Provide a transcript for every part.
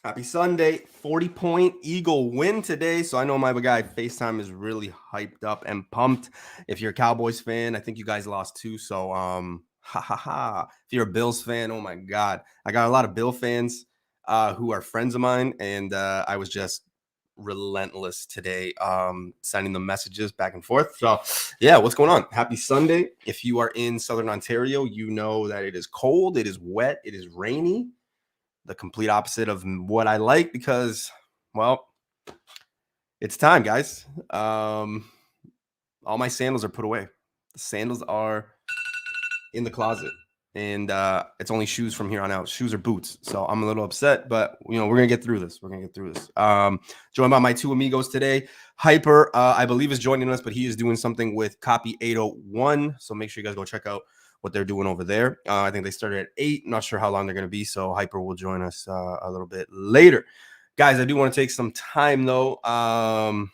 Happy Sunday. 40-point Eagle win today. So I know my guy FaceTime is really hyped up and pumped. If you're a Cowboys fan, I think you guys lost too. So if you're a Bills fan, oh my God. I got a lot of Bill fans who are friends of mine, and I was just relentless today sending them messages back and forth. So yeah, what's going on? Happy Sunday. If you are in Southern Ontario, you know that it is cold, it is wet, it is rainy. The complete opposite of what I like because, well, it's time, guys. All my sandals are put away. The sandals are in the closet, and it's only shoes from here on out. Shoes or boots. So I'm a little upset, but we're gonna get through this. Joined by my two amigos today. Hyper, I believe, is joining us, but he is doing something with Copy 801. So make sure you guys go check out what they're doing over there. I think they started at 8. Not sure how long they're going to be. So Hyper will join us a little bit later. Guys, I do want to take some time, though. I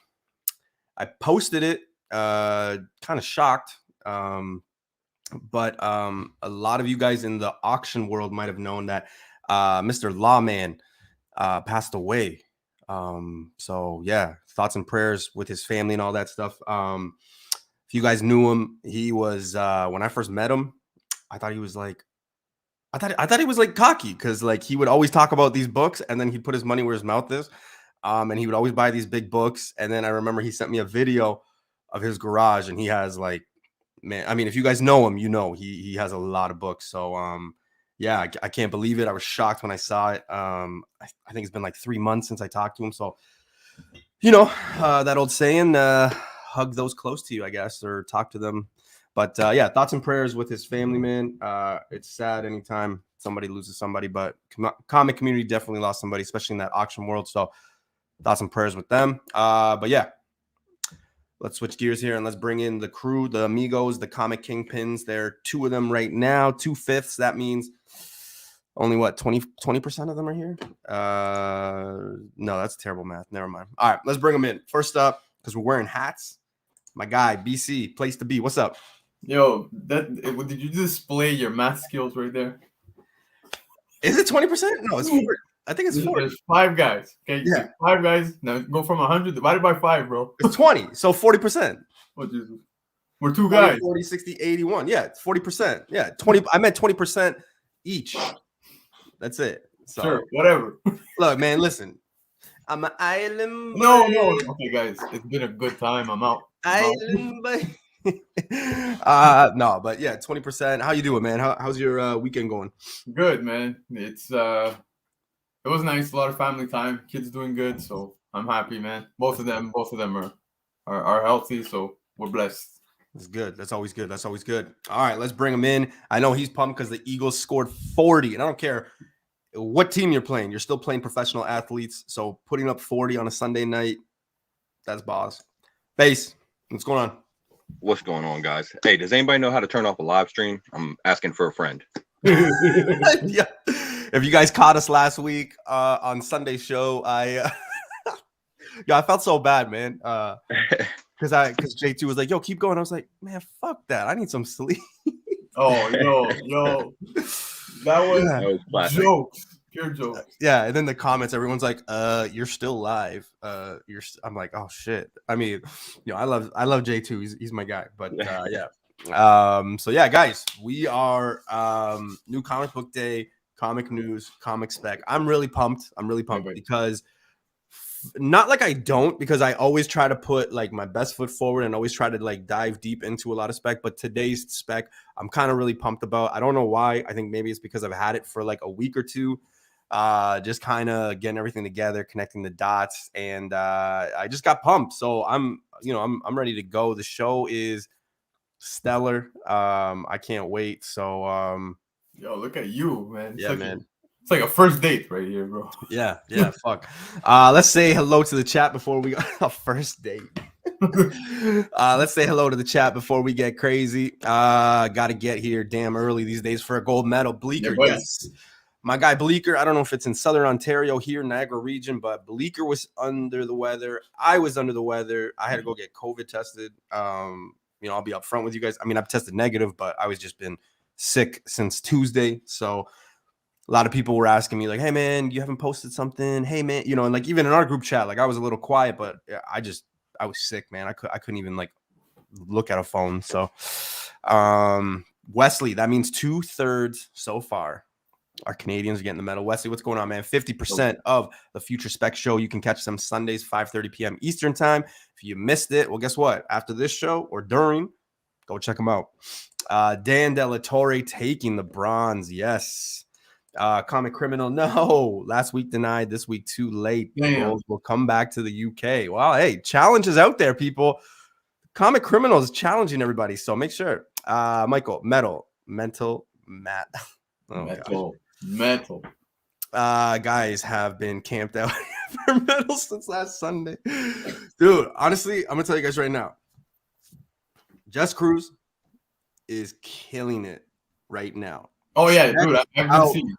posted it, kind of shocked. But a lot of you guys in the auction world might have known that Mr. Lawman passed away. So, yeah, thoughts and prayers with his family and all that stuff. If you guys knew him, he was when I first met him, I thought he was like cocky because like he would always talk about these books and then he'd put his money where his mouth is. And he would always buy these big books. And then I remember he sent me a video of his garage and he has like, man, I mean, if you guys know him, he has a lot of books. So yeah, I can't believe it. I was shocked when I saw it. I think it's been like 3 months since I talked to him. So that old saying, hug those close to you, I guess, or talk to them. But yeah, thoughts and prayers with his family, man. It's sad anytime somebody loses somebody, but comic community definitely lost somebody, especially in that auction world. So thoughts and prayers with them. But yeah, let's switch gears here and let's bring in the crew, the amigos, the comic kingpins. There are 2 of them right now, 2/5. That means only what, 20% of them are here? No, that's terrible math. Never mind. All right, let's bring them in. First up, because we're wearing hats, my guy, BC, place to be. What's up? Yo, did you display your math skills right there? Is it 20%? No, it's 40. I think it's 40. There's 5 guys. Okay, yeah, 5 guys. Now go from 100 divided by 5, bro. It's 20, so 40%. Oh, Jesus. We're 2 guys. 40, 60, 81. Yeah, it's 40%. Yeah, 20. I meant 20% each. That's it. So sure, whatever. Look, man, listen. I'm an island boy. No. Okay, guys, it's been a good time. I'm out. Island boy. No, but yeah, 20%. How you doing, man? How's your weekend going? Good, man. It was nice. A lot of family time. Kids doing good, so I'm happy, man. Both of them are healthy, so we're blessed. That's good. That's always good. All right, let's bring him in. I know he's pumped because the Eagles scored 40, and I don't care what team you're playing. You're still playing professional athletes, so putting up 40 on a Sunday night, that's boss. Face, what's going on? What's going on, guys? Hey, does anybody know how to turn off a live stream? I'm asking for a friend. Yeah. If you guys caught us last week on Sunday's show, I felt so bad, man. Because J2 was like, yo, keep going. I was like, man, fuck that. I need some sleep. Oh, yo. That was jokes. Pure jokes. Yeah, and then the comments, everyone's like, you're still live. I'm like, oh shit. I mean, I love J2. He's my guy. But yeah. So yeah, guys, we are new comic book day, comic news, comic spec. I'm really pumped because not like I don't, because I always try to put like my best foot forward and always try to like dive deep into a lot of spec. But today's spec, I'm kind of really pumped about. I don't know why. I think maybe it's because I've had it for like a week or two. Just kind of getting everything together, connecting the dots, and I just got pumped. So I'm ready to go. The show is stellar. I can't wait. So yo, look at you, man. Yeah, man. It's like a first date right here, bro. Yeah, fuck. Let's say hello to the chat before we go. A first date. Let's say hello to the chat before we get crazy. Gotta get here damn early these days for a gold medal. Bleecker, yes. My guy Bleecker, I don't know if it's in Southern Ontario here, Niagara region, but Bleecker was under the weather. I was under the weather. I had to go get COVID tested. I'll be upfront with you guys. I mean, I've tested negative, but I was just been sick since Tuesday. So a lot of people were asking me like, hey man, you haven't posted something. Hey man, you know, and like even in our group chat, like I was a little quiet, but I was sick, man. I couldn't even like look at a phone. So Wesley, that means 2/3 so far. Our Canadians are getting the medal. Wesley, what's going on, man? 50% of the Future Spec show. You can catch them Sundays, 5:30 p.m. Eastern time. If you missed it, well, guess what? After this show or during, go check them out. Dan De La Torre taking the bronze. Yes. Comic Criminal, no. Last week denied, this week too late. The Bulls will come back to the UK. Well, hey, challenges out there, people. Comic Criminal is challenging everybody, so make sure. Michael, mental, Matt. Oh, metal. Guys have been camped out for metal since last Sunday. Dude, honestly, I'm gonna tell you guys right now. Just Cruz is killing it right now. Oh yeah, dude, I've been seeing.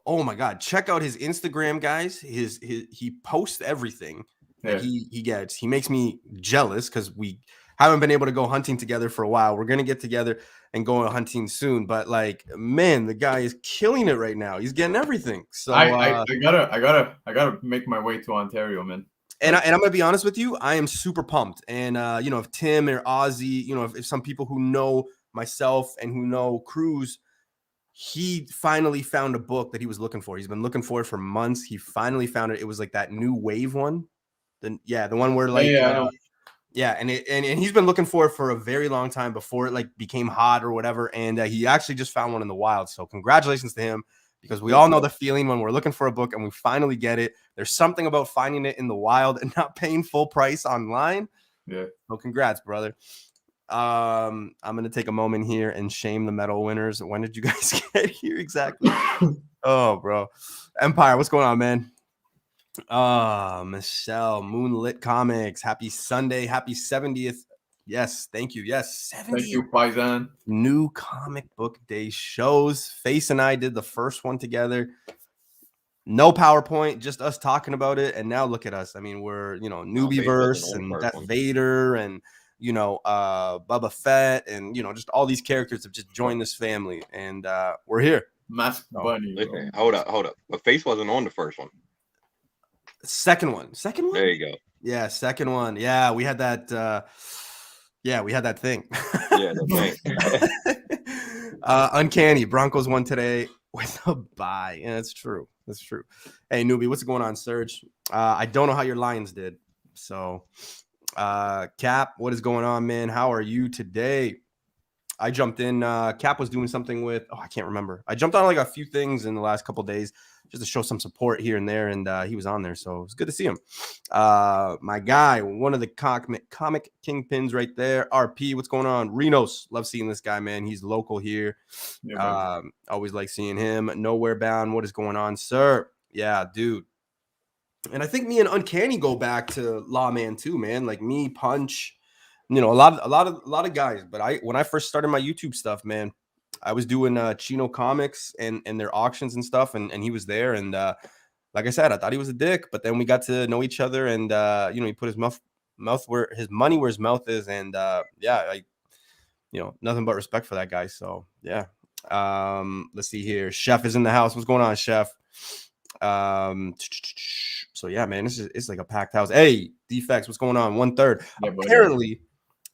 Oh my god, check out his Instagram, guys. He posts everything that he gets. He makes me jealous because we haven't been able to go hunting together for a while. We're gonna get together and go hunting soon, but like, man, the guy is killing it right now. He's getting everything. So I gotta make my way to Ontario, man. And I'm gonna be honest with you, I am super pumped. And you know, if Tim or Ozzy, you know, if some people who know myself and who know Cruz, he finally found a book that he was looking for. He's been looking for it for months. He finally found it. It was like that new wave one. The one where like and he's been looking for it for a very long time before it like became hot or whatever. And he actually just found one in the wild. So congratulations to him, because we all know the feeling when we're looking for a book and we finally get it. There's something about finding it in the wild and not paying full price online. Yeah. So congrats, brother. I'm gonna take a moment here and shame the medal winners. When did you guys get here exactly? Oh, bro. Empire, what's going on, man? Michelle, Moonlit Comics. Happy Sunday. Happy 70th. Yes, thank you. Yes, 70th. Thank you, Paisan. New comic book day shows. Face and I did the first one together. No PowerPoint, just us talking about it. And now look at us. I mean, we're, you know, Newbie verse and Darth Vader and, you know, Boba Fett and, you know, just all these characters have just joined this family. And we're here. Mask Bunny. Hold up. But Face wasn't on the first one. Second one. There you go. Yeah, second one. Yeah, we had that. We had that thing. Yeah, the thing. Uncanny. Broncos won today with a bye. Yeah, that's true. That's true. Hey, Newbie, what's going on, Serge? I don't know how your Lions did. So, Cap, what is going on, man? How are you today? I jumped in. Cap was doing something with, I can't remember. I jumped on like a few things in the last couple of days just to show some support here and there, and he was on there, so it was good to see him. My guy, one of the comic kingpins right there, RP, what's going on? Renos, love seeing this guy, man. He's local here. Yeah, always like seeing him. Nowhere Bound, what is going on, sir? Yeah, dude. And I think me and Uncanny go back to Lawman too, man. Like me, Punch, you know, a lot of guys. But when I first started my YouTube stuff, man, I was doing Chino Comics and their auctions and stuff, and he was there. And like I said, I thought he was a dick, but then we got to know each other, and you know, he put his mouth where his money where his mouth is, and you know, nothing but respect for that guy. So yeah. Let's see here. Chef is in the house. What's going on, Chef? So yeah, man, it's like a packed house. Hey, Defects, what's going on? 1/3. Yeah, apparently,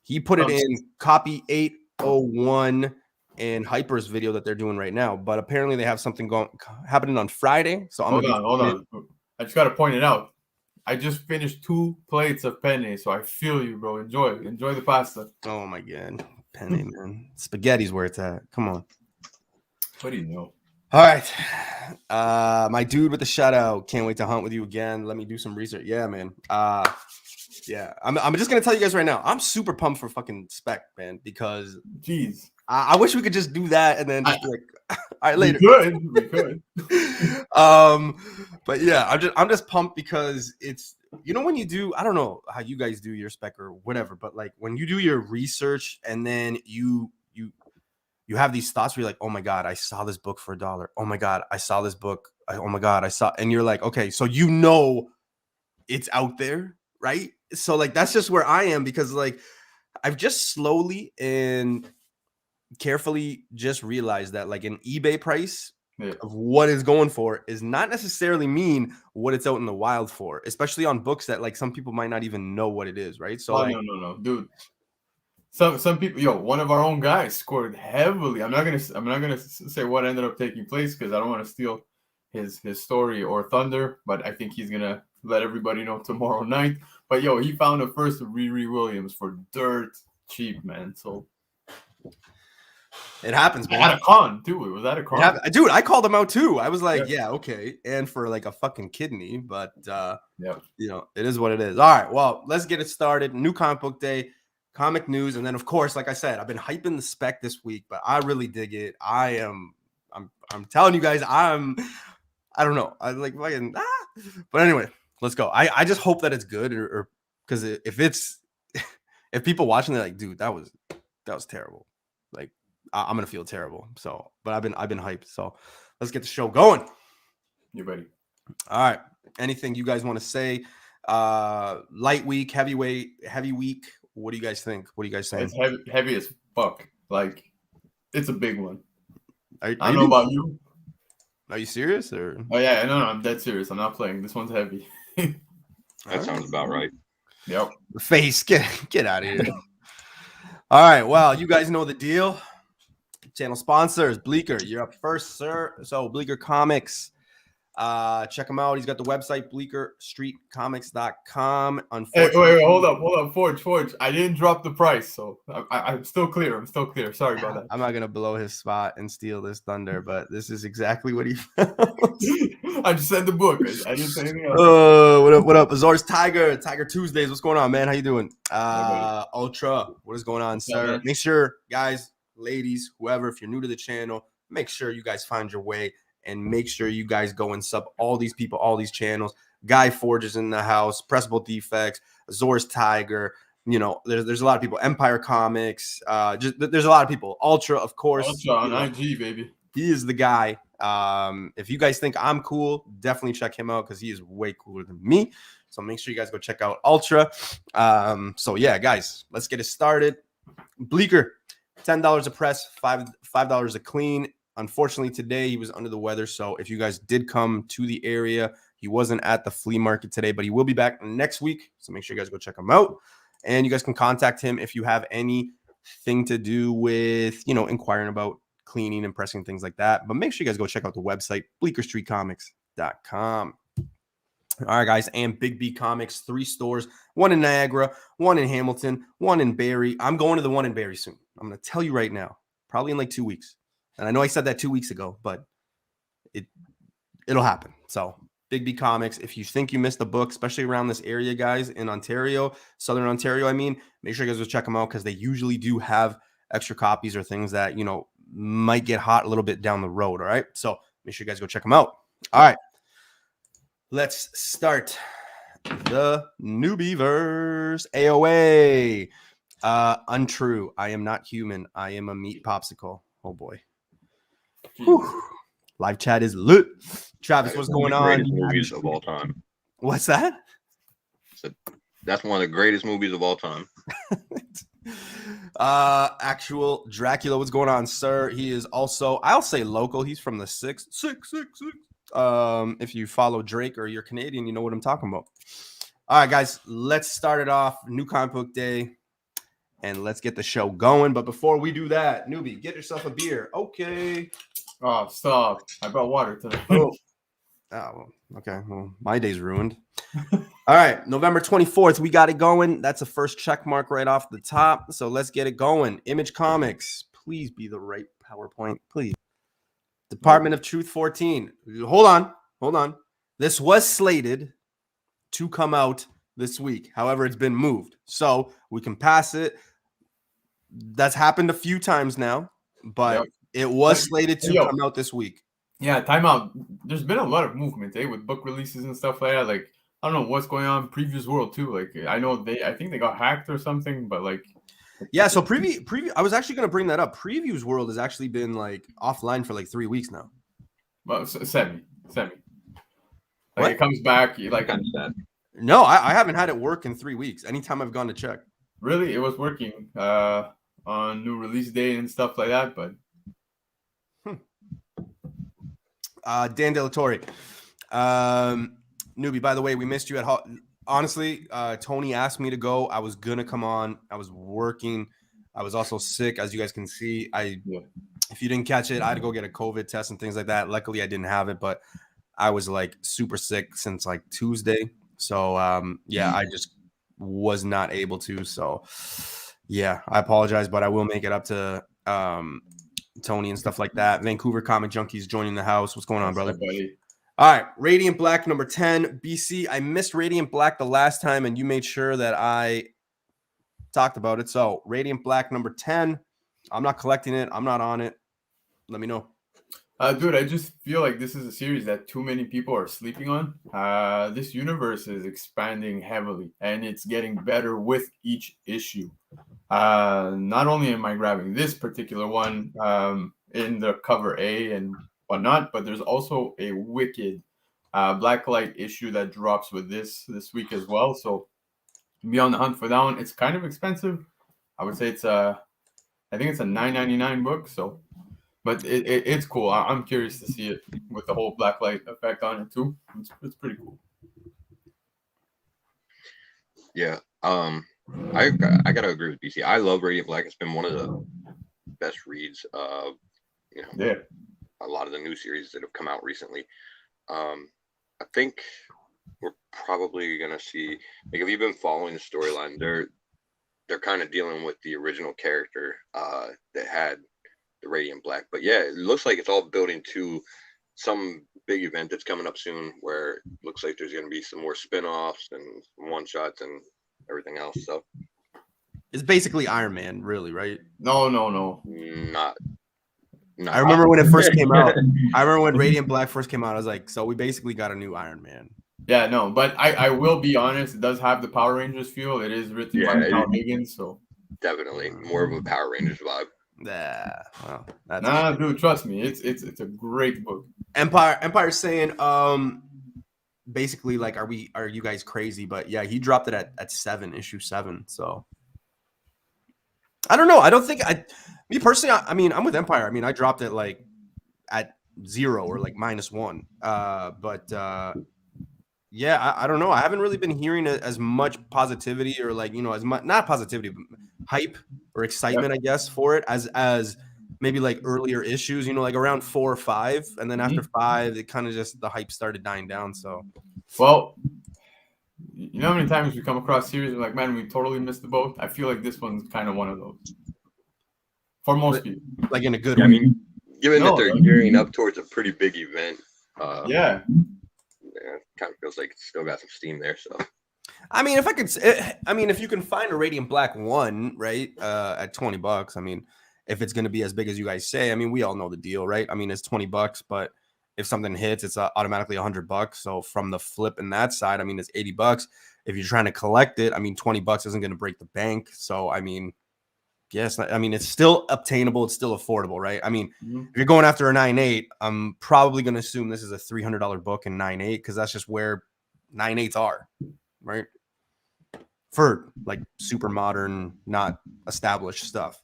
he put it in copy 801 and Hyper's video that they're doing right now, but apparently they have something happening on Friday. So hold on. I just gotta point it out. I just finished 2 plates of penne, so I feel you, bro. Enjoy the pasta. Oh my god, penne, man, spaghetti's where it's at. Come on. What do you know? All right, my dude with the shout out. Can't wait to hunt with you again. Let me do some research. Yeah, man. Yeah, I'm just gonna tell you guys right now. I'm super pumped for fucking Spec, man, because jeez. I wish we could just do that and then just be like, all right, later. We could. But yeah, I'm just pumped because it's, you know, when you do, I don't know how you guys do your Spec or whatever, but like when you do your research and then you have these thoughts where you're like, oh my God, I saw this book for $1. Oh my God, I saw this book. Oh my God, and you're like, okay, so you know it's out there, right? So like that's just where I am, because like I've just slowly and carefully just realized that like an eBay price of what it's going for is not necessarily mean what it's out in the wild for, especially on books that like some people might not even know what it is, right? So Oh, like, no, dude. Some people, one of our own guys scored heavily. I'm not gonna say what ended up taking place because I don't want to steal his story or thunder, but I think he's gonna let everybody know tomorrow night. But he found a first of Riri Williams for dirt cheap, man. So it happens, man. at a con too. It was at a con. Dude, I called him out too. I was like, yeah, okay. And for like a fucking kidney, but it is what it is. All right, well, let's get it started. New comic book day, comic news, and then of course, like I said, I've been hyping the spec this week, but I really dig it. I'm telling you guys, I don't know. I like fucking but anyway, let's go. I just hope that it's good or because if people watching, they're like, dude, that was terrible. Like I'm gonna feel terrible. So, but I've been hyped. So let's get the show going. You ready? All right. Anything you guys want to say? Light week, heavyweight, heavy week. What do you guys think? What are you guys saying? It's heavy as fuck. Like it's a big one. I don't know about you. Are you serious or? Oh yeah, no, I'm dead serious. I'm not playing. This one's heavy. That sounds about right. Yep. Face, get out of here. All right. Well, you guys know the deal. Channel sponsors, Bleecker, you're up first, sir. So Bleecker Comics, check him out. He's got the website bleekerstreetcomics.com. Hey, wait, hold up, Forge. I didn't drop the price, so I'm still clear. Sorry about that. I'm not gonna blow his spot and steal this thunder, but this is exactly what he found. I just said the book. I didn't say anything else. What up? Azor's Tiger Tuesdays. What's going on, man? How you doing? Ultra, what is going on, sir? Yeah, make sure, guys, ladies, whoever, if you're new to the channel, make sure you guys find your way and make sure you guys go and sub all these people, all these channels. Guy Forge is in the house, Pressable Defects, Azor's Tiger. There's a lot of people. Empire Comics. There's a lot of people. Ultra, of course. Ultra on IG, baby. He is the guy. If you guys think I'm cool, definitely check him out because he is way cooler than me. So make sure you guys go check out Ultra. So yeah, guys, let's get it started. Bleecker, $10 a press, $5 a clean. Unfortunately, today he was under the weather. So if you guys did come to the area, he wasn't at the flea market today, but he will be back next week. So make sure you guys go check him out. And you guys can contact him if you have anything to do with, inquiring about cleaning and pressing, things like that. But make sure you guys go check out the website, bleekerstreetcomics.com. All right, guys, and Big B Comics, 3 stores, 1 in Niagara, 1 in Hamilton, 1 in Barrie. I'm going to the one in Barrie soon. I'm going to tell you right now, probably in like 2 weeks. And I know I said that 2 weeks ago, but it'll happen. So Big B Comics, if you think you missed the book, especially around this area, guys, in Ontario, Southern Ontario, make sure you guys go check them out because they usually do have extra copies or things that, might get hot a little bit down the road. All right. So make sure you guys go check them out. All right. Let's start the Newbie-verse. AOA. Untrue. I am not human. I am a meat popsicle. Oh boy. Live chat is lit. Travis, what's going on? Greatest movies of all time. What's that? That's one of the greatest movies of all time. Actual Dracula, what's going on, sir? He is also, I'll say local. He's from the 666. If you follow Drake or you're Canadian, you know what I'm talking about. All right, guys, let's start it off. New comic book day, and let's get the show going. But before we do that, Newbie, get yourself a beer. Okay. Oh, stop. I brought water today. Oh, well, okay. Well, my day's ruined. All right. November 24th, we got it going. That's a first check mark right off the top. So let's get it going. Image Comics. Please be the right PowerPoint. Please. Department of Truth 14. Hold on. This was slated to come out this week. However, it's been moved. So we can pass it. That's happened a few times now, but it was slated to come out this week. Yeah, Time out. There's been a lot of movement, with book releases and stuff like that. Like, I don't know what's going on. Previews World too. Like, I know I think they got hacked or something, but like. Yeah, so preview. I was actually going to bring that up. Previews World has actually been like offline for like 3 weeks now. Well, semi. Like, it comes back. Like, no, I haven't had it work in 3 weeks. Anytime I've gone to check. Really, it was working on new release day and stuff like that, but. Dan De La Torre. Newbie, by the way, we missed you at honestly, Tony asked me to go. I was gonna come on. I was working. I was also sick, as you guys can see. If you didn't catch it, I had to go get a COVID test and things like that. Luckily, I didn't have it, but I was like super sick since like Tuesday. So yeah, I just was not able to. So yeah, I apologize, but I will make it up to Tony and stuff like that. Vancouver Comic Junkies joining the house. What's going on, brother? All right, Radiant Black number 10. BC, I missed Radiant Black the last time, and you made sure that I talked about it. So Radiant Black number 10. I'm not collecting it. I'm not on it. Let me know. Dude, I just feel like this is a series that too many people are sleeping on. This universe is expanding heavily, and it's getting better with each issue. Not only am I grabbing this particular one in the cover A and whatnot, but there's also a wicked Blacklight issue that drops with this week as well. So be on the hunt for that one. It's kind of expensive. I would say I think it's a $9.99 book. So, but it's cool. I'm curious to see it with the whole Blacklight effect on it too. It's pretty cool. Yeah. I gotta agree with BC. I love Radiant Black. It's been one of the best reads of a lot of the new series that have come out recently. I think we're probably gonna see, like, if you've been following the storyline, they're kind of dealing with the original character that had the Radiant Black. But yeah, it looks like it's all building to some big event that's coming up soon, where it looks like there's gonna be some more spin-offs and one shots and everything else. So it's basically Iron Man, really, right? No. Not. I remember when it first came out. I remember when Radiant Black first came out. I was like, so we basically got a new Iron Man. Yeah, no, but I will be honest. It does have the Power Rangers feel. It is written by Tom Higgins, so definitely more of a Power Rangers vibe. Yeah, well, nah, dude, trust me, it's a great book. Empire's saying, basically, like, are you guys crazy? But yeah, he dropped it at 7, issue 7. So I don't know. I don't think me personally. I mean, I'm with Empire. I mean, I dropped it like at 0 or like -1. But yeah, I don't know. I haven't really been hearing as much positivity or like, as much, not positivity, but hype or excitement, I guess, for it as maybe like earlier issues, like around 4 or 5. And then after 5, it kind of just, the hype started dying down. So, well, you know how many times we come across series and like, man, we totally missed the boat. I feel like this one's kind of one of those for most people. Like in a good way. I mean, given that they're gearing up towards a pretty big event, yeah, it kind of feels like it's still got some steam there. So, I mean, if you can find a Radiant Black 1, right, at $20, I mean, if it's going to be as big as you guys say, I mean, we all know the deal, right? I mean, it's $20, but if something hits, it's automatically $100. So from the flip in that side, I mean, it's $80. If you're trying to collect it, I mean, $20 isn't going to break the bank. So, I mean, yes, I mean, it's still obtainable. It's still affordable, right? I mean, if you're going after a 9.8, I'm probably going to assume this is a $300 book in 9.8 because that's just where 9.8s are, right? For like super modern, not established stuff.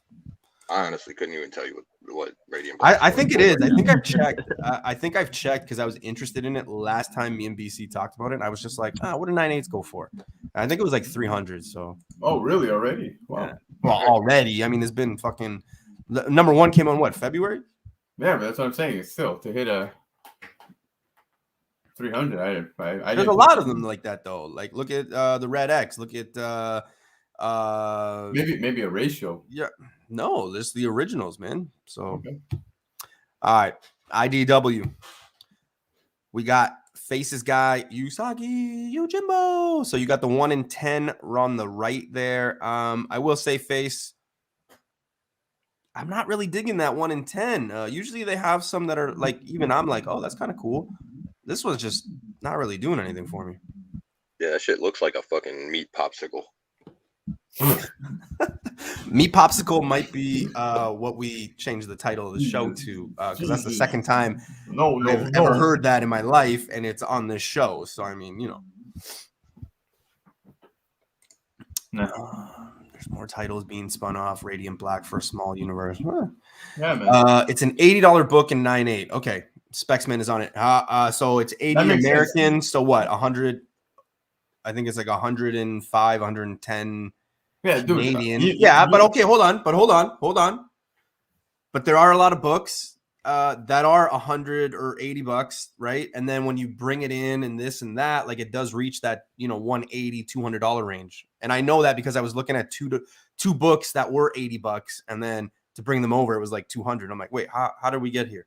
I honestly couldn't even tell you what Radiant Black. I think it is. I think I've checked. I think I've checked because I was interested in it last time me and BC talked about it. And I was just like, what do 9.8s go for? And I think it was like 300. So. Oh, really? Already? Wow. Yeah. Well, already. I mean, there's been fucking number 1 came on what, February? Yeah, but that's what I'm saying. It's still to hit a 300. I there's a lot of them like that though. Like look at the Red X. Look at maybe a ratio. Yeah. No, there's the originals, man. So, all right, IDW. We got Faces guy Usagi Yojimbo. So you got the 1 in 10 on the right there. I will say, Face, I'm not really digging that 1 in 10. Usually they have some that are like, even I'm like, oh, that's kind of cool. This one's just not really doing anything for me. Yeah, that shit looks like a fucking meat popsicle. Meat popsicle might be what we changed the title of the show to, because that's the second time I've ever heard that in my life, and it's on this show. So I mean, there's more titles being spun off. Radiant Black for a small universe. Huh. Yeah, man. It's an $80 book in 9.8. Okay, Specsman is on it. So it's 80 That makes sense. American. So what? 100. I think it's like 105, 110 Yeah, dude. Canadian. Yeah, but okay, hold on. But there are a lot of books that are 100 or 80 bucks, right? And then when you bring it in and this and that, like it does reach that, you know, $180, $200 range. And I know that because I was looking at two books that were 80 bucks, and then to bring them over, it was like 200. I'm like, wait, how did we get here?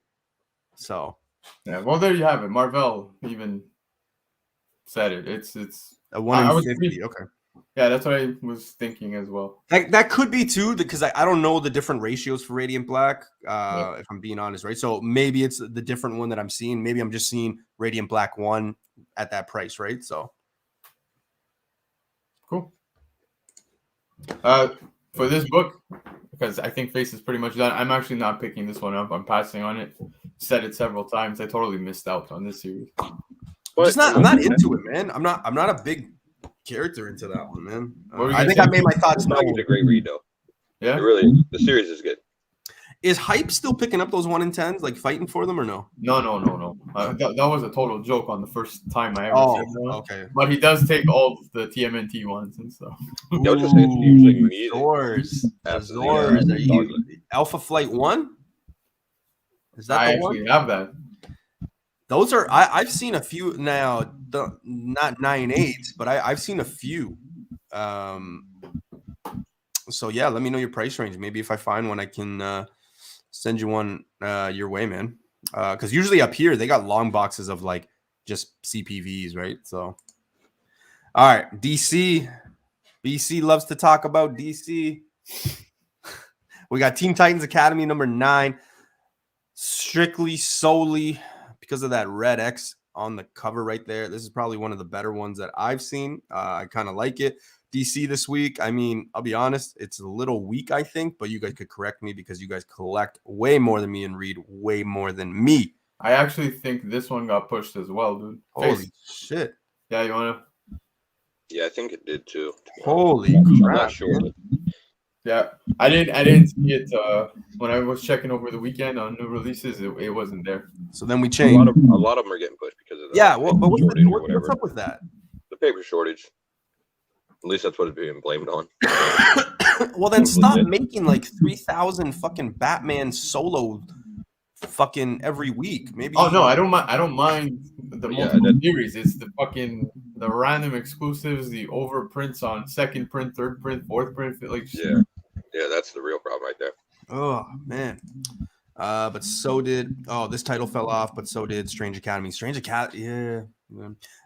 So yeah, well, there you have it. Marvell even said it. It's a 1 in I was 50. Okay. Yeah, that's what I was thinking as well. That could be too, because I don't know the different ratios for Radiant Black, Yeah. if I'm being honest, right? So maybe it's the different one that I'm seeing. Maybe I'm just seeing Radiant Black 1 at that price, right? So Cool. For this book, because I think Face is pretty much done, I'm actually not picking this one up. I'm passing on it. Said it several times. I totally missed out on this series. I'm not into it, man. I'm not a big character into that one, man. I think say? I made my thoughts known. It's a great read, though. Yeah, It really, the series is good. Is Hype still picking up those 1 in 10s, like fighting for them, or no? No. That was a total joke on the first time I ever said that. Okay. But he does take all the TMNT ones and stuff. Yeah, I was just saying, it's usually me. Azores. After the, Azores. Are you Dogwood. Alpha Flight 1? Is that I the one? actually have that. Those are I've seen a few now, not 9.8s, but I've seen a few. So yeah, let me know your price range. Maybe if I find one, I can send you one your way, man. Because usually up here they got long boxes of like just CPVs, right? So all right, DC. BC loves to talk about DC. We got Teen Titans Academy number 9. Strictly solely because of that red X on the cover right there. This is probably one of the better ones that I've seen. I kind of like it. DC this week, I mean, I'll be honest, it's a little weak, I think, but you guys could correct me because you guys collect way more than me and read way more than me. I actually think this one got pushed as well, dude. Holy shit. Yeah, you want to? Yeah, I think it did too. Holy I'm crap. not sure. But Yeah, I didn't see it when I was checking over the weekend on new releases. It wasn't there. So then we a changed. lot of them are getting pushed because of the Yeah, well, but shortage or what's whatever. up with that? The paper shortage. At least that's what it's being blamed on. Well, then stop making like 3,000 fucking Batman solo fucking every week. Maybe. Oh no, I don't mind. I don't mind the Yeah, multiple series. It's the random exclusives, the overprints on second print, third print, fourth print. Like Yeah, that's the real problem right there. Oh man. But so did this title fell off, but so did Strange Academy. Strange Academy, yeah.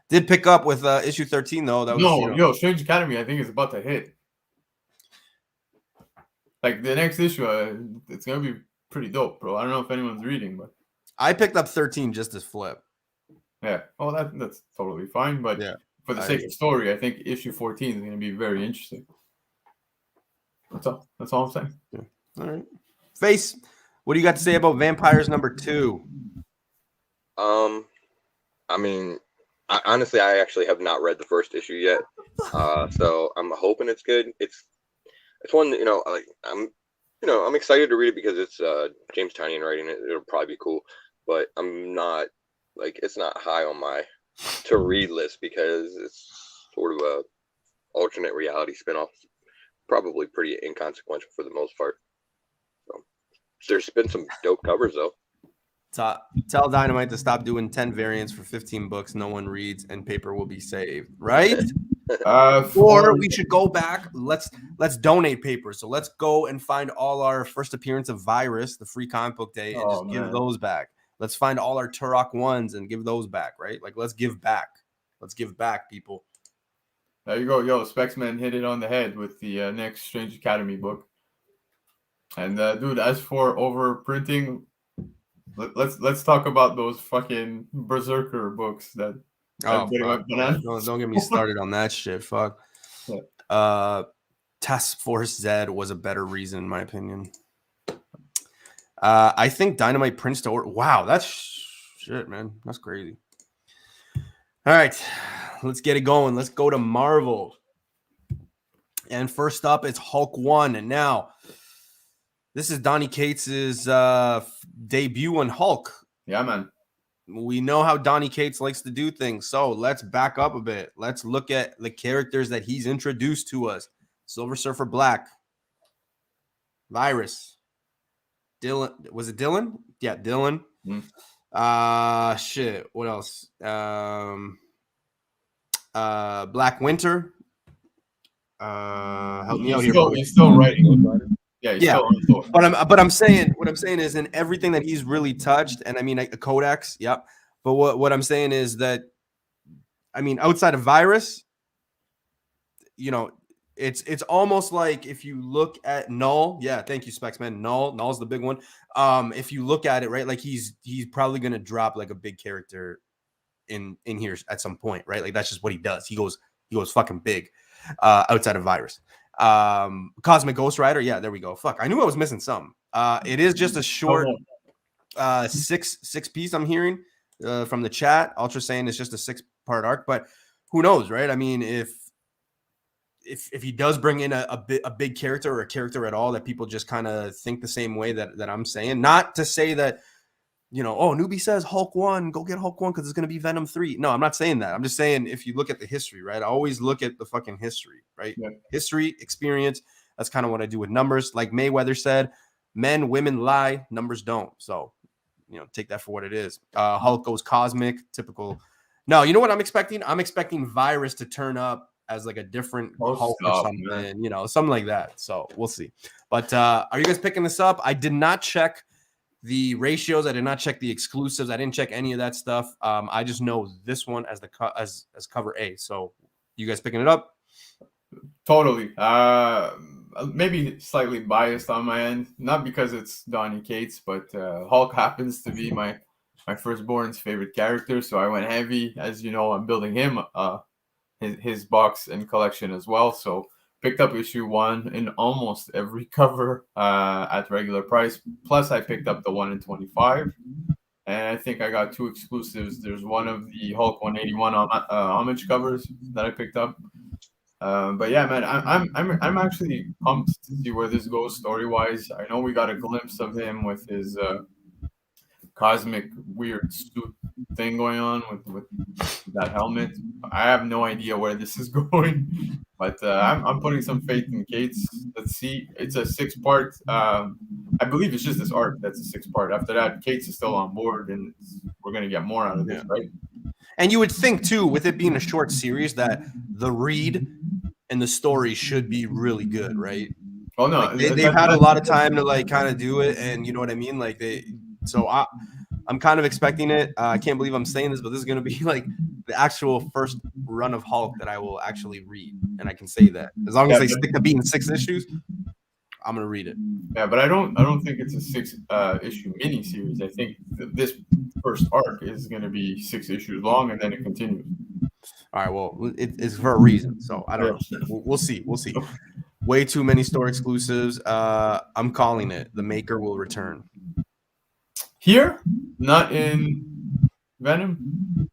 Did pick up with issue 13 though. That was Strange Academy. I think is about to hit. Like the next issue, it's gonna be pretty dope, bro. I don't know if anyone's reading, but I picked up 13 just as flip. Yeah. Oh, that's totally fine. But yeah, for the sake of story, I think issue 14 is going to be very interesting. That's all. That's all I'm saying. Yeah. All right. Face, what do you got to say about Vampires number 2? I mean, honestly, I actually have not read the first issue yet. So I'm hoping it's good. It's one, I'm excited to read it because it's James Tynion writing it. It'll probably be cool, but I'm not it's not high on my to read list because it's sort of a alternate reality spinoff. Probably pretty inconsequential for the most part. So there's been some dope covers though. Tell Dynamite to stop doing 10 variants for 15 books no one reads and paper will be saved, right? Or we should go back. Let's donate paper. So let's go and find all our first appearance of Virus, the free comic book day, and give those back. Let's find all our Turok ones and give those back, right? Like let's give back. Let's give back, people. There you go. Yo, Specsman hit it on the head with the next Strange Academy book. And dude, as for overprinting, let's talk about those fucking Berserker books that. Oh, don't get me started on that shit. Fuck. Yeah. Task Force Z was a better reason, in my opinion. I think Dynamite prints to order. Wow, that's shit, man. That's crazy. All right, let's get it going. Let's go to Marvel. And first up, it's Hulk 1. And now, this is Donny Cates' debut on Hulk. Yeah, man. we know how Donny Cates likes to do things. So let's back up a bit. Let's look at the characters that he's introduced to us. Silver Surfer Black, Virus, Dylan. Was it Dylan? Yeah, Dylan. Shit. What else? Black Winter. Help me out here. He's still writing. Yeah, he's still on but I'm saying what I'm saying is in everything that he's really touched, and I mean like the Codex, yep. But what I'm saying is that, I mean, outside of Virus, you know, it's almost like if you look at Null, yeah, thank you, Specs, man. Null's the big one. If you look at it, right, like he's probably gonna drop like a big character in here at some point, right? Like that's just what he does. He goes fucking big outside of Virus. Cosmic Ghost Rider, yeah, there we go. Fuck, I knew I was missing some. It is just a short six piece I'm hearing from the chat. Ultra saying it's just a 6-part arc, but who knows, right? I mean, if he does bring in a big character or a character at all that people just kind of think the same way that I'm saying, not to say that, you know, oh, Newbie says Hulk 1, go get Hulk 1 because it's going to be Venom 3. No, I'm not saying that. I'm just saying if you look at the history, right? I always look at the fucking history, right? Yeah. History, experience. That's kind of what I do with numbers. Like Mayweather said, men, women lie, numbers don't. So, you know, take that for what it is. Hulk goes cosmic, typical. No, you know what I'm expecting? I'm expecting Virus to turn up as like a different Hulk or something, man. You know, something like that. So we'll see. But are you guys picking this up? I did not check the ratios. I did not check the exclusives. I didn't check any of that stuff. I just know this one as as cover A. So you guys picking it up? Totally. Maybe slightly biased on my end, not because it's Donny Cates, but Hulk happens to be my firstborn's favorite character, so I went heavy. As you know, I'm building him his box and collection as well. So picked up issue 1 in almost every cover at regular price. Plus, I picked up the 1 in 25, and I think I got 2 exclusives. There's one of the Hulk 181 homage covers that I picked up. But yeah, man, I'm actually pumped to see where this goes story wise. I know we got a glimpse of him with his cosmic weird suit thing going on with that helmet. I have no idea where this is going, but I'm putting some faith in Cates. Let's see. It's a 6-part. I believe it's just this arc that's a 6-part. After that, Cates is still on board, and we're gonna get more out of this, right? And you would think too, with it being a short series, that the read and the story should be really good, right? Oh no, like they've had a lot of time to like kind of do it, and you know what I mean. Like so I'm kind of expecting it. I can't believe I'm saying this, but this is going to be like the actual first run of Hulk that I will actually read, and I can say that as long as they stick to being 6 issues, I'm gonna read it. Yeah, but I don't think it's a 6 issue mini series. I think this first arc is going to be 6 issues long, and then it continues. All right, well, it's for a reason, so I don't know. We'll see. Way too many store exclusives. I'm calling it. The Maker will return. Here, not in Venom.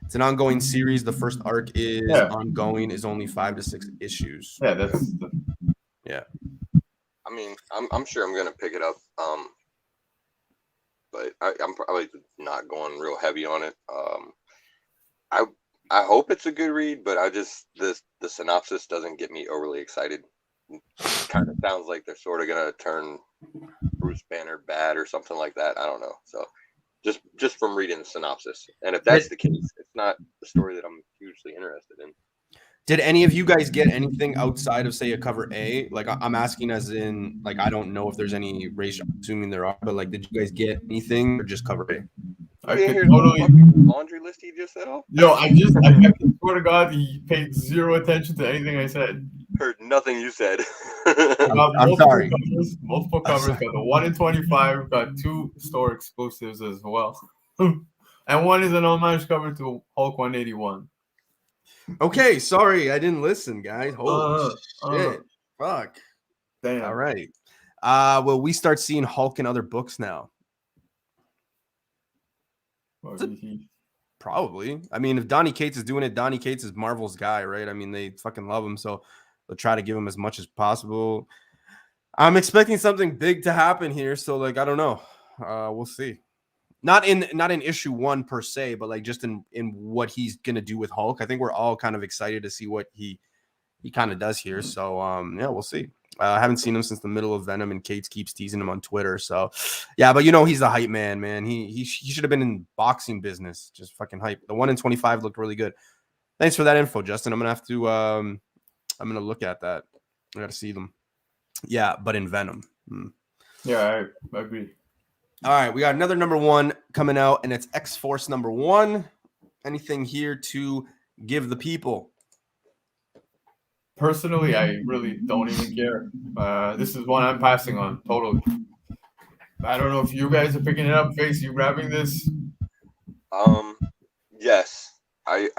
It's an ongoing series. The first arc is ongoing. Is only 5 to 6 issues. Yeah, yeah. I mean, I'm sure I'm gonna pick it up. But I'm probably not going real heavy on it. I hope it's a good read, but the synopsis doesn't get me overly excited. It kind of sounds like they're sort of gonna turn Bruce Banner bad or something like that. I don't know. So just from reading the synopsis, and if that's the case, it's not the story that I'm hugely interested in. Did any of you guys get anything outside of, say, a cover A? Like, I'm asking as in, like, I don't know if there's any ratio, I'm assuming there are, but, like, did you guys get anything or just cover A? I can totally laundry list he just said off. Yo, I swear to God, he paid 0 attention to anything I said. Heard nothing you said. I'm sorry. Multiple covers. Got the 1 in 25. Got 2 store exclusives as well. And one is an homage cover to Hulk 181. Okay, sorry, I didn't listen, guys. Holy shit. Fuck. Damn. All right. Will we start seeing Hulk in other books now? Probably. I mean, if Donny Cates is doing it, Donny Cates is Marvel's guy, right? I mean, they fucking love him, so they'll try to give him as much as possible. I'm expecting something big to happen here, so, like, I don't know. We'll see. Not in issue 1 per se, but like just in what he's gonna do with Hulk. I think we're all kind of excited to see what he kind of does here. So yeah, we'll see. I haven't seen him since the middle of Venom, and Kate keeps teasing him on Twitter. So yeah, but he's the hype man. He should have been in boxing business. Just fucking hype. The 1 in 25 looked really good. Thanks for that info, Justin. I'm gonna have to I'm gonna look at that. I gotta see them. Yeah, but in Venom. Yeah, I agree. All right, we got another number 1 coming out, and it's X-Force number 1. Anything here to give the people? Personally, I really don't even care. This is one I'm passing on totally. I don't know if you guys are picking it up. Face, you grabbing this? Yes. I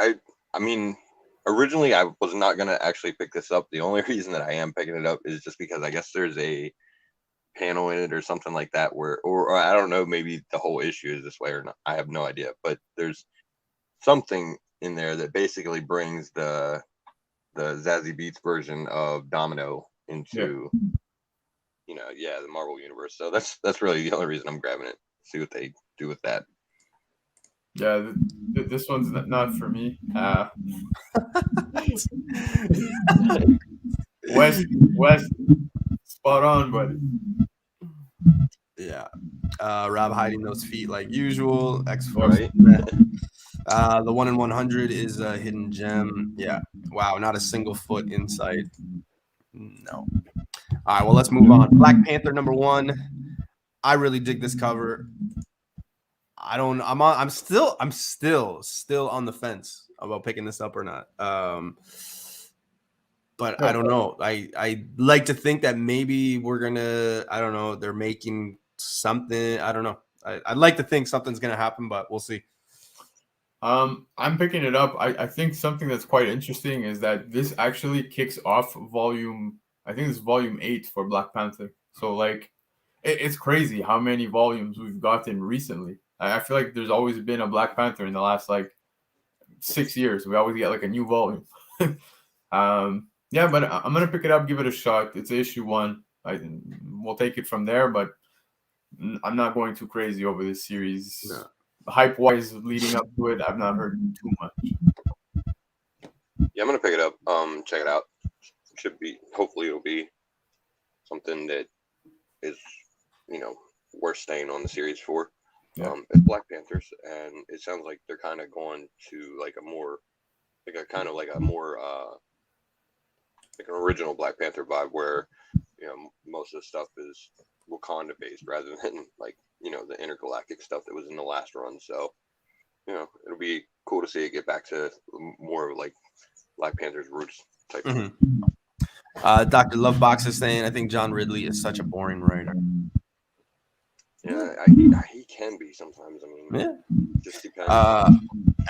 mean, originally I was not gonna actually pick this up. The only reason that I am picking it up is just because I guess there's a panel in it or something like that where, or I don't know, maybe the whole issue is this way or not. I have no idea, but there's something in there that basically brings the Zazie Beetz version of Domino into the Marvel universe. So that's really the only reason I'm grabbing it. See what they do with that. Yeah, this one's not for me. West, spot on, buddy. Yeah. Rob hiding those feet like usual. X-Force. Right. The 1 in 100 is a hidden gem. Yeah. Wow. Not a single foot inside. No. All right. Well, let's move on. Black Panther number 1. I really dig this cover. I'm still on the fence about picking this up or not. But I don't know. I like to think that maybe we're gonna. I don't know. They're making something. I don't know. I'd like to think something's gonna happen, but we'll see. I'm picking it up. I think something that's quite interesting is that this actually kicks off volume. I think it's volume 8 for Black Panther. So like, it's crazy how many volumes we've gotten recently. I feel like there's always been a Black Panther in the last like 6 years. We always get like a new volume. Yeah, but I'm gonna pick it up, give it a shot. It's issue 1. We'll take it from there, but I'm not going too crazy over this series. No. Hype wise, leading up to it, I've not heard too much. Yeah, I'm gonna pick it up. Check it out. Should be. Hopefully, it'll be something that is, worth staying on the series for. Yeah. It's Black Panthers, and it sounds like they're kind of going to like a more, like an original Black Panther vibe, where most of the stuff is Wakanda based rather than like the intergalactic stuff that was in the last run. So it'll be cool to see it get back to more like Black Panther's roots type. Mm-hmm. Dr. Lovebox is saying, I think John Ridley is such a boring writer. Yeah, he can be sometimes. I mean, yeah, just depends.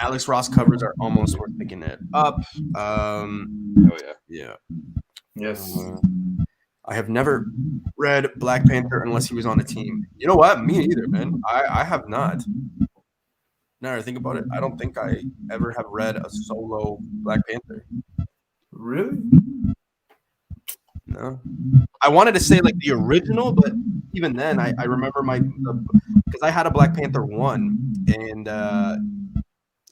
Alex Ross covers are almost worth picking it up. Oh yeah. Yes. I have never read Black Panther unless he was on a team. You know what? Me either, man. I have not. Now I think about it, I don't think I ever have read a solo Black Panther. Really? No. I wanted to say like the original, but even then, I remember because I had a Black Panther 1, and I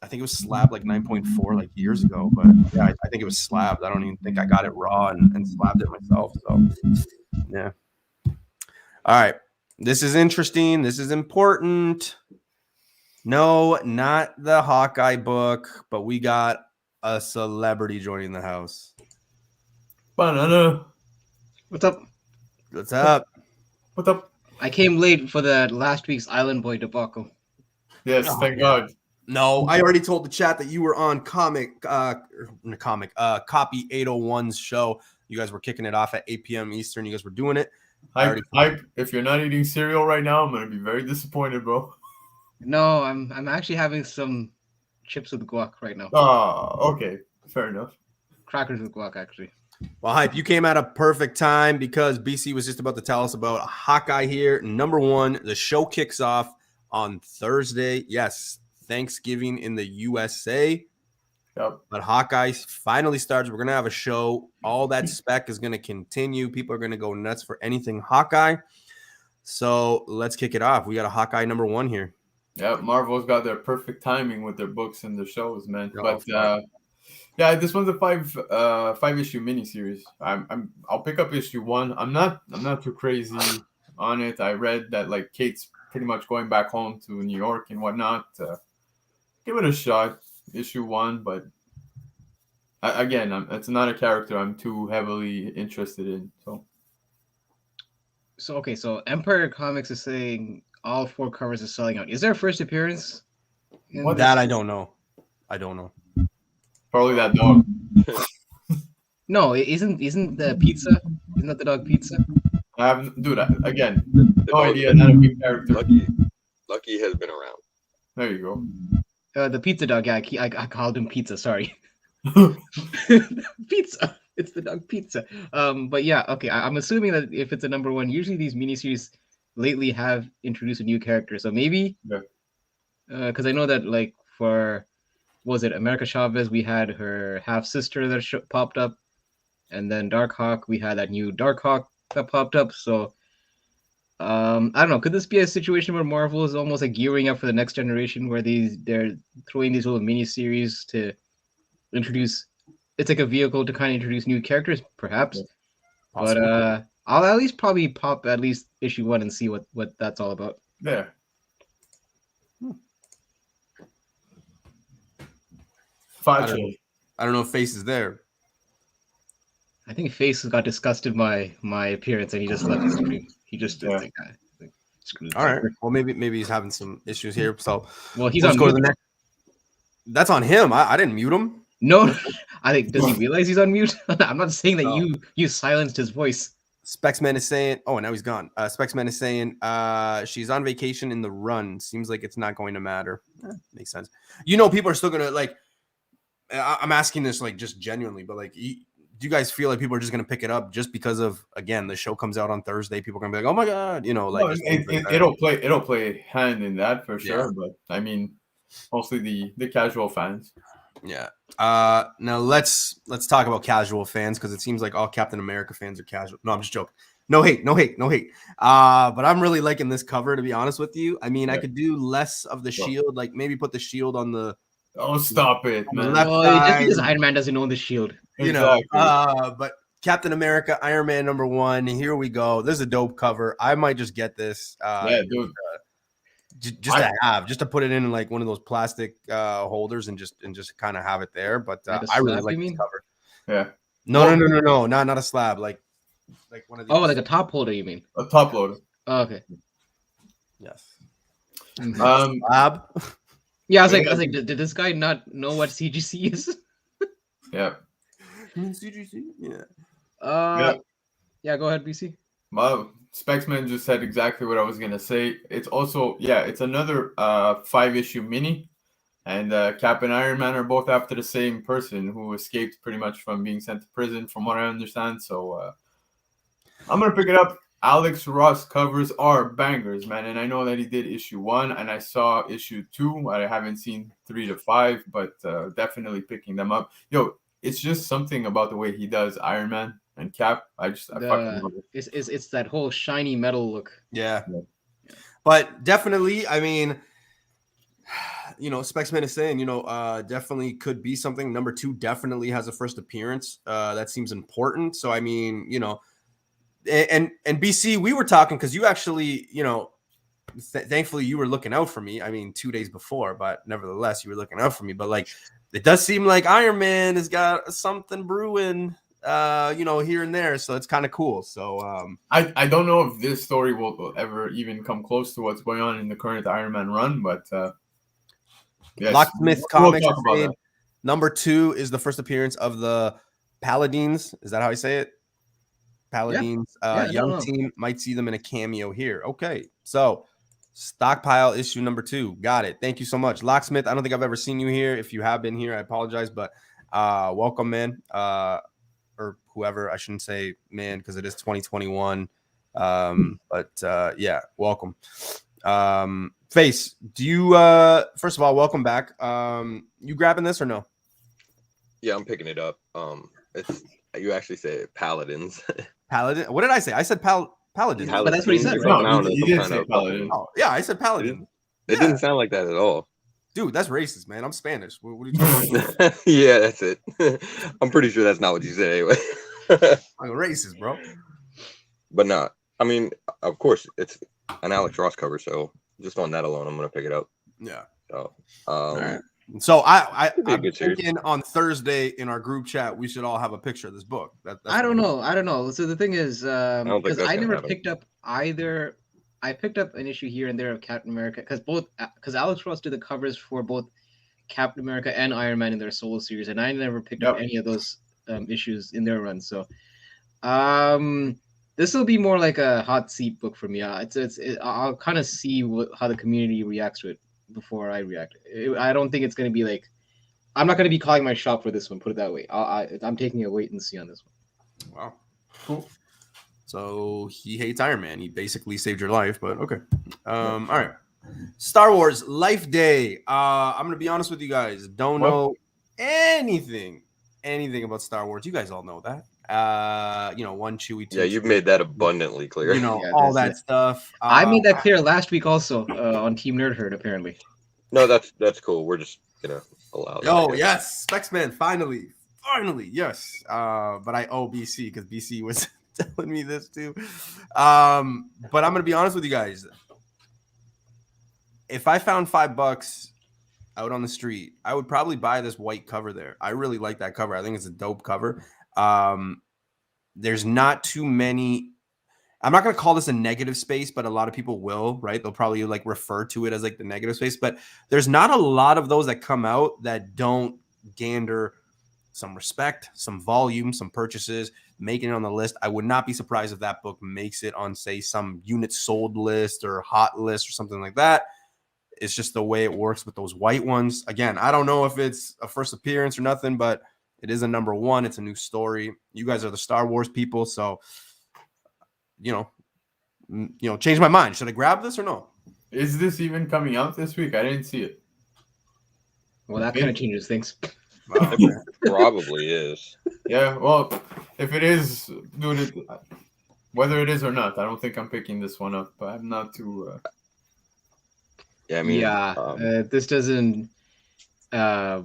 think it was slabbed like 9.4 like years ago. But yeah, I think it was slabbed. I don't even think I got it raw and slabbed it myself. So yeah. All right. This is interesting. This is important. No, not the Hawkeye book, but we got a celebrity joining the house. Banana. What's up? What's up? What's up? I came late for the last week's Island Boy debacle. Yes, thank God. No, I already told the chat that you were on Copy 801's show. You guys were kicking it off at 8 p.m. Eastern. You guys were doing it. Hype. If you're not eating cereal right now, I'm gonna be very disappointed, bro. No, I'm actually having some chips with guac right now. Oh, okay. Fair enough. Crackers with guac, actually. Well, Hype, you came at a perfect time because BC was just about to tell us about Hawkeye here. Number 1, the show kicks off on Thursday. Yes, Thanksgiving in the USA. Yep. But Hawkeye finally starts. We're going to have a show. All that spec is going to continue. People are going to go nuts for anything Hawkeye. So let's kick it off. We got a Hawkeye number 1 here. Yeah, Marvel's got their perfect timing with their books and their shows, man. Oh, But fuck. yeah, this one's a five issue miniseries. I'll pick up issue 1. I'm not too crazy on it. I read that like Kate's pretty much going back home to New York and whatnot. Give it a shot, issue 1. But again, it's not a character I'm too heavily interested in. So okay, so Empire Comics is saying all 4 covers are selling out. Is there a first appearance? in What? this? That I don't know. I don't know. Probably that dog. No, isn't the pizza? Isn't that the dog Pizza? I haven't, dude. Again, The no dog's idea. been- Not a big character. Lucky has been around. There you go. The pizza dog. Yeah, I called him Pizza. Sorry, Pizza. It's the dog Pizza. But yeah, okay. I'm assuming that if it's a number 1, usually these miniseries lately have introduced a new character. So maybe, Yeah. Because I know that like for, what was it America Chavez, we had her half sister that popped up, and then Darkhawk, we had that new Darkhawk that popped up. So I don't know. Could this be a situation where Marvel is almost like gearing up for the next generation, where they're throwing these little miniseries to introduce? It's like a vehicle to kind of introduce new characters, perhaps. Yeah. But I'll at least probably pop at least issue 1 and see what that's all about. There. I don't know if Face is there. I think Face got disgusted by my appearance and he just left the stream. He just Yeah. screw the All right. fucker. Well, maybe he's having some issues here. So Well, he's let's on go to mute. the next. That's on him. I didn't mute him. No, I think does he realize he's on mute? I'm not saying that No. you silenced his voice. Spexman is saying, oh, now he's gone. Spexman is saying she's on vacation in the run. Seems like it's not going to matter. Makes sense. You know, people are still going to like, I'm asking this like just genuinely, but like, do you guys feel like people are just going to pick it up just because of, again, the show comes out on Thursday? People are going to be like, oh my God, you know, like, No, just things like that. it'll play hand in that for sure. Yeah. But I mean, mostly the casual fans. Yeah. Now let's talk about casual fans, because it seems like all Captain America fans are casual. No, I'm just joking. No hate. But I'm really liking this cover, to be honest with you. I mean, I could do less of the shield, like maybe put the shield on the Oh, stop it, on the man. left Well, just side, because Iron Man doesn't own the shield. you know. Exactly. But Captain America, Iron Man #1. Here we go. This is a dope cover. I might just get this. Yeah, dude. Just to put it in like one of those plastic holders and just kind of have it there. But Like a I really slab, like you this mean? cover. Yeah. No, not a slab. Like one of these. Oh, like a top holder, you mean? A top loader. Oh, okay. Yes. Um, Slab. Yeah, I was like, did this guy not know what CGC is? yeah. CGC. Yeah. Yeah, go ahead, BC. Well, Spexman just said exactly what I was gonna say. It's also, it's another 5-issue mini, and Cap and Iron Man are both after the same person who escaped pretty much from being sent to prison, from what I understand. So I'm gonna pick it up. Alex Ross covers are bangers, man, and I know that he did issue 1, and I saw issue 2. I haven't seen 3 to 5, but definitely picking them up. Yo, it's just something about the way he does Iron Man and Cap. I fucking love it. It's that whole shiny metal look. Yeah. But definitely, I mean, you know, Spexman is saying, you know, definitely could be something. Number 2 definitely has a first appearance. That seems important. So, I mean, you know, and BC, we were talking because you actually, you know, thankfully you were looking out for me. I mean, 2 days before, but nevertheless, you were looking out for me. But like, it does seem like Iron Man has got something brewing, you know, here and there. So it's kind of cool. So I don't know if this story will ever even come close to what's going on in the current Iron Man run, but yes, Locksmith we'll Comics talk about saying that. number 2 is the first appearance of the Paladins. Is that how I say it? Paladins. Young team might see them in a cameo here. Okay, so stockpile issue number 2. Got it. Thank you so much, Locksmith. I don't think I've ever seen you here. If you have been here, I apologize, but welcome, man. Or whoever. I shouldn't say man because it is 2021. But yeah, welcome. Face, do you first of all, welcome back. You grabbing this or no? Yeah, I'm picking it up. It's you actually say Paladins. Paladin. What did I say? I said Paladin. But that's what he said, No, right? you did say Paladin. Oh, yeah, I said Paladin. It didn't sound like that at all. Dude, that's racist, man. I'm Spanish. What are you talking about? Yeah, that's it. I'm pretty sure that's not what you said anyway. I'm racist, bro. But not. I mean, of course, it's an Alex Ross cover, so just on that alone, I'm gonna pick it up. Yeah. So, All right. So I'm good series. thinking on Thursday in our group chat, we should all have a picture of this book. That's I don't know. So the thing is, don't think because that's I gonna never happen. picked up either. I picked up an issue here and there of Captain America because Alex Ross did the covers for both Captain America and Iron Man in their solo series, and I never picked up any of those issues in their run. So, this will be more like a hot seat book for me. I'll kind of see how the community reacts to it before I react. I don't think it's going to be like, I'm not going to be calling my shot for this one. Put it that way. I'm taking a wait and see on this one. Wow, cool. So he hates Iron Man. He basically saved your life, but okay. All right. Star Wars Life Day. I'm gonna be honest with you guys. Don't know anything about Star Wars. You guys all know that. One Chewie. Two, Yeah, you've made that abundantly clear. All that stuff. I made that clear last week also on Team Nerd Herd, apparently. No, that's cool. We're just gonna allow that. Oh yes, Specsman, finally, yes. But I owe BC because BC was telling me this too. But I'm gonna be honest with you guys. If I found $5 out on the street, I would probably buy this white cover there. I really like that cover. I think it's a dope cover. There's not too many. I'm not going to call this a negative space, but a lot of people will, right? They'll probably like refer to it as like the negative space, but there's not a lot of those that come out that don't gander some respect, some volume, some purchases, making it on the list. I would not be surprised if that book makes it on, say, some units sold list or hot list or something like that. It's just the way it works with those white ones. Again, I don't know if it's a first appearance or nothing, but it is a number one. It's a new story. You guys are the Star Wars people, so change my mind. Should I grab this or no? Is this even coming out this week? I didn't see it. Well, that kind of changes things. Wow. It probably is. Yeah, well, if it is, dude, whether it is or not, I don't think I'm picking this one up. But I'm not too. Yeah, I mean, this doesn't. I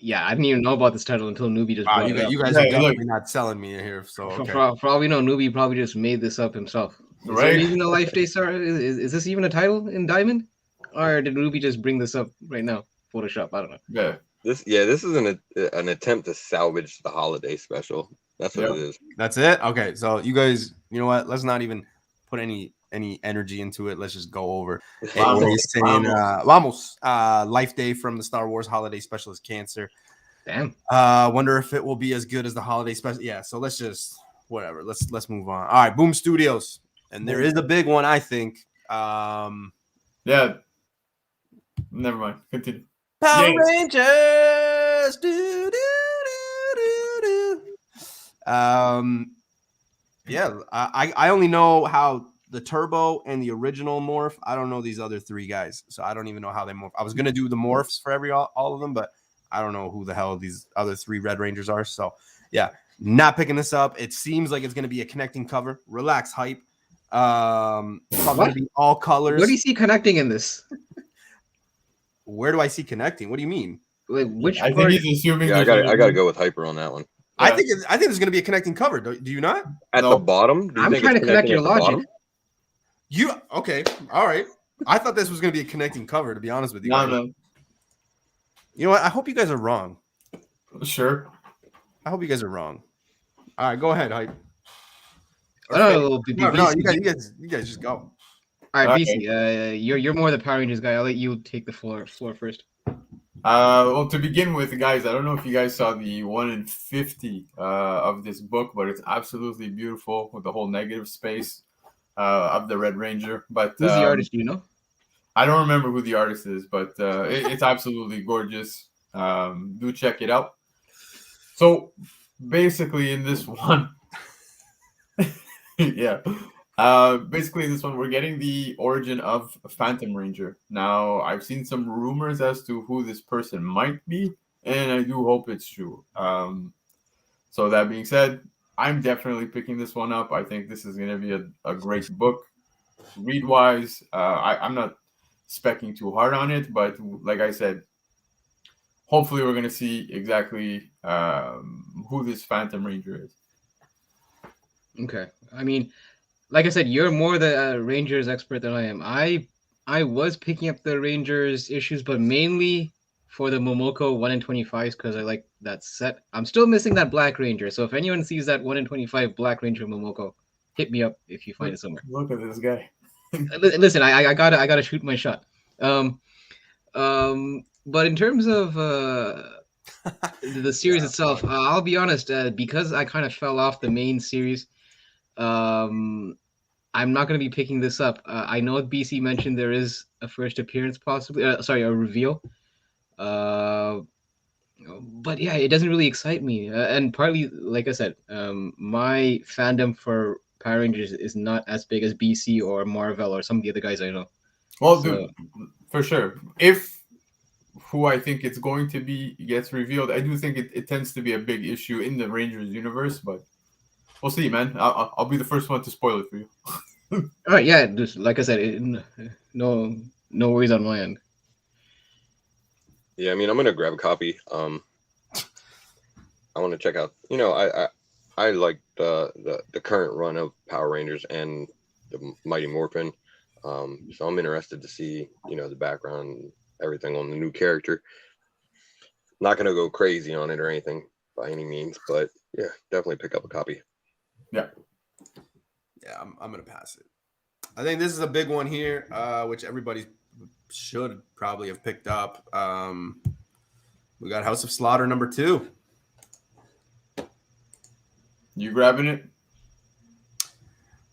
didn't even know about this title until Newbie just brought it up. You guys are definitely not selling me here. So okay. For all we know, Newbie probably just made this up himself. Is there even a Life Day star? Is this even a title in Diamond, or did Newbie just bring this up right now? Photoshop. I don't know. Yeah. This is an attempt to salvage the holiday special. That's what it is. That's it. Okay, so you guys, you know what? Let's not even put any energy into it. Let's just go over. Vamos. Life Day from the Star Wars Holiday Special is Cancer. Damn. Wonder if it will be as good as the Holiday Special. Yeah. So let's just whatever. Let's move on. All right. Boom Studios, and there is a big one. I think. Yeah. Never mind. Continue. Power Rangers. Do, do, do, do, do. Yeah. I only know how the Turbo and the original morph. I don't know these other three guys, so I don't even know how they morph. I was gonna do the morphs for all of them, but I don't know who the hell these other three Red Rangers are. So yeah, not picking this up. It seems like it's gonna be a connecting cover. Relax, hype. Probably gonna be all colors. What do you see connecting in this? Where do I see connecting? What do you mean? Like, which I think he's assuming. Yeah, I gotta go with Hyper on that one. Yeah. I think there's gonna be a connecting cover. Do you not? At the bottom? I'm trying to connect your logic. Okay, all right. I thought this was gonna be a connecting cover. To be honest with you, No. You know what? I hope you guys are wrong. Sure. I hope you guys are wrong. All right, go ahead, hype. No, you guys just go. All right, BC, you're more the Power Rangers guy. I'll let you take the floor first. Well, to begin with, guys, I don't know if you guys saw the 1 in 50 of this book, but it's absolutely beautiful with the whole negative space of the Red Ranger. But who's the artist? Do you know? I don't remember who the artist is, but it's absolutely gorgeous. Do check it out. So basically, in this one, yeah. Basically, in this one, we're getting the origin of Phantom Ranger. Now, I've seen some rumors as to who this person might be, and I do hope it's true. So that being said, I'm definitely picking this one up. I think this is going to be a great book. Read-wise, I'm not specking too hard on it. But like I said, hopefully we're gonna see exactly who this Phantom Ranger is. Okay. I mean, like I said, you're more the Rangers expert than I am. I was picking up the Rangers issues, but mainly for the Momoko 1 in 25s because I like that set. I'm still missing that Black Ranger. So if anyone sees that 1 in 25 Black Ranger Momoko, hit me up if you find it somewhere. Look at this guy. Listen, I gotta shoot my shot. But in terms of the series itself, I'll be honest, because I kind of fell off the main series. I'm not going to be picking this up. I know BC mentioned there is a first appearance, possibly. A reveal. But yeah, it doesn't really excite me. And partly, like I said, my fandom for Power Rangers is not as big as BC or Marvel or some of the other guys I know. Well, dude, for sure. If who I think it's going to be gets revealed, I do think it tends to be a big issue in the Rangers universe, but we'll see, man. I'll be the first one to spoil it for you. All right, yeah, just like I said, no worries on my end. Yeah, I mean, I'm gonna grab a copy. I want to check out. You know, I like the current run of Power Rangers and the Mighty Morphin. So I'm interested to see, you know, the background, everything on the new character. Not gonna go crazy on it or anything by any means, but yeah, definitely pick up a copy. Yeah. Yeah, I'm gonna pass it. I think this is a big one here, which everybody should probably have picked up. We got House of Slaughter #2. You grabbing it?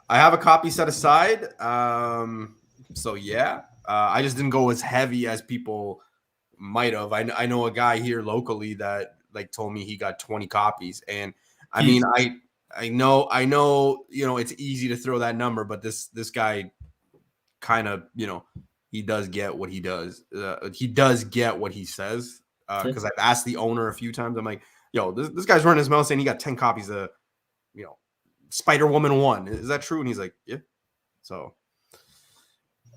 I have a copy set aside. So yeah, I just didn't go as heavy as people might have. I know a guy here locally that like told me he got 20 copies, and I mean I know, you know, it's easy to throw that number, but this guy kind of, you know, he does get what he does. He does get what he says. Because I've asked the owner a few times. I'm like, yo, this guy's running his mouth saying he got 10 copies of, you know, Spider-Woman 1. Is that true? And he's like, yeah. So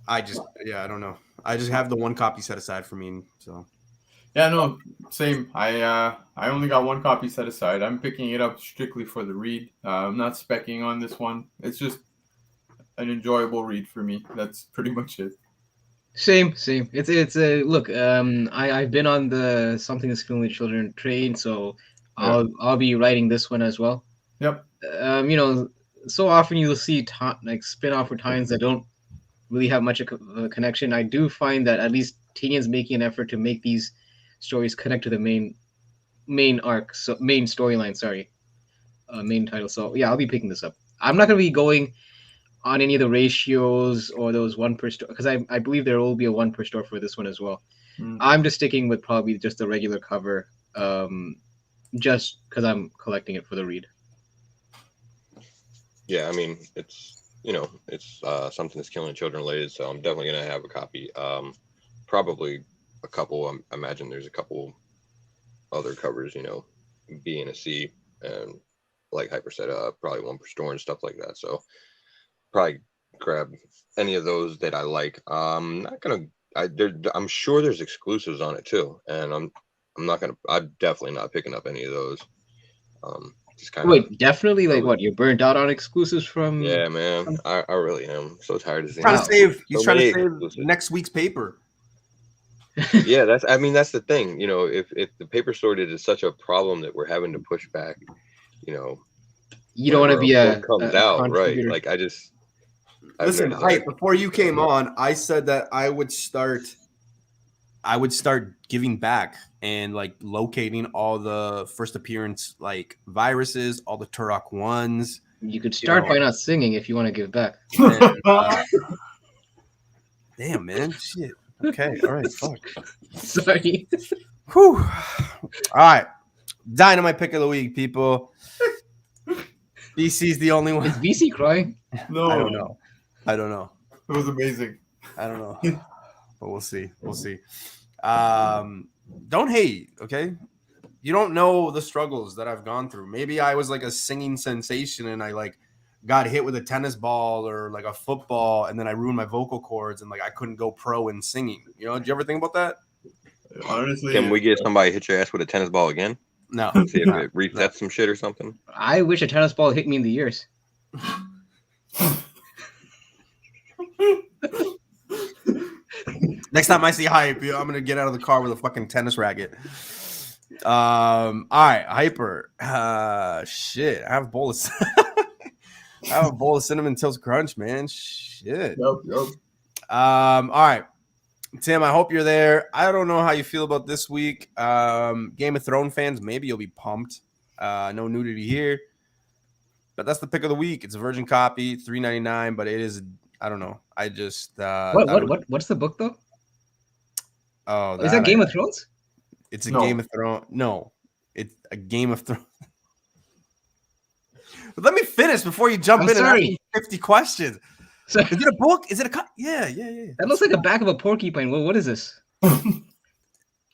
I don't know. I just have the one copy set aside for me. So yeah, no, same. I only got one copy set aside. I'm picking it up strictly for the read. I'm not specking on this one. It's just an enjoyable read for me. That's pretty much it. Same. It's a look. I've been on the Something Is Killing the Children train, so I'll be writing this one as well. Yep. You know, so often you'll see like spin-off or times that don't really have much of a connection. I do find that at least Tinian's making an effort to make these stories connect to the main arc, so main storyline. Sorry, main title. So yeah, I'll be picking this up. I'm not gonna be going on any of the ratios or those 1 per store, because I believe there will be a 1 per store for this one as well. I'm just sticking with probably just the regular cover, just because I'm collecting it for the read. Yeah, I mean, it's, you know, it's Something That's Killing Children related, so I'm definitely gonna have a copy. Probably a couple. I imagine there's a couple other covers, you know, B and a C, and like Hyper said, probably 1 per store and stuff like that. So probably grab any of those that I like. I'm sure there's exclusives on it too, and I'm definitely not picking up any of those. Just kind of wait, definitely like what? You're burnt out on exclusives from? Yeah, man, I really am. I'm so tired of seeing. He's trying to save next week's paper. Yeah, that's the thing. You know, if the paper shortage is such a problem that we're having to push back, you know, you don't want to be a comes out right. Like listen, before you came on, I said that I would start giving back and like locating all the first appearance like viruses, all the Turok ones. You could start by not singing if you want to give back. And, damn, man, shit. Okay, all right, fuck. Sorry. Whew. All right, Dynamite pick of the week, people. BC's the only one. Is BC crying? No, I don't know. It was amazing. I don't know, but we'll see. Don't hate, okay? You don't know the struggles that I've gone through. Maybe I was like a singing sensation and I like got hit with a tennis ball or like a football, and then I ruined my vocal cords and like I couldn't go pro in singing. You know, did you ever think about that? Honestly, Can we get somebody hit your ass with a tennis ball again? No. See if it resets some shit or something. I wish a tennis ball hit me in the ears. Next time I see Hype, I'm gonna get out of the car with a fucking tennis racket. All right, Hyper. Shit. I have a bowl of cinnamon toast crunch, man. Shit. Yep. All right. Tim, I hope you're there. I don't know how you feel about this week. Game of Thrones fans, maybe you'll be pumped. No nudity here. But that's the pick of the week. It's a virgin copy, $3.99, but it is, I don't know. I just What's the book though? Oh, is that Game of Thrones? It's a Game of Thrones. No, it's a Game of Thrones. But let me finish before you jump in and ask me 50 questions. So, is it a book? Is it a Yeah. That looks like a back of a porcupine. Well, what is this?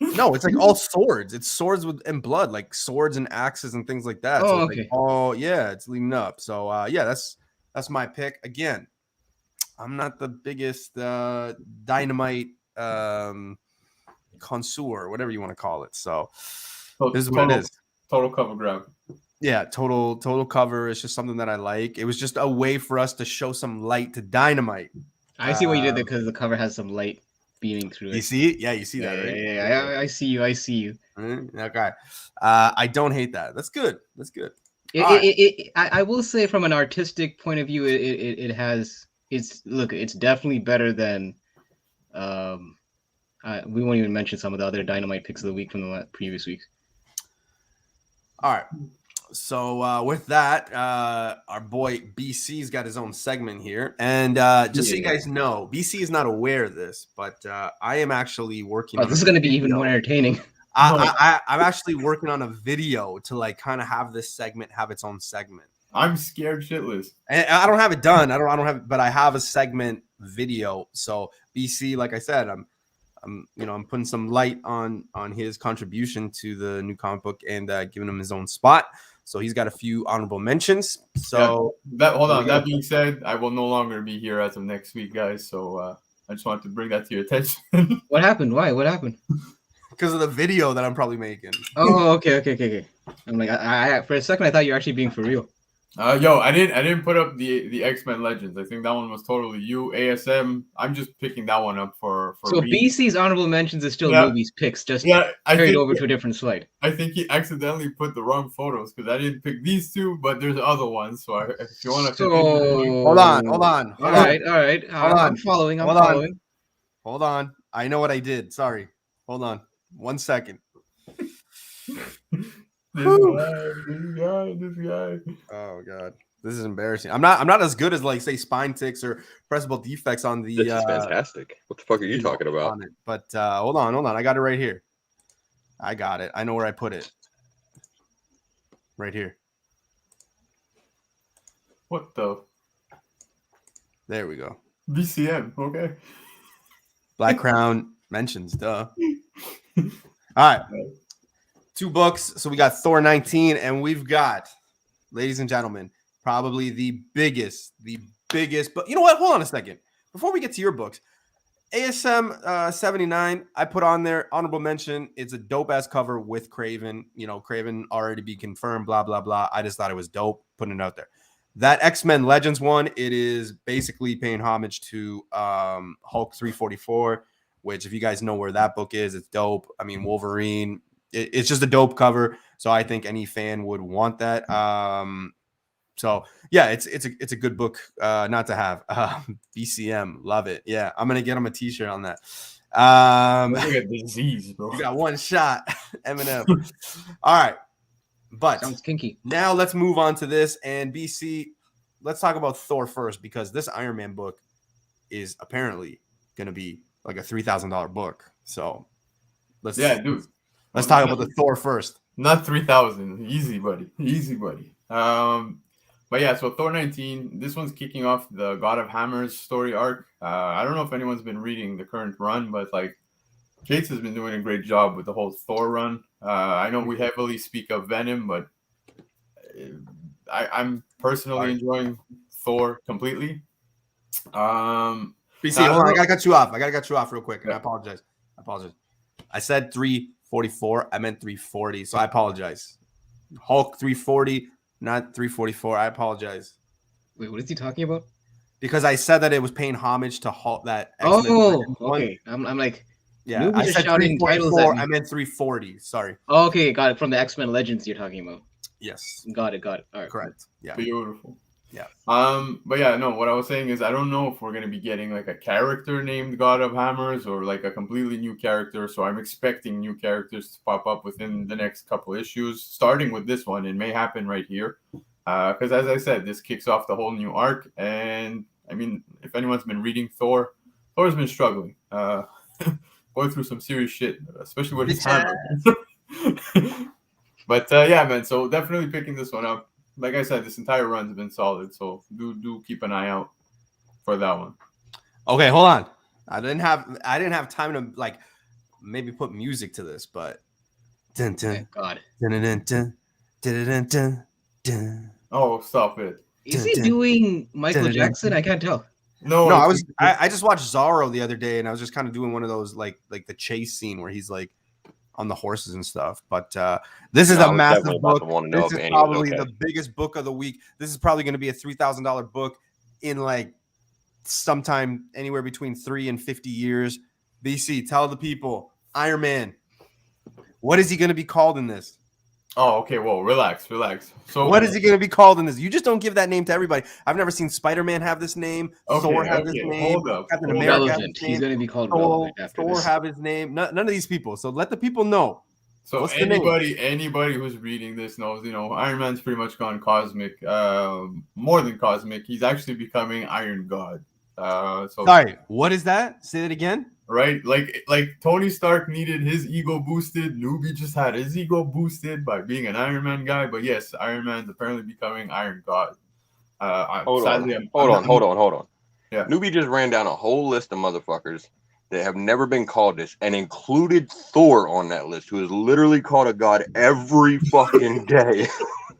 No, it's like all swords. It's swords and blood, like swords and axes and things like that. Oh, so okay. Like, it's leading up. So yeah, that's my pick. Again, I'm not the biggest dynamite connoisseur, whatever you want to call it. So this is what it is. Total cover grab. Yeah, total cover. It's just something that I like. It was just a way for us to show some light to Dynamite. I see what you did there because the cover has some light beaming through it. You see it? Yeah, you see that, right? Yeah, I see you. Okay. I don't hate that. That's good. I will say from an artistic point of view, it's definitely better than we won't even mention some of the other Dynamite picks of the week from the previous weeks. All right. So with that, our boy BC's got his own segment here. And just so you guys know, BC is not aware of this, but I am actually working on this is going to be even more entertaining. I'm actually working on a video to like kind of have this segment have its own segment. I'm scared shitless. And I don't have it done. I don't have it, but I have a segment video. So BC, like I said, I'm putting some light on his contribution to the new comic book and giving him his own spot. So he's got a few honorable mentions. So that being said, I will no longer be here as of next week, guys. So I just wanted to bring that to your attention. What happened? Why? What happened? Because of the video that I'm probably making. Oh, okay. I'm like, I for a second I thought you were actually being for real. I didn't put up the X-Men Legends. I think that one was totally you. ASM, I'm just picking that one up for So BC's honorable mentions is still Newbie's picks, just carried over to a different slide. I think he accidentally put the wrong photos because I didn't pick these two, but there's other ones. So if you want to, hold on. All right. I'm following. Hold on. I know what I did. Sorry. Hold on. 1 second. This guy. Oh god, this is embarrassing. I'm not as good as like say spine ticks or pressable defects on the. This is fantastic. What the fuck are you talking about? On it. But hold on. I got it right here. I got it. I know where I put it. Right here. What the? There we go. BCM. Okay. Black Crown mentions. Duh. All right. 2 books. So we got Thor 19, and we've got, ladies and gentlemen, probably the biggest, but you know what? Hold on a second. Before we get to your books, ASM 79, I put on there, honorable mention. It's a dope ass cover with Craven. Craven already be confirmed, blah, blah, blah. I just thought it was dope, putting it out there. That X-Men Legends one, it is basically paying homage to Hulk 344, which if you guys know where that book is, it's dope. I mean, Wolverine. It's just a dope cover, so I think any fan would want that. So yeah, it's a good book not to have. BCM, love it. Yeah, I'm gonna get him a T-shirt on that. Like a disease, bro. You got one shot, Eminem. All right, but sounds kinky. Now let's move on to this. And BC, let's talk about Thor first because this Iron Man book is apparently gonna be like a $3,000 book. So dude. Let's talk about the Thor first. Not 3,000. Easy, buddy. But yeah, so Thor 19, this one's kicking off the God of Hammers story arc. I don't know if anyone's been reading the current run, but like Cates has been doing a great job with the whole Thor run. I know we heavily speak of Venom, but I'm personally enjoying Thor completely. BC, hold on. I gotta cut you off real quick, and I apologize. I said 344. I meant 340, so I apologize. Hulk 340, not 344. I apologize. Wait, what is he talking about? Because I said that it was paying homage to Hulk. That Oh, okay. I'm like, yeah. Newbie I just said shouting titles at 344. me. I meant 340. Sorry. Oh, okay, got it. From the X-Men Legends you're talking about. Yes. Got it. All right. Correct. Yeah. Beautiful. Yeah. But yeah, no, what I was saying is I don't know if we're gonna be getting like a character named God of Hammers or like a completely new character. So I'm expecting new characters to pop up within the next couple issues, starting with this one. It may happen right here. Because as I said, this kicks off the whole new arc. And I mean, if anyone's been reading Thor's been struggling. Going through some serious shit, especially with his hammer. But yeah, man, so definitely picking this one up. Like I said, this entire run's been solid, so do keep an eye out for that one. Okay, hold on. I didn't have time to like maybe put music to this, but Thank God. Oh, stop it! Is he doing Michael Jackson? I can't tell. No, I just watched Zorro the other day, and I was just kind of doing one of those like the chase scene where he's like on the horses and stuff. But this is a massive book. This is probably the biggest book of the week. This is probably going to be a $3,000 book in like sometime anywhere between 3 and 50 years. BC, tell the people, Iron Man, what is he going to be called in this? Oh, okay. Well, relax. So, what is he going to be called in this? You just don't give that name to everybody. I've never seen Spider-Man have this name. Thor have this name. Hold up. Captain America have this name. He's going to be called Relevant after Thor this. have his name. None of these people. So let the people know. So anybody who's reading this knows, Iron Man's pretty much gone cosmic. More than cosmic. He's actually becoming Iron God. Sorry, what is that? Say that again. Right, like Tony Stark needed his ego boosted. Newbie just had his ego boosted by being an Iron Man guy. But yes, Iron Man's apparently becoming Iron God. Hold on. Yeah, Newbie just ran down a whole list of motherfuckers that have never been called this, and included Thor on that list, who is literally called a god every fucking day.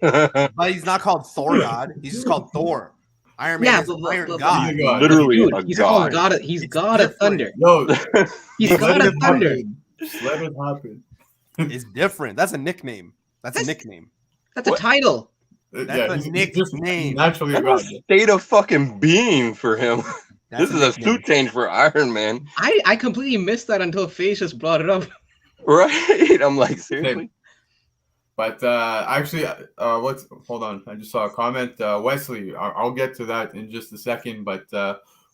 But he's not called Thor God. He's just called Thor. Iron Man is Iron God. Literally a god. He's God of Thunder. No, he's God of Thunder. Just let it happen. It's different. That's a nickname. That's a nickname. That's a title. That's a nickname. Naturally a god. State of fucking being for him. This is a suit change for Iron Man. I completely missed that until Face just brought it up. Right? I'm like, seriously? But actually, hold on. I just saw a comment. Wesley, I'll get to that in just a second. But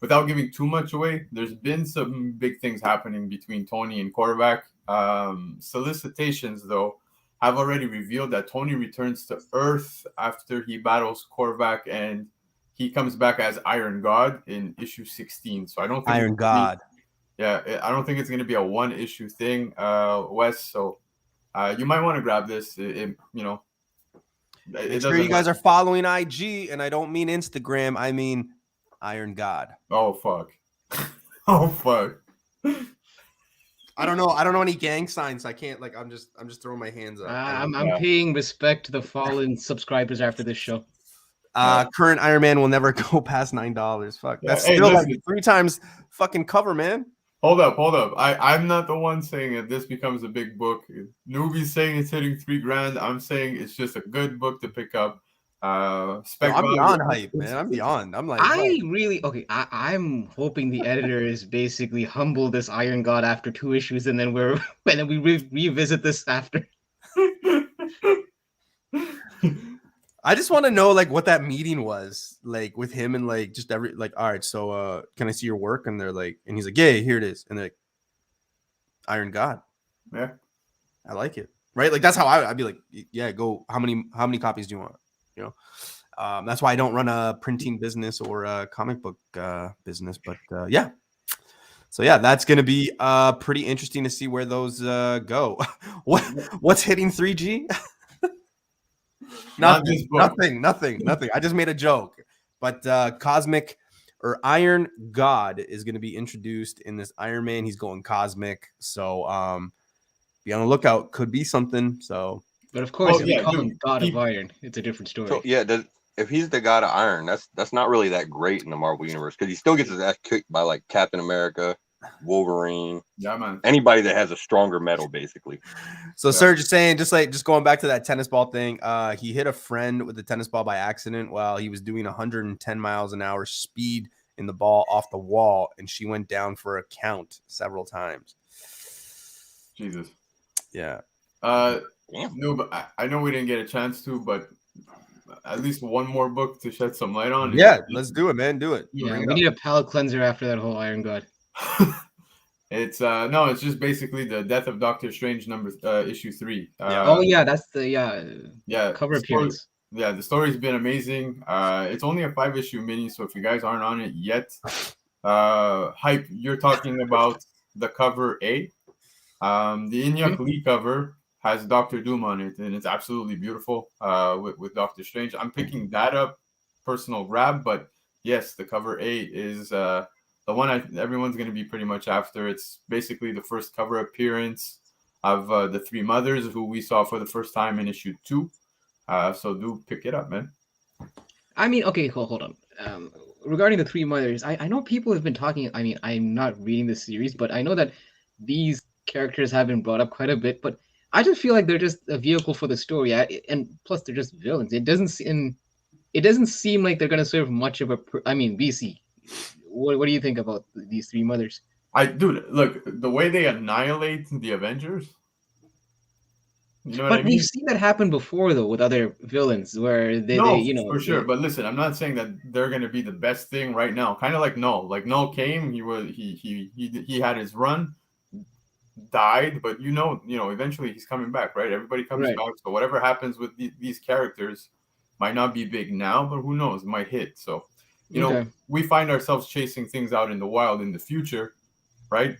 without giving too much away, there's been some big things happening between Tony and Korvac. Solicitations, though, have already revealed that Tony returns to Earth after he battles Korvac, and he comes back as Iron God in issue 16. So I don't think Iron God. I don't think it's going to be a one-issue thing, Wes. So you might want to grab this. Make sure you guys are following IG, and I don't mean Instagram. I mean Iron God. Oh fuck. Oh fuck. I don't know any gang signs. I can't I'm just throwing my hands up. I'm paying respect to the fallen subscribers after this show. Current Iron Man will never go past $9. Fuck. That's still like 3 times fucking cover, man. Hold up. I'm not the one saying that this becomes a big book. Newbie's saying it's hitting $3,000. I'm saying it's just a good book to pick up. Spec I'm beyond hype, man. I'm beyond. I'm like, I'm hoping the editors basically humble this Iron God after 2 issues, and then we revisit this after. I just want to know what that meeting was like with him and just all right, so can I see your work? And they're like, and he's like, yeah, here it is. And they're like, Iron God. Yeah. I like it. Right? That's how I'd be like, yeah, go. How many copies do you want? That's why I don't run a printing business or a comic book business, but yeah. So yeah, that's going to be pretty interesting to see where those go. What's hitting 3G? Nothing. I just made a joke. But Cosmic or Iron God is going to be introduced in this Iron Man. He's going cosmic. So be on the lookout. Could be something. So But of course, Oh, if yeah, we call dude, him God he- of Iron, it's a different story. So yeah, if he's the god of iron, that's not really that great in the Marvel universe because he still gets his ass kicked by like Captain America, Wolverine, Yeah, man. anybody that has a stronger metal, basically. So Yeah. Serge is saying, just going back to that tennis ball thing, he hit a friend with the tennis ball by accident while he was doing 110 miles an hour speed in the ball off the wall, and she went down for a count several times. Jesus. Yeah. Damn. No, but I know we didn't get a chance to, but at least one more book to shed some light on. Yeah, let's do it, man. Do it. Yeah, we need a palate cleanser after that whole Iron God. It's no, it's just basically the Death of Doctor Strange issue 3. Oh yeah, that's the cover the story- appearance. Yeah, the story's been amazing. It's only a 5-issue mini, so if you guys aren't on it yet, hype. You're talking about the cover A. The Inyuk Lee cover has Doctor Doom on it, and it's absolutely beautiful. With Doctor Strange, I'm picking that up, personal grab. But yes, the cover A is the one everyone's going to be pretty much after. It's basically the first cover appearance of the three mothers who we saw for the first time in issue 2. So do pick it up, man. I mean, okay, hold on. Regarding the three mothers, I know people have been talking. I mean, I'm not reading the series, but I know that these characters have been brought up quite a bit. But I just feel like they're just a vehicle for the story, and plus they're just villains. It doesn't seem like they're gonna serve much of a. I mean, BC. What do you think about these three mothers? Dude, look, the way they annihilate the Avengers. You know what I mean? We've seen that happen before, though, with other villains, where they for sure. But listen, I'm not saying that they're gonna be the best thing right now. Kind of like Null. Like Null came, he had his run, died, but eventually he's coming back, right? Everybody comes back. So whatever happens with these characters might not be big now, but who knows? It might hit. So we find ourselves chasing things out in the wild in the future, right?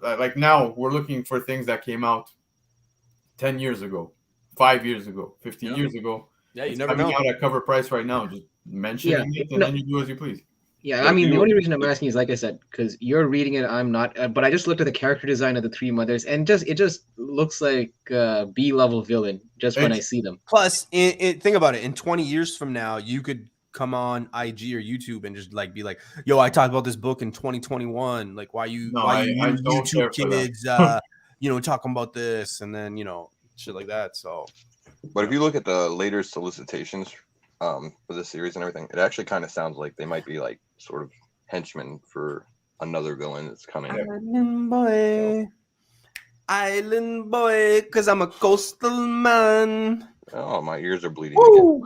Like now we're looking for things that came out 10 years ago, 5 years ago, 15 years ago. Yeah, you it's never know. coming out at cover price right now. Just mentioning it, and then you do as you please. Yeah, I mean, the only reason I'm asking is, like I said, because you're reading it, I'm not. But I just looked at the character design of the three mothers, and it just looks like a B-level villain just when I see them. Plus, think about it. In 20 years from now, you could come on IG or YouTube and just like be like, "Yo, I talked about this book in 2021. Like, why you YouTube kids, talking about this," and then shit like that. So, but if you look at the later solicitations for this series and everything, it actually kind of sounds like they might be like sort of henchmen for another villain that's coming. Island boy, because I'm a coastal man. Oh, my ears are bleeding again.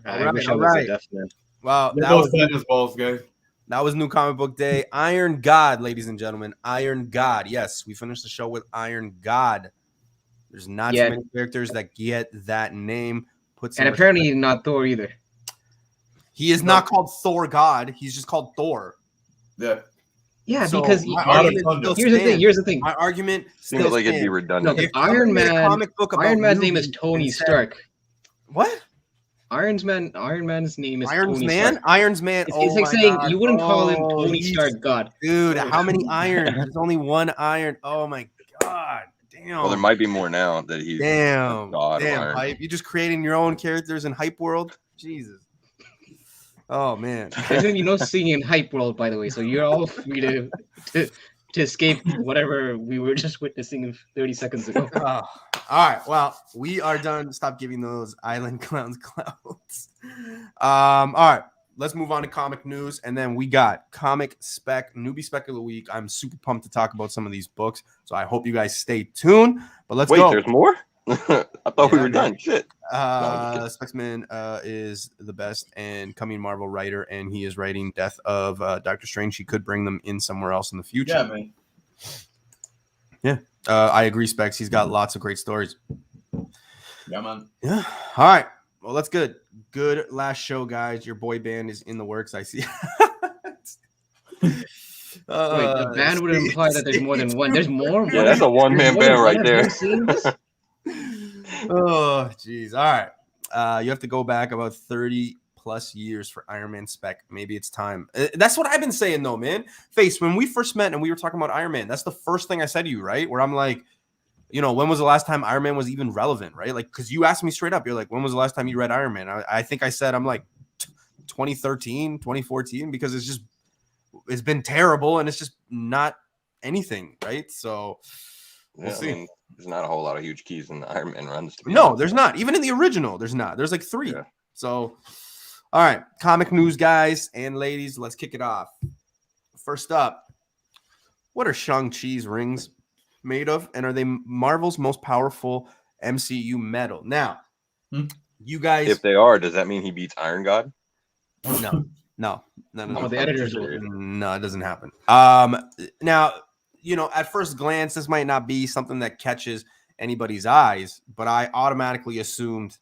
I wish I was a deaf man. Wow, that was tennis balls, guys. That was New Comic Book Day. Iron God, ladies and gentlemen. Iron God. Yes, we finished the show with Iron God. There's not too many characters that get that name. And apparently not Thor either. He is not called Thor God. He's just called Thor. Yeah. Yeah, so because here's the thing. My argument seems like it'd be redundant. No, Iron Man's name is Tony Stark. What? Iron Man's name is Iron Tony Man? Stark. Iron Man. It's like saying you wouldn't call him Tony Stark God. Dude, how many irons? There's only one iron. Oh my God. Damn. Well, there might be more now that he's God of Iron. Hype. You're just creating your own characters in Hype World? Jesus. Oh man. There's gonna be no singing in Hype World, by the way, so you're all free to escape whatever we were just witnessing 30 seconds ago. All right. Well, we are done. Stop giving those island clowns clouds. All right. Let's move on to comic news. And then we got comic spec, newbie spec of the week. I'm super pumped to talk about some of these books. So I hope you guys stay tuned. But let's go. Wait, there's more? I thought we were done. Shit. Specsman is the best and coming Marvel writer, and he is writing Death of Doctor Strange. He could bring them in somewhere else in the future. Yeah, man. Yeah. I agree, Specs. He's got lots of great stories. Yeah, man. Yeah. All right. Well, that's good. Good last show, guys. Your boy band is in the works. I see. Wait, the band would imply that there's more than one. There's more. Yeah, that's a one-man band right there. Oh, geez. All right. You have to go back about 30 plus years for Iron Man spec. Maybe it's time. That's what I've been saying, though, man. Face, when we first met and we were talking about Iron Man, that's the first thing I said to you, right? Where I'm like, you know, when was the last time Iron Man was even relevant, right? Like, because you asked me straight up, you're like, when was the last time you read Iron Man? I think I said, I'm like 2013, 2014, because it's been terrible and it's just not anything, right? So we'll see. I mean, there's not a whole lot of huge keys in the Iron Man runs. To be No, honest. there's not. Even in the original, there's not. There's like 3. Yeah. So, all right, comic news, guys and ladies, let's kick it off. First up, what are Shang-Chi's rings made of, and are they Marvel's most powerful MCU metal? Now, you guys, if they are, does that mean he beats Iron God? no. Oh, the editors will. No, it doesn't happen. Now, you know, at first glance, this might not be something that catches anybody's eyes, but I automatically assumed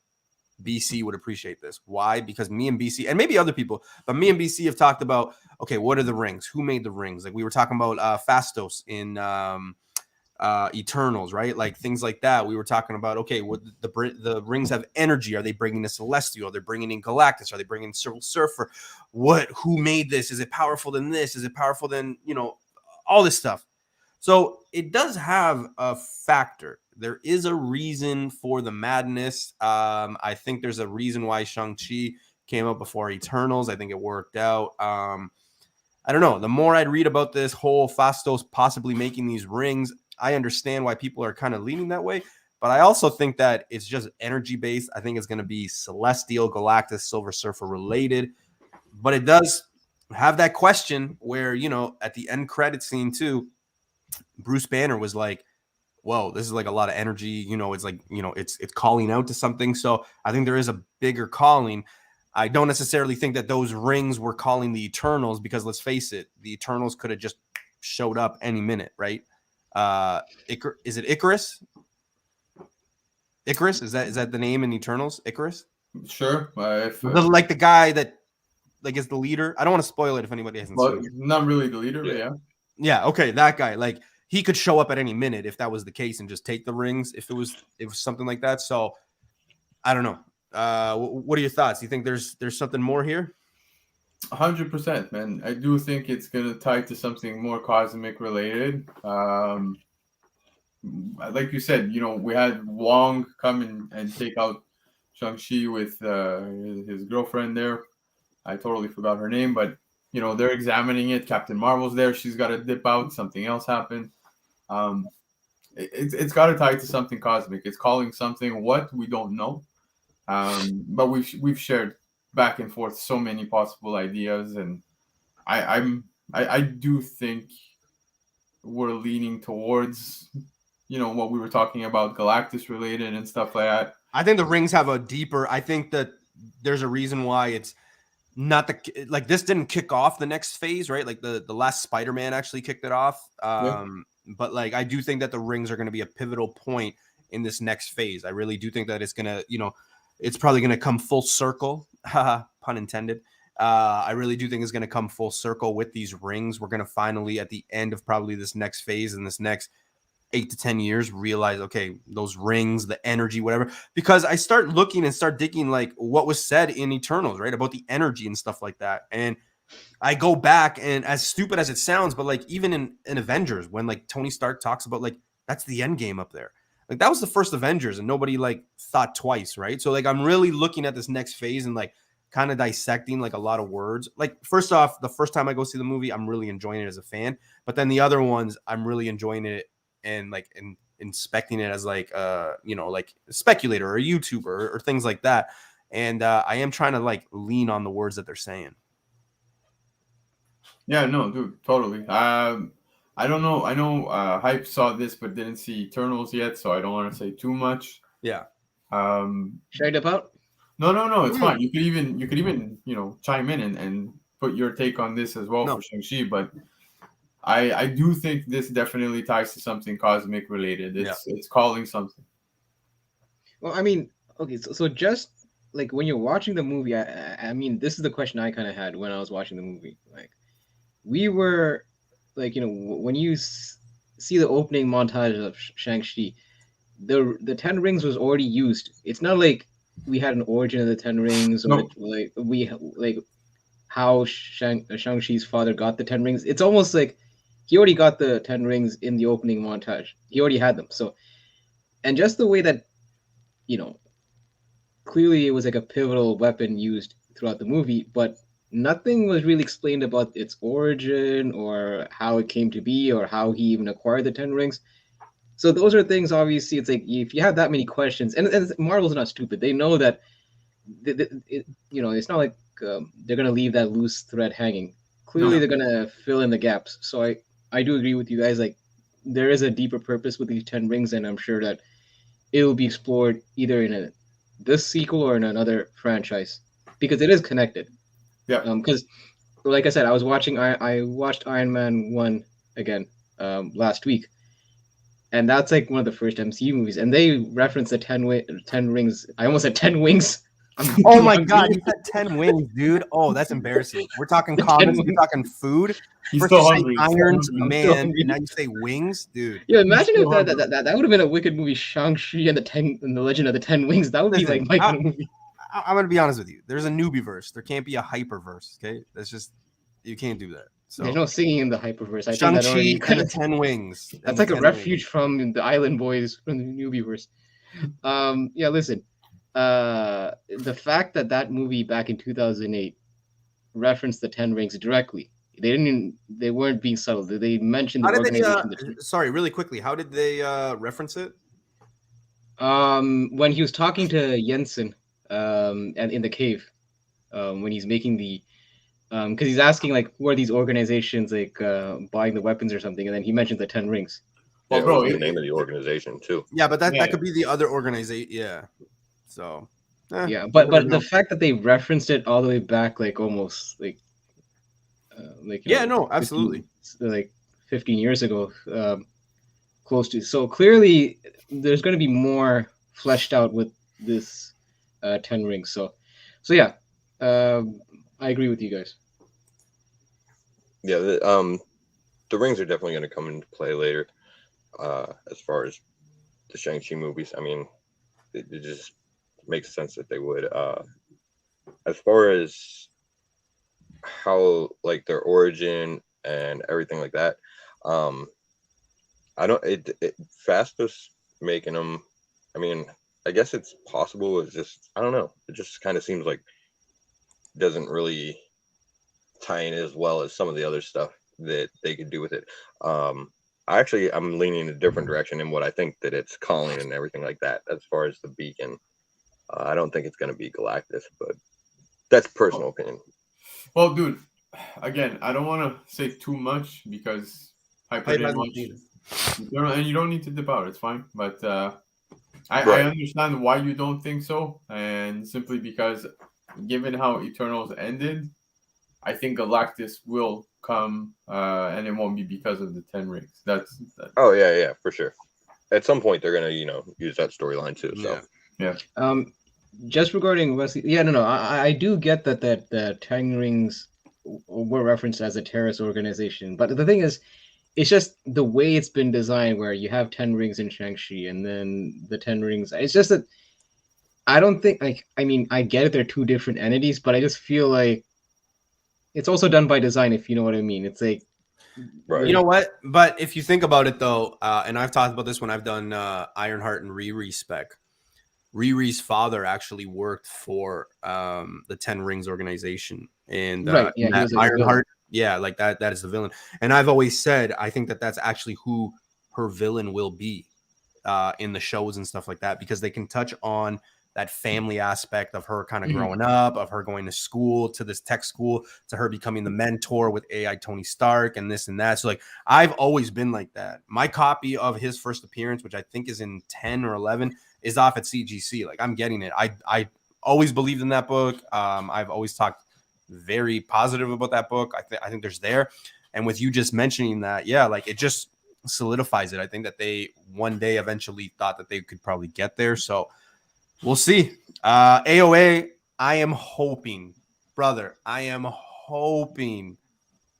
BC would appreciate this. Why? Because me and BC, and maybe other people, but me and BC have talked about, okay, what are the rings? Who made the rings? Like we were talking about Phastos in Eternals, right? Like things like that. We were talking about, okay, what the rings have energy. Are they bringing the Celestial? Are they bringing in Galactus? Are they bringing Silver Surfer? Who made this? Is it powerful than this? Is it powerful than, you know, all this stuff? So it does have a factor. There is a reason for the madness. I think there's a reason why Shang-Chi came up before Eternals. I think it worked out. I don't know. The more I'd read about this whole Phastos possibly making these rings, I understand why people are kind of leaning that way. But I also think that it's just energy based. I think it's going to be Celestial, Galactus, Silver Surfer related. But it does have that question where, you know, at the end credit scene too, Bruce Banner was like, whoa, this is like a lot of energy. You know, it's like, you know, it's calling out to something. So I think there is a bigger calling. I don't necessarily think that those rings were calling the Eternals, because let's face it, the Eternals could have just showed up any minute, right? Is it Icarus? Icarus, is that the name in Eternals? Icarus? Sure. Like the guy that like is the leader. I don't want to spoil it if anybody hasn't seen it. Not really the leader, but yeah. Yeah, okay, that guy. Like he could show up at any minute if that was the case and just take the rings if it was something like that. So I don't know. What are your thoughts? You think there's something more here? 100%, man. I do think it's gonna tie to something more cosmic related. Like you said, you know, we had Wong come and take out Shang-Chi with his girlfriend there. I totally forgot her name, but you know, they're examining it. Captain Marvel's there. She's got to dip out. Something else happened. It's got to tie to something cosmic. It's calling something what we don't know. But we've shared back and forth so many possible ideas, and I do think we're leaning towards, you know, what we were talking about, Galactus related and stuff like that. I think the rings have a deeper. I think that there's a reason why it's not like this didn't kick off the next phase, right? Like the last Spider-Man actually kicked it off. But like I do think that the rings are going to be a pivotal point in this next phase. I really do think that it's going to, you know, it's probably going to come full circle, pun intended. I really do think it's going to come full circle with these rings. We're going to finally, at the end of probably this next phase and this next 8 to 10 years, realize, okay, those rings, the energy, whatever, because I start looking and start digging like what was said in Eternals, right? About the energy and stuff like that. And I go back, and as stupid as it sounds, but like even in Avengers, when like Tony Stark talks about like, that's the end game up there. Like that was the first Avengers and nobody like thought twice, right? So like I'm really looking at this next phase and like kind of dissecting like a lot of words. Like first off, the first time I go see the movie, I'm really enjoying it as a fan. But then the other ones, I'm really enjoying it and like inspecting it as like you know, like a speculator or a YouTuber or things like that. And I am trying to like lean on the words that they're saying. Yeah, no, dude, totally. I don't know. I know Hype saw this but didn't see Eternals yet, so I don't want to say too much. Yeah. Should I dip out? No, it's fine. You could even, you know, chime in and put your take on this as well for Shang-Chi, but I do think this definitely ties to something cosmic related. It's calling something. Well, I mean, okay, so just like when you're watching the movie, I mean, this is the question I kind of had when I was watching the movie. Like, we were like, you know, when you see the opening montage of Shang-Chi, the 10 rings was already used. It's not like we had an origin of the 10 rings, or like how Shang-Chi's father got the 10 rings. It's almost like he already got the 10 rings in the opening montage. He already had them. So And just the way that, you know, clearly it was like a pivotal weapon used throughout the movie, but nothing was really explained about its origin or how it came to be or how he even acquired the 10 rings. So those are things, obviously, it's like if you have that many questions, and Marvel's not stupid. They know that, it's not like they're going to leave that loose thread hanging. Clearly, they're going to fill in the gaps. So I do agree with you guys. Like, there is a deeper purpose with these 10 rings, and I'm sure that it will be explored either in this sequel or in another franchise because it is connected. Yeah. Because, like I said, I watched Iron Man 1 again last week. And that's like one of the first MCU movies, and they reference the 10 rings. I almost said 10 wings. Oh my god, you said 10 wings, dude. Oh, that's embarrassing. We're talking comics, we're talking food. He's First still you say hungry. Irons I'm Man, still hungry. and now you say wings, dude. Yeah, imagine if still that would have been a wicked movie, Shang-Chi and the Legend of the 10 Wings. That would be Listen, like my kind of movie. I'm gonna be honest with you. There's a newbie verse. There can't be a hyperverse. Okay, that's just you can't do that. So There's no singing in the hyperverse. I think that Shang-Chi already and the 10 wings. that's like a refuge from the Island Boys from the newbie verse. Yeah, listen. The fact that movie back in 2008 referenced the 10 rings directly. They weren't being subtle. They mentioned the organization. Sorry, really quickly. How did they reference it? When he was talking to Jensen, and in the cave, when he's making the, because he's asking like who are these organizations like buying the weapons or something, and then he mentioned the 10 rings. Well, bro, the name of the organization too. Yeah, but that could be the other organization. Yeah. So. Yeah, but the fact that they referenced it all the way back, like almost like no, absolutely, 15 years ago, close to. So clearly, there's going to be more fleshed out with this 10 rings. So yeah, I agree with you guys. Yeah, the rings are definitely going to come into play later. As far as the Shang-Chi movies, I mean, it just makes sense that they would. As far as how like their origin and everything like that, I don't. Fastest making them. I mean, I guess it's possible. It's just I don't know. It just kind of seems like doesn't really tie in as well as some of the other stuff that they could do with it. I'm leaning in a different direction in what I think that it's calling and everything like that. As far as the beacon, I don't think it's going to be Galactus, but that's personal opinion. Well, dude, again, I don't want to say too much because hype it in much. And you don't need to dip out. It's fine. But I understand why you don't think so, and simply because, given how Eternals ended, I think Galactus will come, and it won't be because of the 10 rings. That's. Oh yeah, for sure. At some point, they're gonna use that storyline too. So yeah. Just regarding Wesley, I do get that the 10 rings were referenced as a terrorist organization, but the thing is, it's just the way it's been designed, where you have 10 rings in Shang-Chi, and then the 10 rings. It's just that I don't think I get it. They're two different entities, but I just feel like it's also done by design, if you know what I mean. It's like, right. You know what? But if you think about it, though, and I've talked about this when I've done Ironheart and Riri's spec. Riri's father actually worked for the 10 Rings organization, and Ironheart, like that is the villain. And I've always said I think that that's actually who her villain will be in the shows and stuff like that, because they can touch on that family aspect of her kind of growing up, of her going to school, to this tech school, to her becoming the mentor with AI Tony Stark and this and that. So like I've always been like that. My copy of his first appearance, which I think is in 10 or 11, is off at CGC. Like I'm getting it. I always believed in that book. I've always talked very positive about that book. I think there's there. And with you just mentioning that, yeah, like it just solidifies it. I think that they one day eventually thought that they could probably get there. So we'll see. AOA, I am hoping, brother. I am hoping,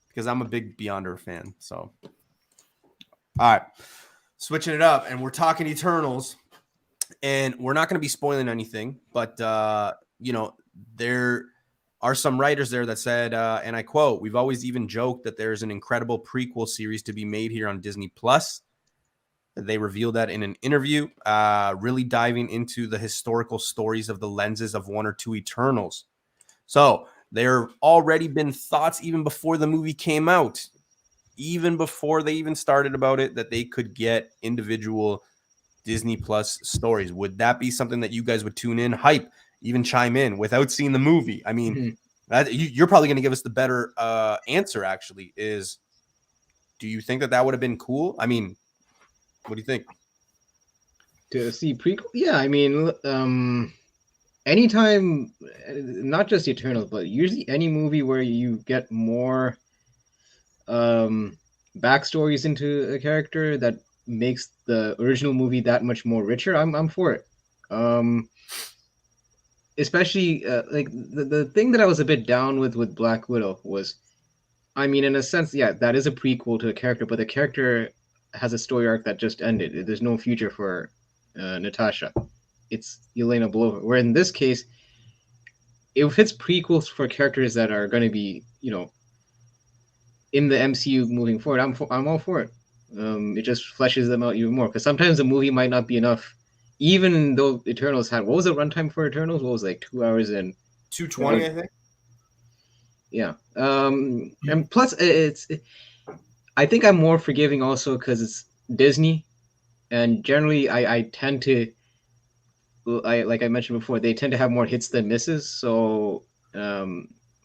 because I'm a big Beyonder fan. So, all right, switching it up, and we're talking Eternals, and we're not going to be spoiling anything, but there are some writers there that said, and I quote, "We've always even joked that there's an incredible prequel series to be made here on Disney Plus. They revealed that in an interview, really diving into the historical stories of the lenses of one or two Eternals. So there already been thoughts even before the movie came out, even before they even started about it, that they could get individual Disney Plus stories. Would that be something that you guys would tune in, hype, even chime in without seeing the movie? I mean, you're probably going to give us the better answer, actually, is do you think that that would have been cool? I mean, what do you think? To see prequel? Yeah, I mean, anytime, not just Eternals, but usually any movie where you get more backstories into a character that makes the original movie that much more richer, I'm for it. Especially like the thing that I was a bit down with Black Widow was, I mean, in a sense, yeah, that is a prequel to a character, but the character has a story arc that just ended. There's no future for Natasha. It's Yelena Belova. Where in this case, if it's prequels for characters that are going to be, you know, in the MCU moving forward, I'm all for it. It just fleshes them out even more, because sometimes the movie might not be enough. Even though Eternals had, what was the runtime for Eternals? What was it, like 2 hours and 220, I think. Yeah. And plus, I think I'm more forgiving also because it's Disney, and generally I tend to, like I mentioned before, they tend to have more hits than misses. So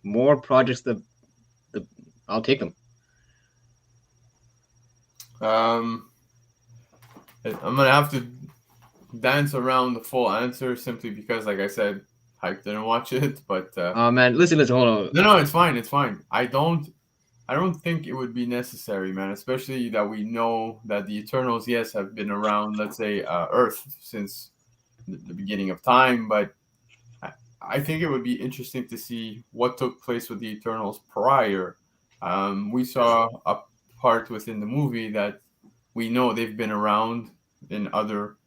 more projects, the I'll take them. I'm gonna have to dance around the full answer simply because, like I said, Hype didn't watch it. But man, listen, hold on. No, it's fine. It's fine. I don't think it would be necessary, man. Especially that we know that the Eternals, yes, have been around, let's say, Earth since the beginning of time. But I think it would be interesting to see what took place with the Eternals prior. We saw a part within the movie that we know they've been around in other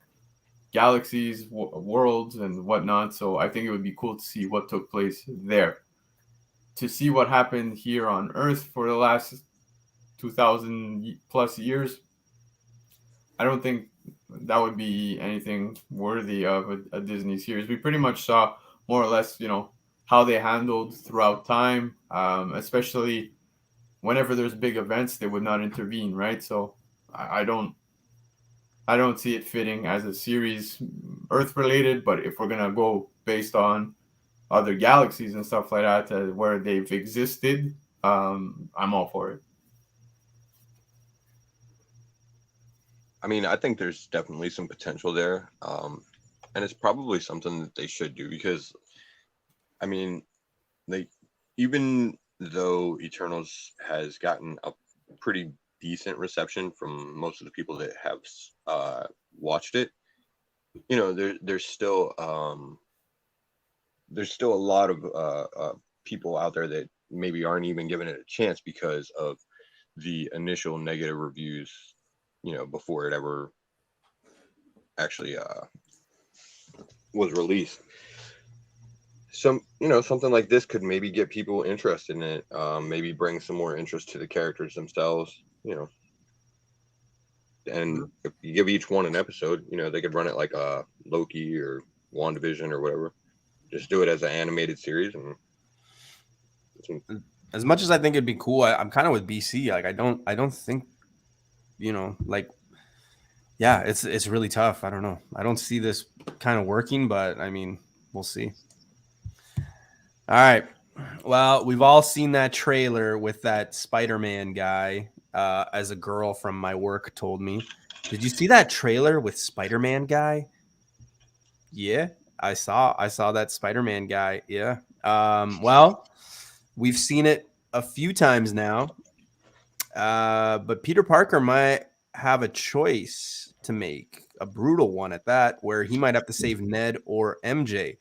galaxies, worlds, and whatnot. So I think it would be cool to see what took place there. To see what happened here on Earth for the last 2,000 plus years, I don't think that would be anything worthy of a Disney series. We pretty much saw more or less, you know, how they handled throughout time, especially whenever there's big events, they would not intervene, right? So I don't see it fitting as a series Earth related, but if we're gonna go based on other galaxies and stuff like that, where they've existed, I'm all for it. I mean, I think there's definitely some potential there, and it's probably something that they should do because, I mean, even though Eternals has gotten a pretty decent reception from most of the people that have watched it, you know, there's still a lot of people out there that maybe aren't even giving it a chance because of the initial negative reviews, you know, before it ever actually was released. Something like this could maybe get people interested in it, maybe bring some more interest to the characters themselves, you know. And if you give each one an episode, you know, they could run it like a Loki or WandaVision or whatever. Just do it as an animated series. And as much as I think it'd be cool, I'm kind of with BC. Like I don't think, you know, like, yeah, it's really tough. I don't know. I don't see this kind of working, but I mean, we'll see. All right. Well, we've all seen that trailer with that Spider-Man guy, as a girl from my work told me. Did you see that trailer with Spider-Man guy? Yeah, I saw that Spider-Man guy. Yeah. Well, we've seen it a few times now. But Peter Parker might have a choice to make, a brutal one at that, where he might have to save Ned or MJ.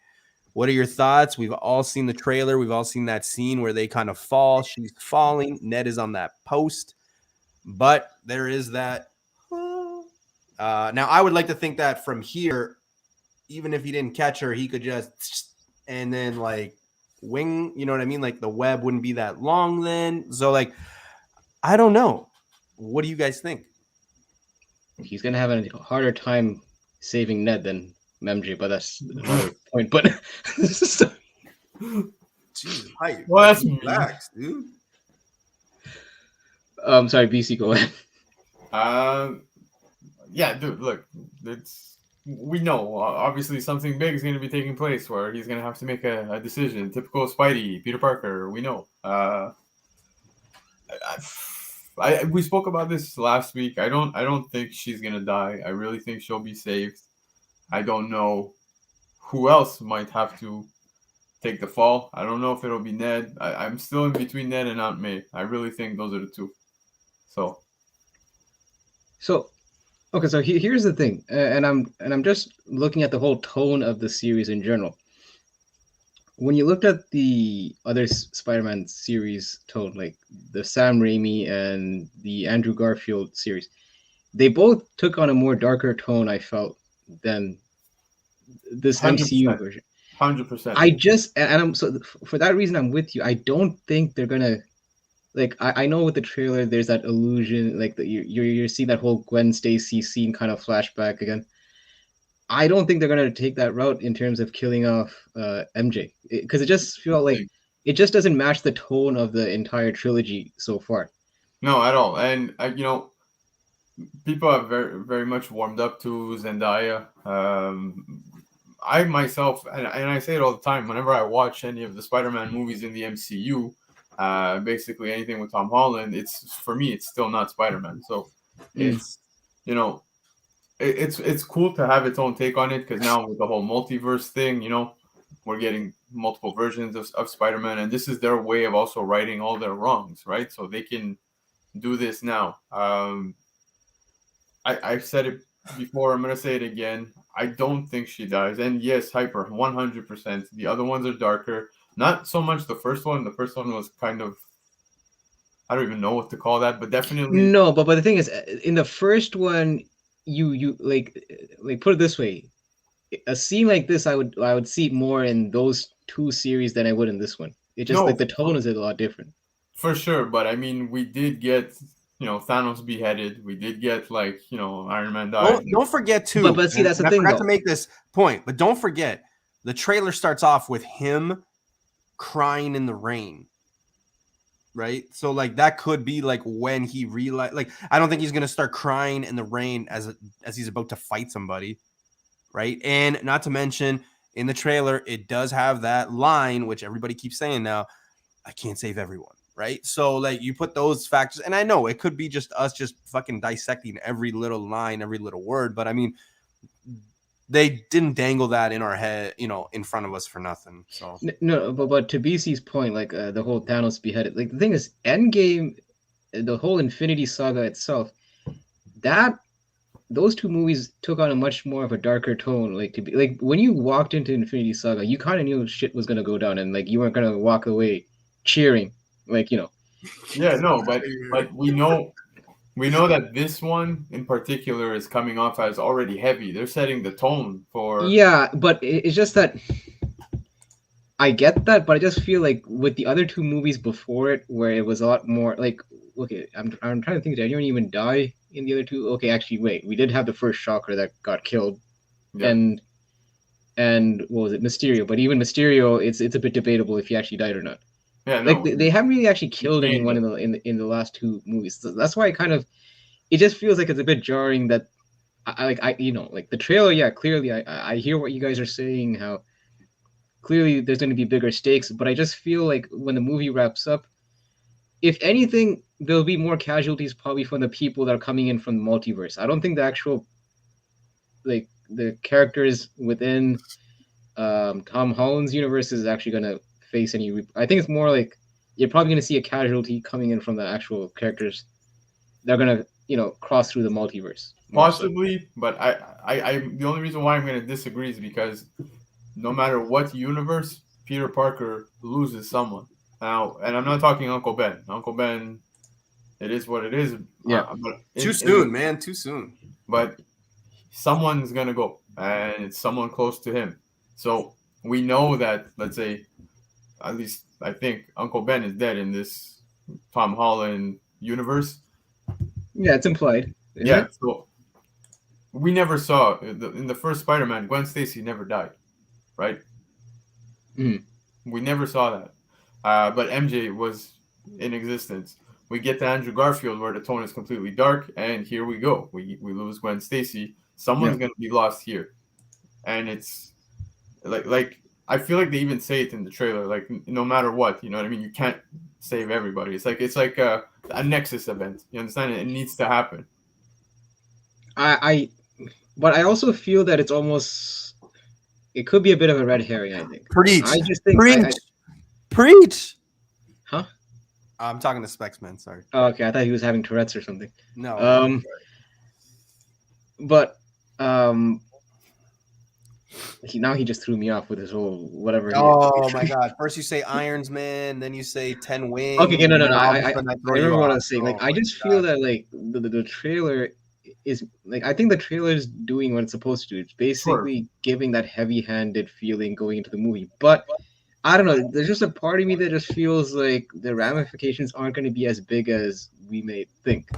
What are your thoughts? We've all seen the trailer. We've all seen that scene where they kind of fall. She's falling. Ned is on that post. But there is that. Now, I would like to think that from here, even if he didn't catch her, he could just, and then like wing, you know what I mean? Like the web wouldn't be that long then. So like, I don't know. What do you guys think? he's gonna have a harder time saving Ned than MJ, but that's another point. But Jesus, hype. Well, that's Relax, dude. sorry, BC, go ahead. Yeah, dude, look, we know obviously something big is going to be taking place where he's going to have to make a decision. Typical Spidey, Peter Parker. We know. We spoke about this last week. I don't think she's going to die. I really think she'll be saved. I don't know who else might have to take the fall. I don't know if it'll be Ned. I'm still in between Ned and Aunt May. I really think those are the two. So okay, so here's the thing, and I'm just looking at the whole tone of the series in general. When you looked at the other Spider-Man series tone, like the Sam Raimi and the Andrew Garfield series, they both took on a more darker tone, I felt, than this 100%. MCU version. 100%. I just, and I'm so for that reason, I'm with you. I don't think they're gonna, like, I know with the trailer there's that illusion, like you're seeing that whole Gwen Stacy scene kind of flashback again. I don't think they're gonna take that route in terms of killing off MJ, because it just felt like it just doesn't match the tone of the entire trilogy so far. No, at all. And people have very very much warmed up to Zendaya. I myself, and I say it all the time, whenever I watch any of the Spider-Man movies in the MCU, basically anything with Tom Holland, it's for me, it's still not Spider-Man. So it's it's cool to have its own take on it, because now with the whole multiverse thing, we're getting multiple versions of Spider-Man, and this is their way of also righting all their wrongs, right? So they can do this now. I've said it before, I'm going to say it again. I don't think she dies. And yes, Hyper, 100%. The other ones are darker. Not so much the first one. The first one was kind of, I don't even know what to call that, but definitely. No, but the thing is, in the first one, you like put it this way, a scene like this, I would see more in those two series than I would in this one. It just like the tone is a lot different. For sure, but I mean, we did get Thanos beheaded. We did get Iron Man died. Don't forget too. But see, that's the thing. I forgot to make this point, but don't forget the trailer starts off with him crying in the rain. Right, so like that could be like when he realized. Like, I don't think he's gonna start crying in the rain as he's about to fight somebody, right? And not to mention, in the trailer, it does have that line which everybody keeps saying now: "I can't save everyone." Right, so like you put those factors, and I know it could be just us just fucking dissecting every little line, every little word, but I mean, they didn't dangle that in our head, in front of us for nothing. So no, but to BC's point, like the whole Thanos beheaded, like the thing is, Endgame, the whole Infinity Saga itself, those two movies took on a much more of a darker tone. Like, to be like, when you walked into Infinity Saga, you kind of knew shit was gonna go down, and like you weren't gonna walk away cheering, like Yeah, no, but we know that this one in particular is coming off as already heavy. They're setting the tone for. Yeah, but it's just that I get that, but I just feel like with the other two movies before it, where it was a lot more like, okay, I'm trying to think, did anyone even die in the other two? Okay, actually, wait, we did have the first Shocker that got killed, and what was it, Mysterio? But even Mysterio, it's a bit debatable if he actually died or not. Yeah, no. Like they haven't really actually killed anyone in the last two movies. So that's why it just feels like it's a bit jarring that like the trailer. Yeah, clearly I hear what you guys are saying, how clearly there's going to be bigger stakes, but I just feel like when the movie wraps up, if anything, there'll be more casualties probably from the people that are coming in from the multiverse. I don't think the actual like the characters within Tom Holland's universe is actually going to face any. I think it's more like you're probably going to see a casualty coming in from the actual characters that are going to cross through the multiverse. Possibly, so. But I the only reason why I'm going to disagree is because no matter what universe, Peter Parker loses someone now, and I'm not talking Uncle Ben. Uncle Ben, it is what it is. Yeah, too soon, man. Too soon. But someone's going to go, and it's someone close to him. So we know that, let's say, at least I think Uncle Ben is dead in this Tom Holland universe. Yeah, it's implied. Yeah. So we never saw in the first Spider-Man, Gwen Stacy never died, right? Mhm. We never saw that. But MJ was in existence. We get to Andrew Garfield where the tone is completely dark, and here we go. We lose Gwen Stacy. Someone's gonna be lost here, and it's like I feel like they even say it in the trailer. Like no matter what, you know what I mean. You can't save everybody. It's like a Nexus event. You understand? It needs to happen. But I also feel that it could be a bit of a red herring. I think. Preach. I just think. Preach. Preach. Huh? I'm talking to Specs, man. Sorry. Oh, okay, I thought he was having Tourette's or something. No. But he just threw me off with his whole whatever. Oh my God! First you say Irons Man, then you say 10 Wings. Okay, no. I throw remember you what I off. was saying. Like, Oh I my just feel God. that like the trailer is like I think the trailer is doing what it's supposed to do. It's basically giving that heavy-handed feeling going into the movie. But I don't know. There's just a part of me that just feels like the ramifications aren't going to be as big as we may think.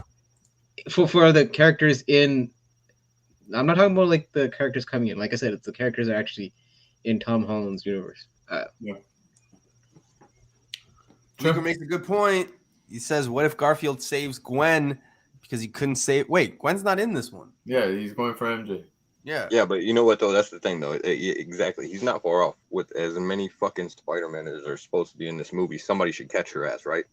For the characters in, I'm not talking about like the characters coming in. Like I said, it's the characters are actually in Tom Holland's universe. Luca makes a good point. He says, "What if Garfield saves Gwen because he couldn't save?" Wait, Gwen's not in this one. Yeah, he's going for MJ. Yeah. Yeah, but you know what though? That's the thing though. Exactly. He's not far off. With as many fucking Spider-Man as are supposed to be in this movie, somebody should catch her ass, right?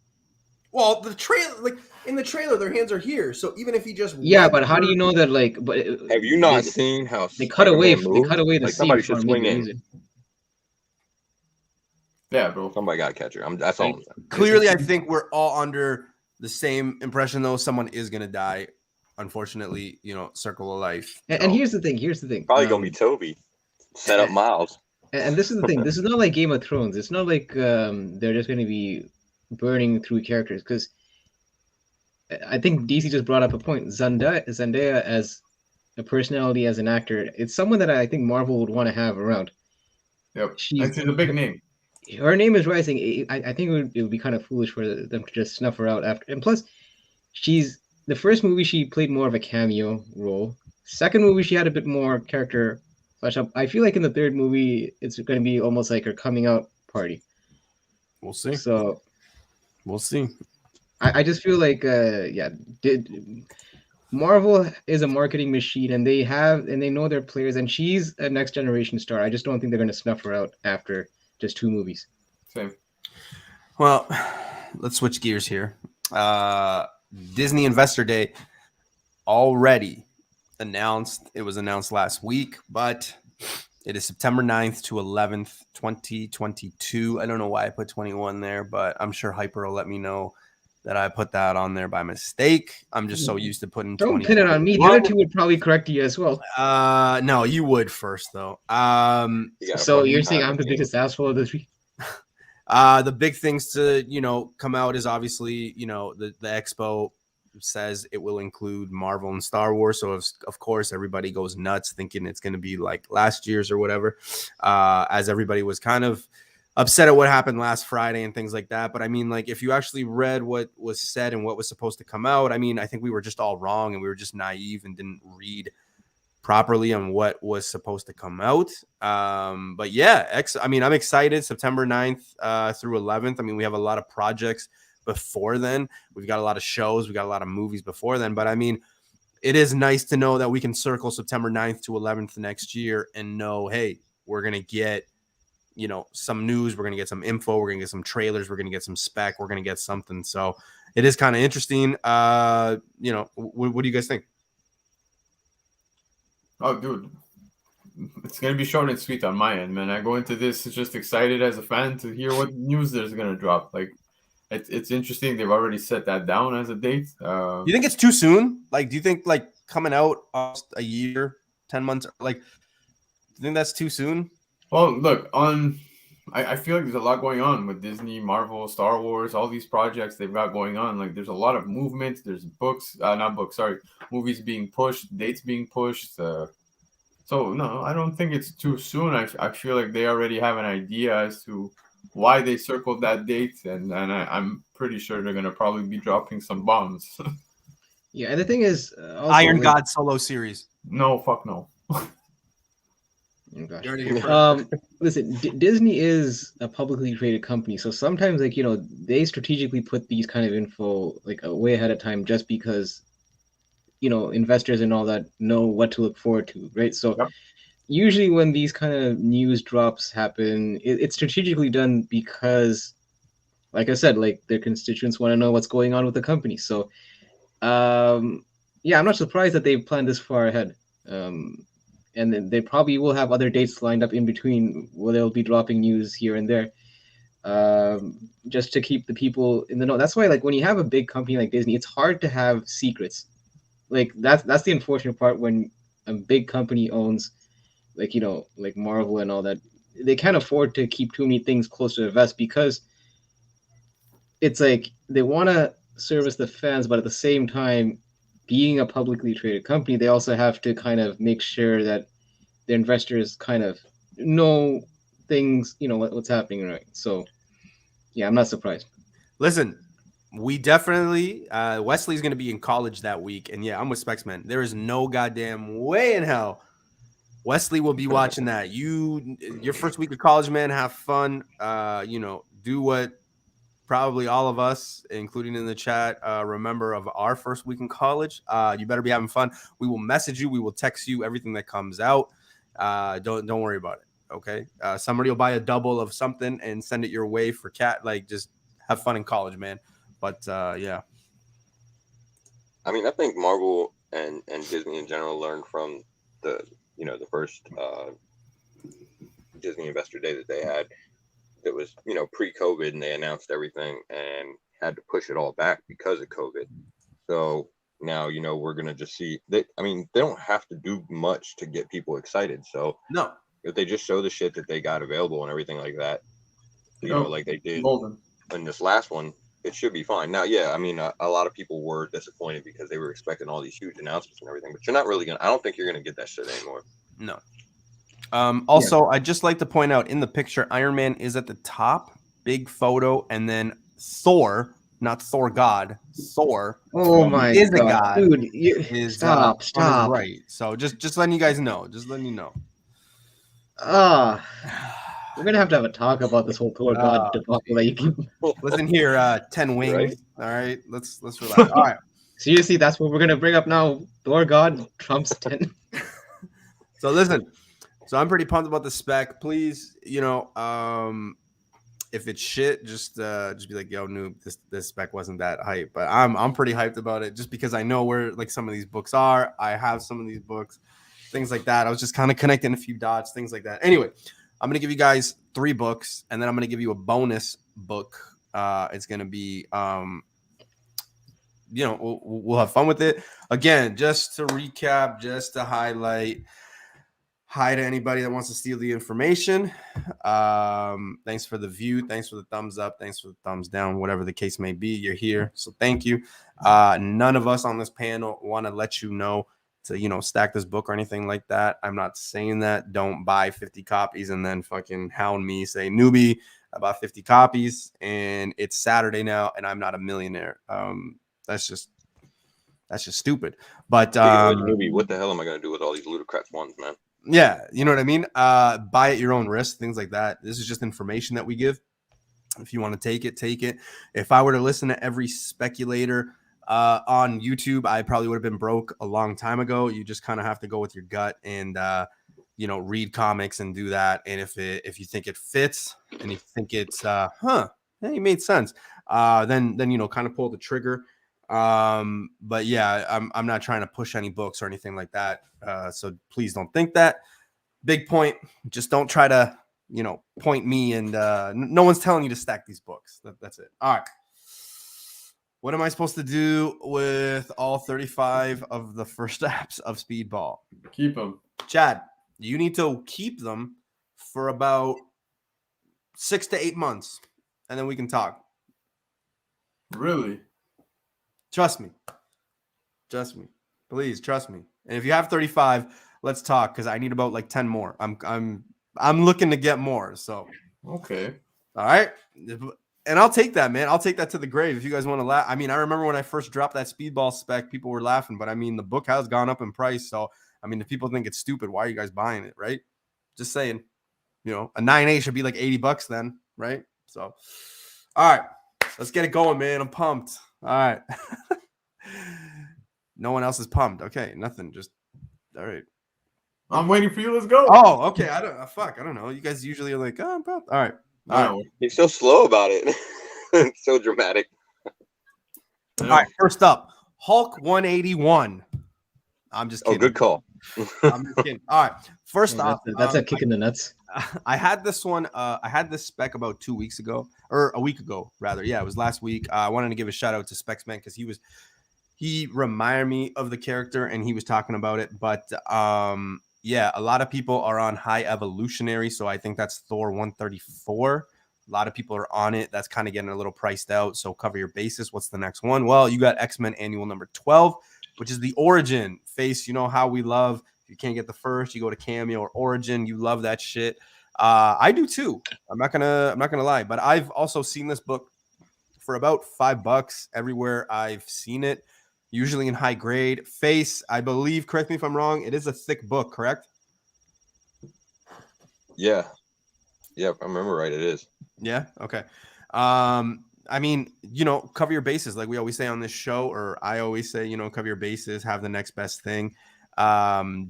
Well, the trailer, like in the trailer, their hands are here. So even if he just But how do you know that? Like, but have you not seen how they cut away? Spider-Man They moves? cut away the Like, scene somebody for should me swing to in. use it. Yeah, bro. Somebody got to catch her. That's all I'm saying. Clearly, I think we're all under the same impression, though. Someone is gonna die. Unfortunately, circle of life. And here's the thing. Probably gonna be Toby. Set up Miles. And this is the thing. This is not like Game of Thrones. It's not like they're just going to be burning through characters. Because I think DC just brought up a point. Zendaya as a personality, as an actor, it's someone that I think Marvel would want to have around. Yep. She's a big name. Her name is rising. I think it would be kind of foolish for them to just snuff her out after. And plus, the first movie she played more of a cameo role. Second movie she had a bit more character flesh up. I feel like in the third movie it's going to be almost like her coming out party. We'll see. So we'll see. I just feel like Marvel is a marketing machine, and they know their players, and she's a next generation star. I just don't think they're going to snuff her out after just 2 movies. Same. Well, let's switch gears here. Disney Investor Day already announced. It was announced last week, but it is September 9th to 11th, 2022. I don't know why I put 21 there, but I'm sure Hyper will let me know that I put that on there by mistake. I'm just so used to putting 20. Don't pin it on me. The other two would probably correct you as well. No, you would first though. So you're saying I'm the biggest asshole of the 3? The big things to come out is obviously the expo says it will include Marvel and Star Wars, so of course everybody goes nuts thinking it's going to be like last year's or whatever, as everybody was kind of upset at what happened last Friday and things like that. But I mean, like, if you actually read what was said and what was supposed to come out, I mean, I think we were just all wrong and we were just naive and didn't read properly on what was supposed to come out. But yeah, I'm excited. September 9th through 11th. I mean, we have a lot of projects before then. We've got a lot of shows. We got a lot of movies before then. But I mean, it is nice to know that we can circle September 9th to 11th next year and know, hey, we're going to get, some news. We're going to get some info. We're going to get some trailers. We're going to get some spec. We're going to get something. So it is kind of interesting. What do you guys think? Oh, dude, it's going to be short and sweet on my end, man. I go into this just excited as a fan to hear what news there's going to drop. Like, it's interesting. They've already set that down as a date. You think it's too soon? Like, do you think like coming out almost a year, 10 months, like, do you think that's too soon? Well, look, I feel like there's a lot going on with Disney, Marvel, Star Wars, all these projects they've got going on. Like, there's a lot of movement. There's movies being pushed, dates being pushed. So no, I don't think it's too soon. I feel like they already have an idea as to why they circled that date, and I'm pretty sure they're gonna probably be dropping some bombs. Yeah, and the thing is, also, Iron like, God solo series. No, fuck no. oh gosh. You heard it here first. Listen, Disney is a publicly traded company, so sometimes, like, they strategically put these kind of info like way ahead of time just because investors and all that know what to look forward to, right? So Yep. usually when these kind of news drops happen, it's strategically done because, like I said, like their constituents want to know what's going on with the company. So, yeah, I'm not surprised that they've planned this far ahead. And then they probably will have other dates lined up in between where they'll be dropping news here and there, just to keep the people in the know. That's why, like, when you have a big company like Disney, it's hard to have secrets. Like that's the unfortunate part when a big company owns, like, like Marvel and all that. They can't afford to keep too many things close to the vest because it's like they want to service the fans, but at the same time, being a publicly traded company, they also have to kind of make sure that the investors kind of know things, what's happening, right? So, yeah, I'm not surprised. Listen, we definitely Wesley's going to be in college that week, and yeah, I'm with Specs Man. There is no goddamn way in hell Wesley will be watching that. Your first week of college, man, have fun. Do what probably all of us, including in the chat, remember of our first week in college. You better be having fun. We will message you. We will text you everything that comes out. Don't worry about it. Okay. Somebody will buy a double of something and send it your way for cat. Like, just have fun in college, man. But yeah. I mean, I think Marvel and Disney in general learned from the first Disney Investor Day that they had. It was pre-COVID, and they announced everything and had to push it all back because of COVID. So now we're gonna just see. They don't have to do much to get people excited. So No, if they just show the shit that they got available and everything like that, like they did in this last one, it should be fine. Now, yeah, I mean, a lot of people were disappointed because they were expecting all these huge announcements and everything, but you're not really I don't think you're gonna get that shit anymore. No. Also, I'd just like to point out in the picture, Iron Man is at the top, big photo, and then Thor, not Thor God, Thor. Oh my is god, a god, dude! is Stop! on his right. So just letting you guys know. Just letting you know. We're gonna have to have a talk about this whole Thor God debacle that you keep. Listen here, 10 wings. Right? All right, let's relax. All right. Seriously, that's what we're gonna bring up now. Thor God trumps 10. So listen. So I'm pretty pumped about the spec. Please, if it's shit, just be like, yo, noob, this spec wasn't that hype. But I'm pretty hyped about it just because I know where like some of these books are. I have some of these books, things like that. I was just kind of connecting a few dots, things like that. Anyway, I'm gonna give you guys 3 books, and then I'm gonna give you a bonus book. It's gonna be we'll have fun with it. Again, just to recap, just to highlight. Hi to anybody that wants to steal the information. Thanks for the view. Thanks for the thumbs up. Thanks for the thumbs down. Whatever the case may be, you're here. So thank you. None of us on this panel want to let you know to, stack this book or anything like that. I'm not saying that. Don't buy 50 copies and then fucking hound me. Say, Newbie, I bought 50 copies and it's Saturday now and I'm not a millionaire. That's just stupid. But Newbie, what the hell am I going to do with all these ludicrous ones, man? Yeah, you know what I mean? Buy at your own risk, things like that. This is just information that we give. If you want to take it, take it. If I were to listen to every speculator on YouTube, I probably would have been broke a long time ago. You just kind of have to go with your gut and read comics and do that. And if you think it fits and you think it's it made sense, then kind of pull the trigger. But yeah, I'm not trying to push any books or anything like that. So please don't think that. Big point. Just don't try to, point me and no one's telling you to stack these books. That's it. All right. What am I supposed to do with all 35 of the first apps of Speedball? Keep them. Chad, you need to keep them for about 6 to 8 months, and then we can talk. Really? Trust me. Please trust me. And if you have 35, let's talk because I need about like 10 more. I'm looking to get more. So okay. All right. And I'll take that, man. I'll take that to the grave if you guys want to laugh. I mean, I remember when I first dropped that Speedball spec, people were laughing, but I mean, the book has gone up in price. So, I mean, if people think it's stupid, why are you guys buying it, right? Just saying, you know, a 9A should be like $80 then, right? So, all right, let's get it going, man. I'm pumped. All right. No one else is pumped. Okay, nothing. Just, all right. I'm waiting for you. Let's go. Oh, okay. I don't know. You guys usually are like, oh, I'm pumped. All right. All right. He's so slow about it. It's so dramatic. All right, first up, Hulk 181. I'm just kidding. Oh, good call. I'm just kidding. All right, first off, that's a kick in the nuts. I had this one. I had this spec about 2 weeks ago, or a week ago, rather. Yeah, it was last week. I wanted to give a shout out to Specs Man because he reminded me of the character and he was talking about it. But yeah, a lot of people are on High Evolutionary, so I think that's Thor 134. A lot of people are on it. That's kind of getting a little priced out. So cover your basis. What's the next one? Well, you got X-Men Annual number 12, which is the Origin face. You know how we love. If you can't get the first, you go to Cameo or Origin. You love that shit. I do too. I'm not gonna lie. But I've also seen this book for about $5 everywhere I've seen it. Usually in high grade. Face, I believe. Correct me if I'm wrong. It is a thick book, correct? Yeah. Yeah, if I remember right, it is. Yeah. Okay. I mean, you know, cover your bases, like we always say on this show, or I always say, you know, cover your bases, have the next best thing.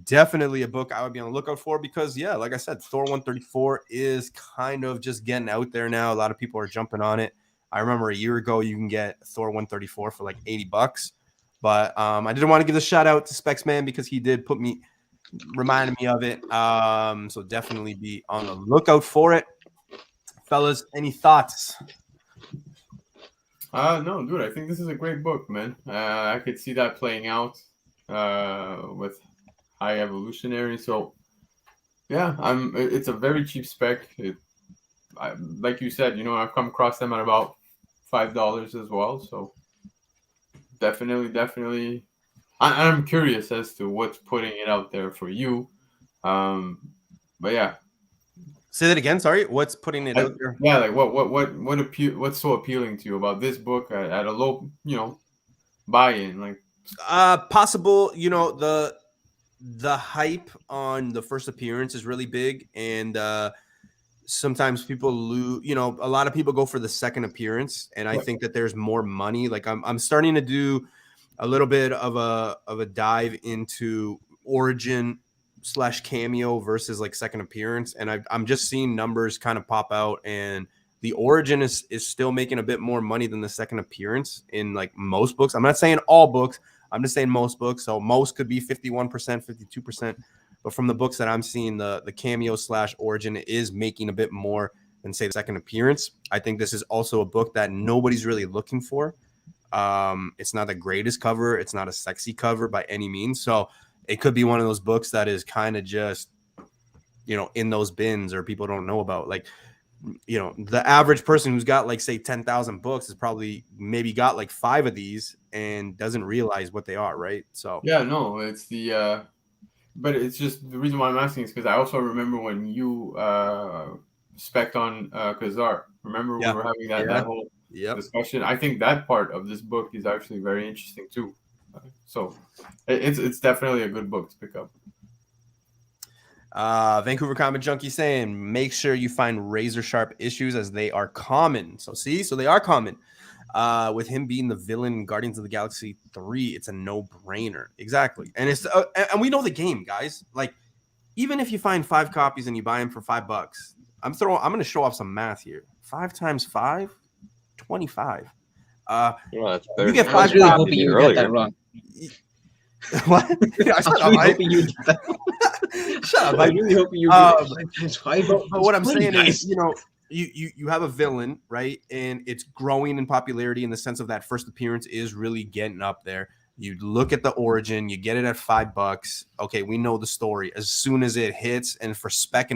Definitely a book I would be on the lookout for because, yeah, like I said, Thor 134 is kind of just getting out there now. A lot of people are jumping on it. I remember a year ago you can get Thor 134 for like $80, but I didn't want to give a shout out to Specs Man because he did reminded me of it. So definitely be on the lookout for it. Fellas, any thoughts? No, dude, I think this is a great book, man. I could see that playing out with High Evolutionary. So, yeah, it's a very cheap spec. Like you said, you know, I've come across them at about $5 as well. So, definitely. I'm curious as to what's putting it out there for you. But yeah. Say that again. Sorry. What's putting it out there? Yeah, like what's so appealing to you about this book at a low, you know, buy-in? Like possible, you know, the hype on the first appearance is really big, and sometimes people lose, you know, a lot of people go for the second appearance, and I think that there's more money. Like I'm starting to do a little bit of a dive into Origin / Cameo versus like second appearance, and I'm just seeing numbers kind of pop out, and the Origin is still making a bit more money than the second appearance in like most books. I'm not saying all books, I'm just saying most books. So most could be 51%, 52%, but from the books that I'm seeing, the Cameo / Origin is making a bit more than say the second appearance. I think this is also a book that nobody's really looking for. It's not the greatest cover, it's not a sexy cover by any means, so it could be one of those books that is kind of just, you know, in those bins or people don't know about. Like, you know, the average person who's got like, say, 10,000 books is probably maybe got like 5 of these and doesn't realize what they are, right? So yeah, no, it's the but it's just the reason why I'm asking is because I also remember when you spec'd on Khazar. Remember we were having that whole discussion. I think that part of this book is actually very interesting too. So it's definitely a good book to pick up. Vancouver Comic Junkie saying, make sure you find razor sharp issues as they are common. So they are common. With him being the villain in Guardians of the Galaxy 3, it's a no-brainer. Exactly. And it's and we know the game, guys. Like, even if you find 5 copies and you buy them for $5, I'm going to show off some math here. 5 times 5, 25. That's better. You get 5 I was really copies hoping you would get that wrong. What? I was really hoping you did that. Shut up. I was really hoping you would. But what I'm saying is, you know, you have a villain, right? And it's growing in popularity in the sense of that first appearance is really getting up there. You look at the Origin, you get it at $5. Okay, we know the story. As soon as it hits, and for spec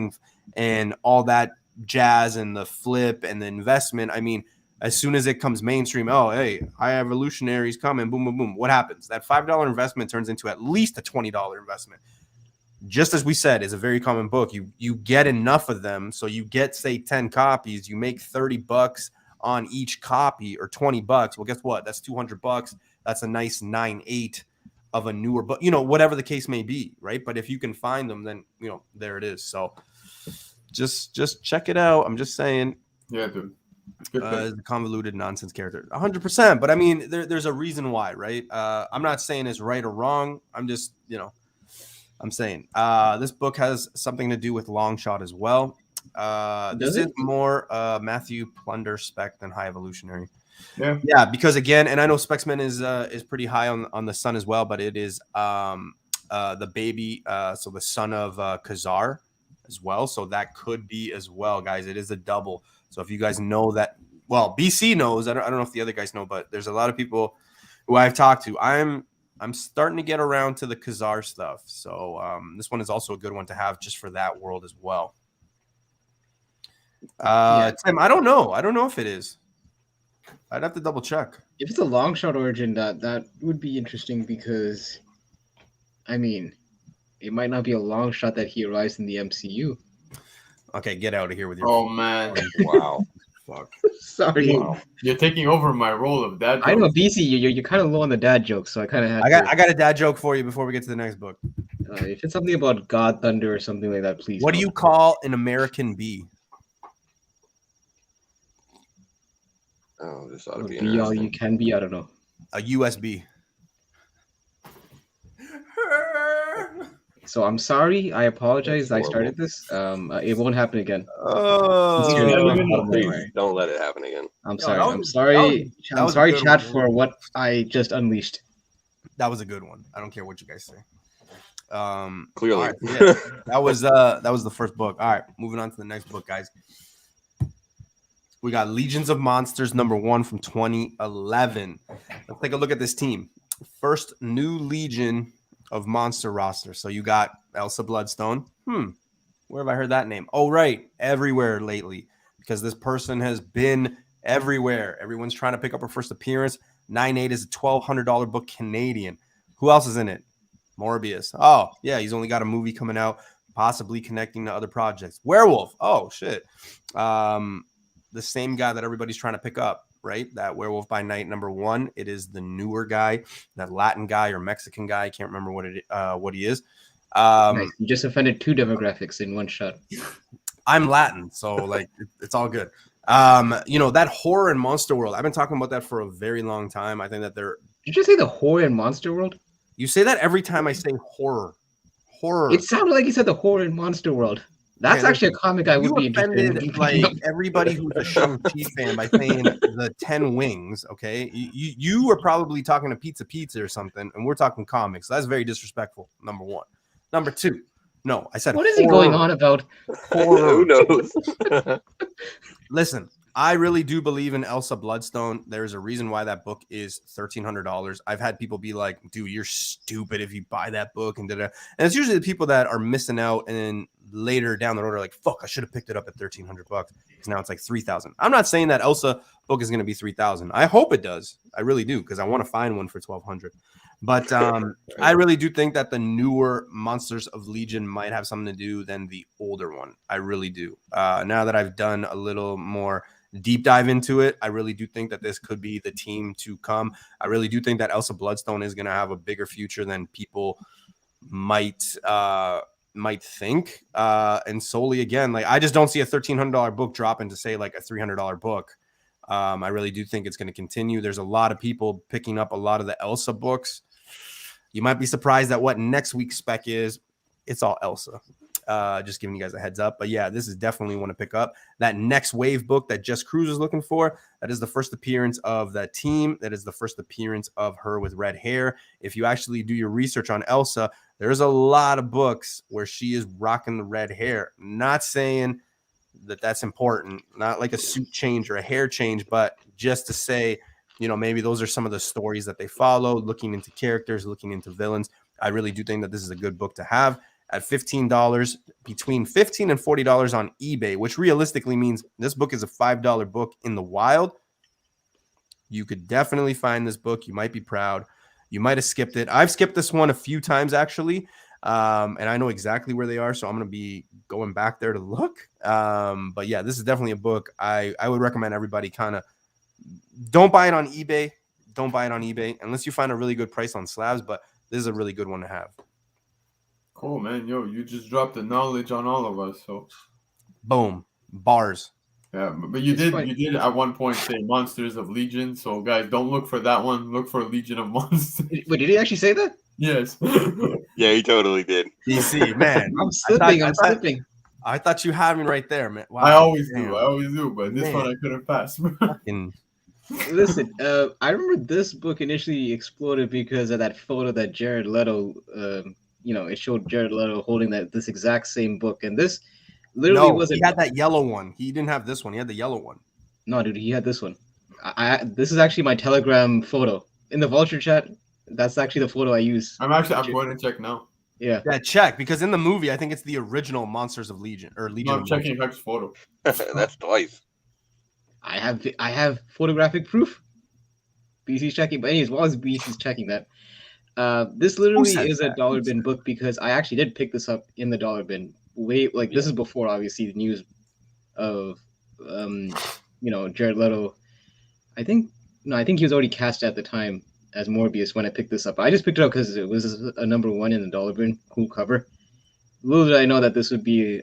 and all that jazz and the flip and the investment, I mean, as soon as it comes mainstream, oh, hey, High Evolutionary's coming, boom, boom, boom. What happens? That $5 investment turns into at least a $20 investment. Just as we said, is a very common book. You get enough of them, so you get, say, 10 copies. You make $30 on each copy or $20. Well, guess what? That's $200. That's a nice 9.8 of a newer book, whatever the case may be, right? But if you can find them, then there it is. So just check it out. I'm just saying. Yeah, dude. The convoluted nonsense character, 100%. But I mean, there's a reason why, right? I'm not saying it's right or wrong. I'm just, I'm saying this book has something to do with long shot as well. This is more Matthew Plunder spec than high evolutionary. Yeah, because again, and I know Specsman is pretty high on the sun as well, but it is the baby, so the son of Khazar as well. So that could be as well, guys. It is a double. So if you guys know that, well, BC knows. I don't know if the other guys know, but there's a lot of people who I've talked to. I'm starting to get around to the Khazar stuff. So this one is also a good one to have just for that world as well. Tim, I don't know. I don't know if it is. I'd have to double check. If it's a long shot origin, that would be interesting because, I mean, it might not be a long shot that he arrives in the MCU. Okay, get out of here with your. Oh man! Wow. Fuck. Sorry. Wow. You're taking over my role of dad joke. I know, BC, you're kind of low on the dad joke, so I kind of had. I got a dad joke for you before we get to the next book. If it's something about God Thunder or something like that, please. What do you call an American bee? Oh, this ought to be Be all you can be. I don't know. A USB. So I'm sorry. I apologize. I started this. It won't happen again. Please don't let it happen again. I'm sorry. I'm sorry. I'm sorry, chat, for what I just unleashed. That was a good one. I don't care what you guys say. Clearly, right, yeah, that was the first book. All right, moving on to the next book, guys. We got Legions of Monsters #1 from 2011. Let's take a look at this team. First new Legion of Monster roster. So you got Elsa Bloodstone. Where have I heard that name? Oh, right. Everywhere lately, because this person has been everywhere. Everyone's trying to pick up her first appearance. 9.8 is a $1,200 book Canadian. Who else is in it? Morbius. Oh, yeah. He's only got a movie coming out, possibly connecting to other projects. Werewolf. Oh, shit. The same guy that everybody's trying to pick up, right? That Werewolf by Night #1. It is the newer guy, that Latin guy or Mexican guy. I can't remember what he is. Nice. You just offended 2 demographics in one shot. I'm Latin, so like it's all good. That horror and monster world. I've been talking about that for a very long time. I think that they're. Did you just say the horror and monster world? You say that every time I say horror. Horror. It sounded like you said the horror and monster world. That's actually a comic I would be interested in. Like everybody who's a Shang-Chi fan by saying the 10 wings, okay? You were probably talking to Pizza or something, and we're talking comics. That's very disrespectful, #1. #2, no, I said what is he going on about? Who knows? Listen, I really do believe in Elsa Bloodstone. There's a reason why that book is $1,300. I've had people be like, dude, you're stupid if you buy that book. And it's usually the people that are missing out. And then later down the road are like, fuck, I should have picked it up at $1,300 because now it's like $3,000. I'm not saying that Elsa book is going to be $3,000. I hope it does. I really do, because I want to find one for $1,200. But I really do think that the newer Monsters of Legion might have something to do than the older one. I really do. Now that I've done a little more deep dive into it, I really do think that this could be the team to come. I really do think that Elsa Bloodstone is going to have a bigger future than people might think. And solely, again, like I just don't see a $1,300 book dropping to say like a $300 book. I really do think it's going to continue. There's a lot of people picking up a lot of the Elsa books. You might be surprised at what next week's spec is. It's all Elsa. Just giving you guys a heads up. But yeah, this is definitely one to pick up. That next wave book that Jess Cruz is looking for, that is the first appearance of that team. That is the first appearance of her with red hair. If you actually do your research on Elsa, there's a lot of books where she is rocking the red hair. Not saying that that's important, not like a suit change or a hair change, but just to say, maybe those are some of the stories that they follow, looking into characters, looking into villains. I really do think that this is a good book to have. At $15, between $15 and $40 on eBay, which realistically means this book is a $5 book in the wild. You could definitely find this book. You might be proud. You might have skipped it. I've skipped this one a few times, actually. And I know exactly where they are, so I'm gonna be going back there to look. But yeah, this is definitely a book I would recommend everybody kind of don't buy it on eBay. Don't buy it on eBay unless you find a really good price on slabs. But this is a really good one to have. Cool, man. Yo, you just dropped the knowledge on all of us. So Boom, bars. yeah, but you did at one point say Monsters of Legion. So guys, don't look for that one. Look for Legion of Monsters. Wait, did he actually say that? Yes. Yeah, he totally did. DC, man. I'm slipping. I'm slipping. I thought you had me right there, man. Wow, I always damn. do. But this one I couldn't pass. Fucking- Listen, I remember this book initially exploded because of that photo that Jared Leto, it showed Jared Leto holding this exact same book, and this literally wasn't. He had that yellow one. He didn't have this one. He had the yellow one. No, dude, he had this one. This is actually my Telegram photo in the Vulture chat. That's actually the photo I use. I'm going to check now. Yeah. Yeah, check because in the movie, I think it's the original Monsters of Legion or Legion. No, I'm checking Huck's photo. That's twice. I have photographic proof. BC's checking, but anyways, while BC's checking that, this literally is a dollar bin book because I actually did pick this up in the dollar bin. This is before obviously the news of Jared Leto. I think he was already cast at the time as Morbius when I picked this up. I just picked it up because it was a number 1 in the dollar bin. Cool cover. Little did I know that this would be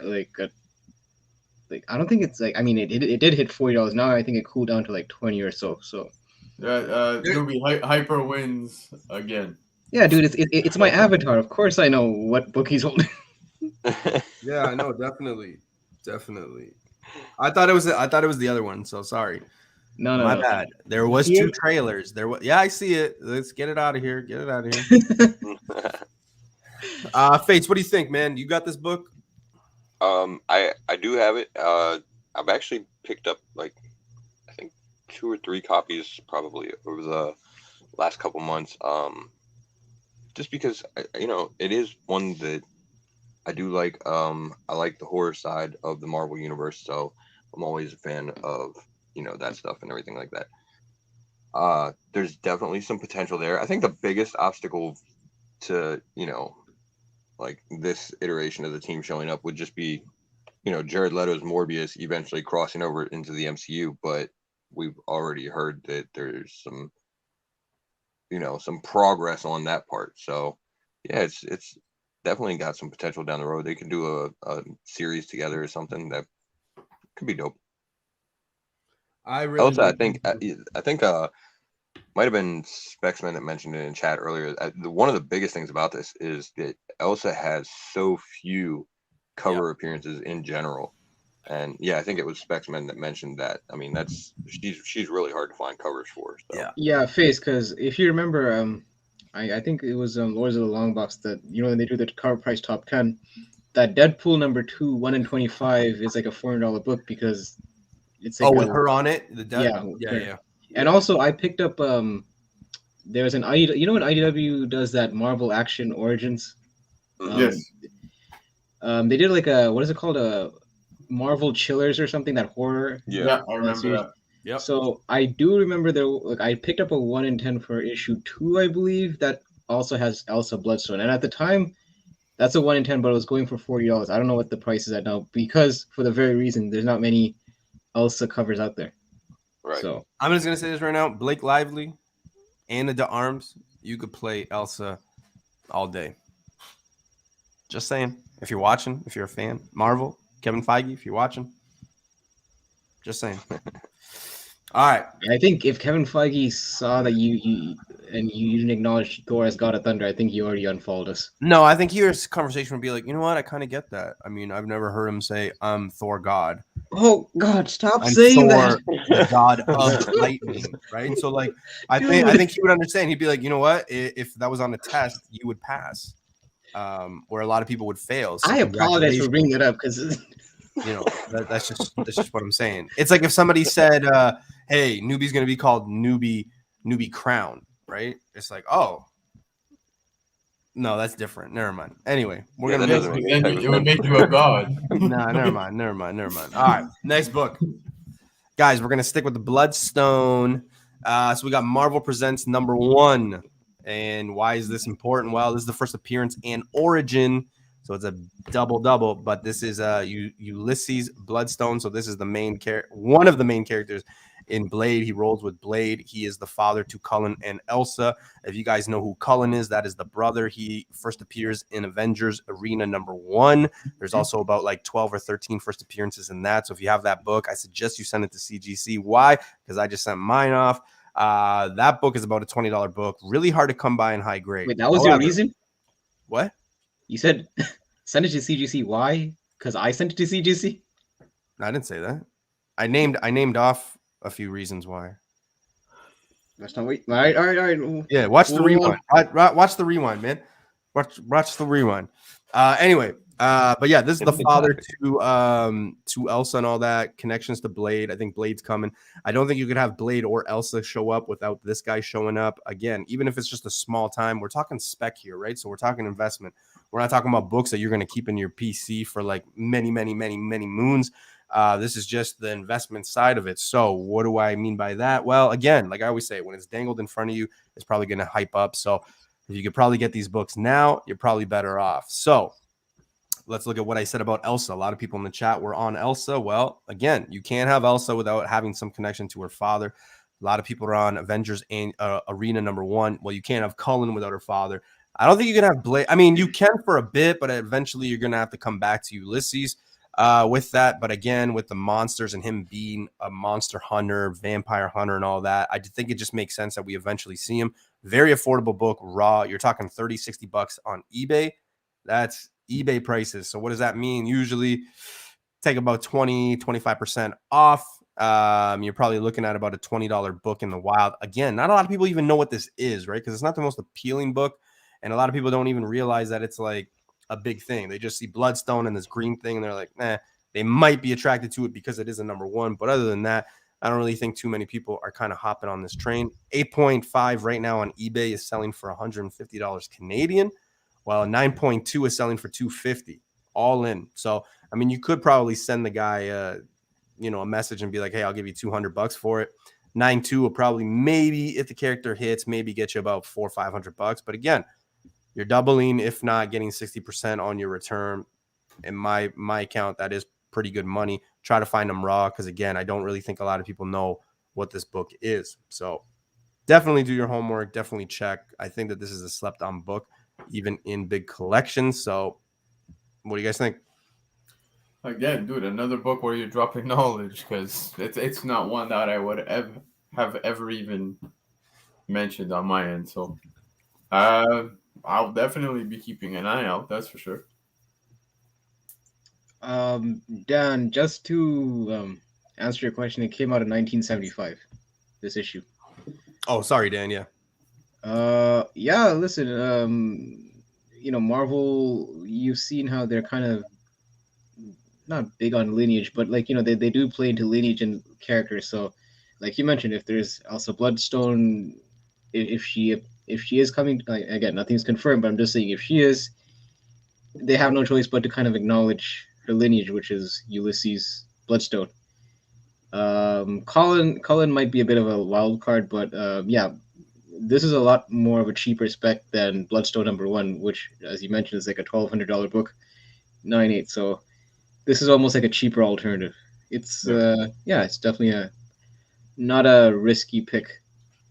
I don't think it's it did hit $40. Now I think it cooled down to like 20 or so. So yeah, Newbie Hyper wins again. Yeah, dude, it's my avatar. Of course I know what book he's holding. Yeah, I know, definitely. I thought it was the other one, so sorry. No, my bad. There was 2 trailers. Yeah, I see it. Let's get it out of here. Fates, what do you think, man? You got this book? I do have it. I've actually picked up I think 2 or 3 copies probably over the last couple months. Just because it is one that I do like. I like the horror side of the Marvel universe, so I'm always a fan of that stuff and everything like that. There's definitely some potential there. I think the biggest obstacle to this iteration of the team showing up would just be Jared Leto's Morbius eventually crossing over into the MCU, but we've already heard that there's some some progress on that part. So yeah, it's definitely got some potential down the road. They could do a series together or something that could be dope. I think might have been Specsman that mentioned it in chat earlier. One of the biggest things about this is that Elsa has so few cover appearances in general. And yeah, I think it was Specsman that mentioned that. I mean, she's really hard to find covers for. So. Yeah, Face, because if you remember, I think it was Lords of the Long Box that when they do the cover price top 10, that Deadpool number 2, 1 in 25 is like a $400 book because it's like with her on it. Yeah. And also, I picked up there's an IDW. When IDW does that Marvel Action Origins? Yes. They did what is it called? A Marvel Chillers or something, that horror. Yeah, I remember that. Yep. So I do remember I picked up a 1 in 10 for issue 2, I believe, that also has Elsa Bloodstone. And at the time, that's a 1 in 10, but it was going for $40. I don't know what the price is at now because for the very reason there's not many Elsa covers out there. Right. So I'm just gonna say this right now: Blake Lively, Anna de Armas, you could play Elsa all day. Just saying. If you're watching, if you're a fan, Marvel, Kevin Feige, if you're watching, just saying. All right. I think if Kevin Feige saw that you didn't acknowledge Thor as God of Thunder, I think he already unfollowed us. No, I think your conversation would be like, you know what? I kind of get that. I mean, I've never heard him say, "I'm Thor God." Oh God, stop I'm saying Thor, that. the God of lightning, right? So, I think he would understand. He'd be like, you know what? If that was on a test, you would pass. Where a lot of people would fail. So I apologize for bringing it up because that's just what I'm saying. It's like if somebody said, "Hey, Newbie's going to be called Newbie Crown," right? It's like, oh, no, that's different. Never mind. Anyway, we're gonna. It would make you a god. Nah, never mind. All right, next book, guys. We're gonna stick with the Bloodstone. So we got Marvel Presents number 1. And why is this important? Well, this is the first appearance and origin, so it's a double. But this is Ulysses Bloodstone. So this is the main one of the main characters in Blade. He rolls with Blade. He is the father to Cullen and Elsa. If you guys know who Cullen is, that is the brother. He first appears in Avengers Arena #1. There's also about like 12 or 13 first appearances in that. So if you have that book, I suggest you send it to CGC. Why? Because I just sent mine off. That book is about a $20 book. Really hard to come by in high grade. Wait, that was your reason? What? You said send it to CGC. Why? Because I sent it to CGC? I didn't say that. I named off a few reasons why. That's not wait. All right. Yeah, watch the rewind. Watch the rewind, man. Watch the rewind. Anyway, but yeah, this is the father to Elsa and all that. Connections to Blade. I think Blade's coming. I don't think you could have Blade or Elsa show up without this guy showing up. Again, even if it's just a small time, we're talking spec here, right? So we're talking investment. We're not talking about books that you're going to keep in your PC for like many moons. This is just the investment side of it. So what do I mean by that? Well, again, like I always say, when it's dangled in front of you, it's probably going to hype up. So if you could probably get these books now, you're probably better off. So let's look at what I said about Elsa. A lot of people in the chat were on Elsa. Well, again, you can't have Elsa without having some connection to her father. A lot of people are on Avengers Arena #1. Well, you can't have Cullen without her father. I don't think you can have Blade. I mean, you can for a bit, but eventually you're going to have to come back to Ulysses with that. But again, with the monsters and him being a monster hunter, vampire hunter and all that, I think it just makes sense that we eventually see him. Very affordable book, raw. You're talking $30-$60 on eBay. That's eBay prices. So what does that mean? Usually take about 20-25% off. You're probably looking at about a $20 book in the wild. Again, not a lot of people even know what this is, right? Because it's not the most appealing book. And a lot of people don't even realize that it's like a big thing. They just see Bloodstone and this green thing, and they're like, nah, they might be attracted to it because it is a #1. But other than that, I don't really think too many people are kind of hopping on this train. 8.5 right now on eBay is selling for $150 Canadian, while 9.2 is selling for $250 all in. So, I mean, you could probably send the guy, a message and be like, hey, I'll give you $200 for it. 9.2 will probably, maybe if the character hits, maybe get you about $400 or $500. But again, you're doubling, if not getting 60% on your return. In my account, that is pretty good money. Try to find them raw because, again, I don't really think a lot of people know what this book is. So definitely do your homework. Definitely check. I think that this is a slept-on book, even in big collections. So what do you guys think? Again, dude, another book where you're dropping knowledge because it's not one that I would have ever even mentioned on my end. So I'll definitely be keeping an eye out. That's for sure. Dan, just to answer your question, it came out in 1975. This issue. Oh, sorry, Dan. Yeah. Yeah. Listen, Marvel. You've seen how they're kind of not big on lineage, but like they do play into lineage and characters. So, like you mentioned, if there's Elsa Bloodstone, if she is coming, like, again, nothing's confirmed, but I'm just saying if she is, they have no choice but to kind of acknowledge her lineage, which is Ulysses Bloodstone. Cullen might be a bit of a wild card, but yeah, this is a lot more of a cheaper spec than Bloodstone #1, which, as you mentioned, is like a $1,200 book, 9.8. So this is almost like a cheaper alternative. It's it's definitely not a risky pick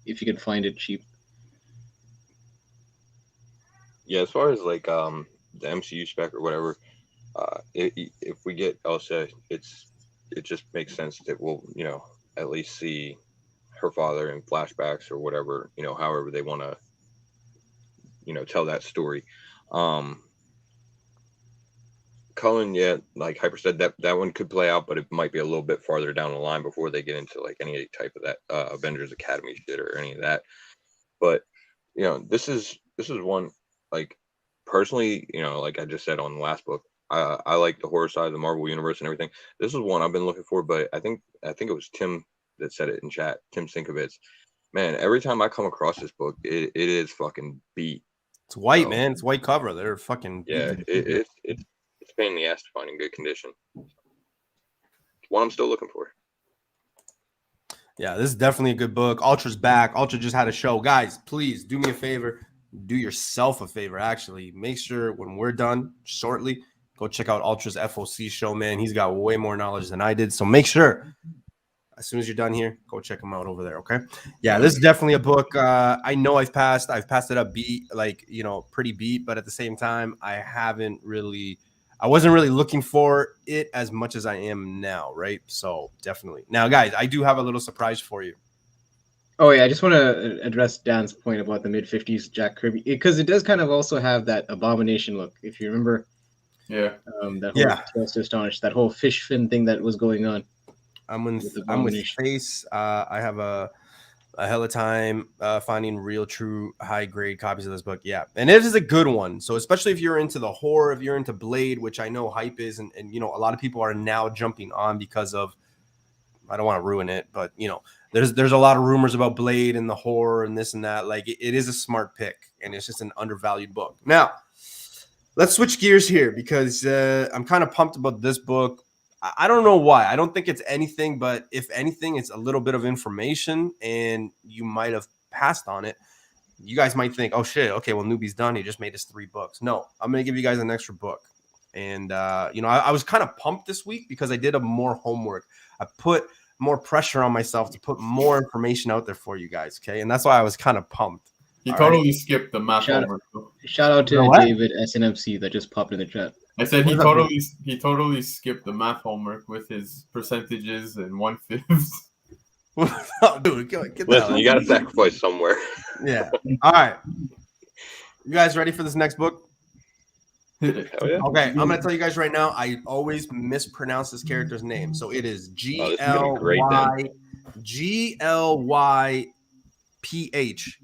if you can find it cheap. Yeah, as far as like the MCU spec or whatever, if we get Elsa, it just makes sense that we'll at least see her father in flashbacks or whatever, however they want to tell that story. Cullen, yeah, like Hyper said, that one could play out, but it might be a little bit farther down the line before they get into like any type of that Avengers Academy shit or any of that. But this is one, like, personally, like I just said on the last book, I like the horror side of the Marvel universe and everything. This is one I've been looking for, but I think it was Tim that said it in chat, Tim Sinkovitz. Man, every time I come across this book, it is fucking beat. It's white, man. It's white cover. They're fucking yeah. It's a pain in the ass to find in good condition. It's one I'm still looking for. Yeah, this is definitely a good book. Ultra's back. Ultra just had a show. Guys, please do me a favor. Do yourself a favor, actually. Make sure when we're done shortly, go check out Ultra's FOC show, man. He's got way more knowledge than I did. So make sure as soon as you're done here, go check him out over there, okay? Yeah, this is definitely a book. I know I've passed it up beat, like, pretty beat, but at the same time, I wasn't really looking for it as much as I am now, right? So definitely. Now, guys, I do have a little surprise for you. Oh yeah, I just want to address Dan's point about the mid-50s Jack Kirby, because it does kind of also have that Abomination look, if you remember. Yeah. That whole Tales to Astonish, that whole fish fin thing that was going on. I'm with Face. I have a hell of time finding real, true, high grade copies of this book. Yeah, and it is a good one. So especially if you're into the horror, if you're into Blade, which I know hype is, and a lot of people are now jumping on because of. I don't want to ruin it, but there's a lot of rumors about Blade and the horror and this and that. Like it is a smart pick, and it's just an undervalued book. Now, let's switch gears here because I'm kind of pumped about this book. I don't know why. I don't think it's anything, but if anything, it's a little bit of information, and you might have passed on it. You guys might think, oh shit, okay, well, Newbie's done. He just made his 3 books. No, I'm going to give you guys an extra book. And, I was kind of pumped this week because I did more homework. I put more pressure on myself to put more information out there for you guys, okay? And that's why I was kind of pumped. He totally skipped the math homework. Shout out to David SNMC that just popped in the chat. I said he totally skipped the math homework with his percentages and 1/5. Oh, dude, get listen, you got to sacrifice somewhere. Yeah. All right. You guys ready for this next book? Hell yeah. Okay, I'm gonna tell you guys right now. I always mispronounce this character's name, so it is GLYPH.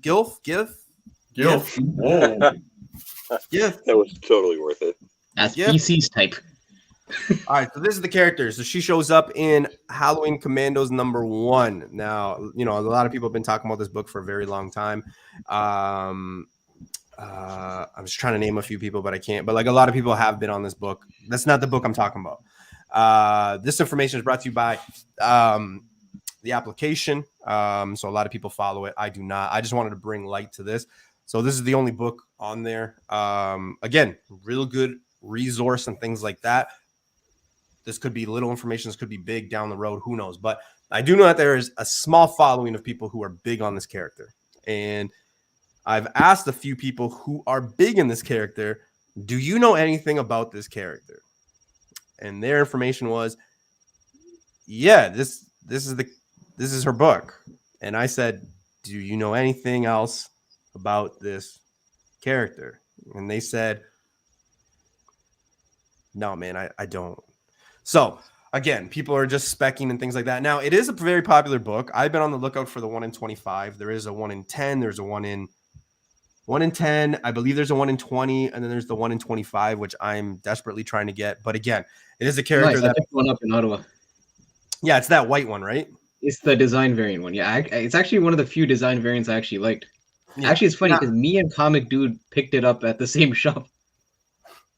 Gilf. Whoa. Yeah, that was totally worth it. That's PC's type. All right, so this is the character. So she shows up in Halloween Commandos #1. Now, a lot of people have been talking about this book for a very long time. I'm just trying to name a few people, but I can't. But a lot of people have been on this book. That's not the book I'm talking about. This information is brought to you by the application. So a lot of people follow it. I do not. I just wanted to bring light to this. So this is the only book on there. Again, real good resource and things like that. This could be little information. This could be big down the road. Who knows? But I do know that there is a small following of people who are big on this character. And I've asked a few people who are big in this character, do you know anything about this character? And their information was, yeah, this is her book. And I said, do you know anything else about this character? And they said, no, man, I don't. So again, people are just specking and things like that. Now, it is a very popular book. I've been on the lookout for the 1 in 25. There is a 1 in 10. There's a 1 in 10. I believe there's a 1 in 20, and then there's the 1 in 25, which I'm desperately trying to get. But again, it is a character that one up in Ottawa. Yeah, it's that white one, right? It's the design variant one. Yeah, it's actually one of the few design variants I actually liked. Yeah. Actually, it's funny because me and Comic Dude picked it up at the same shop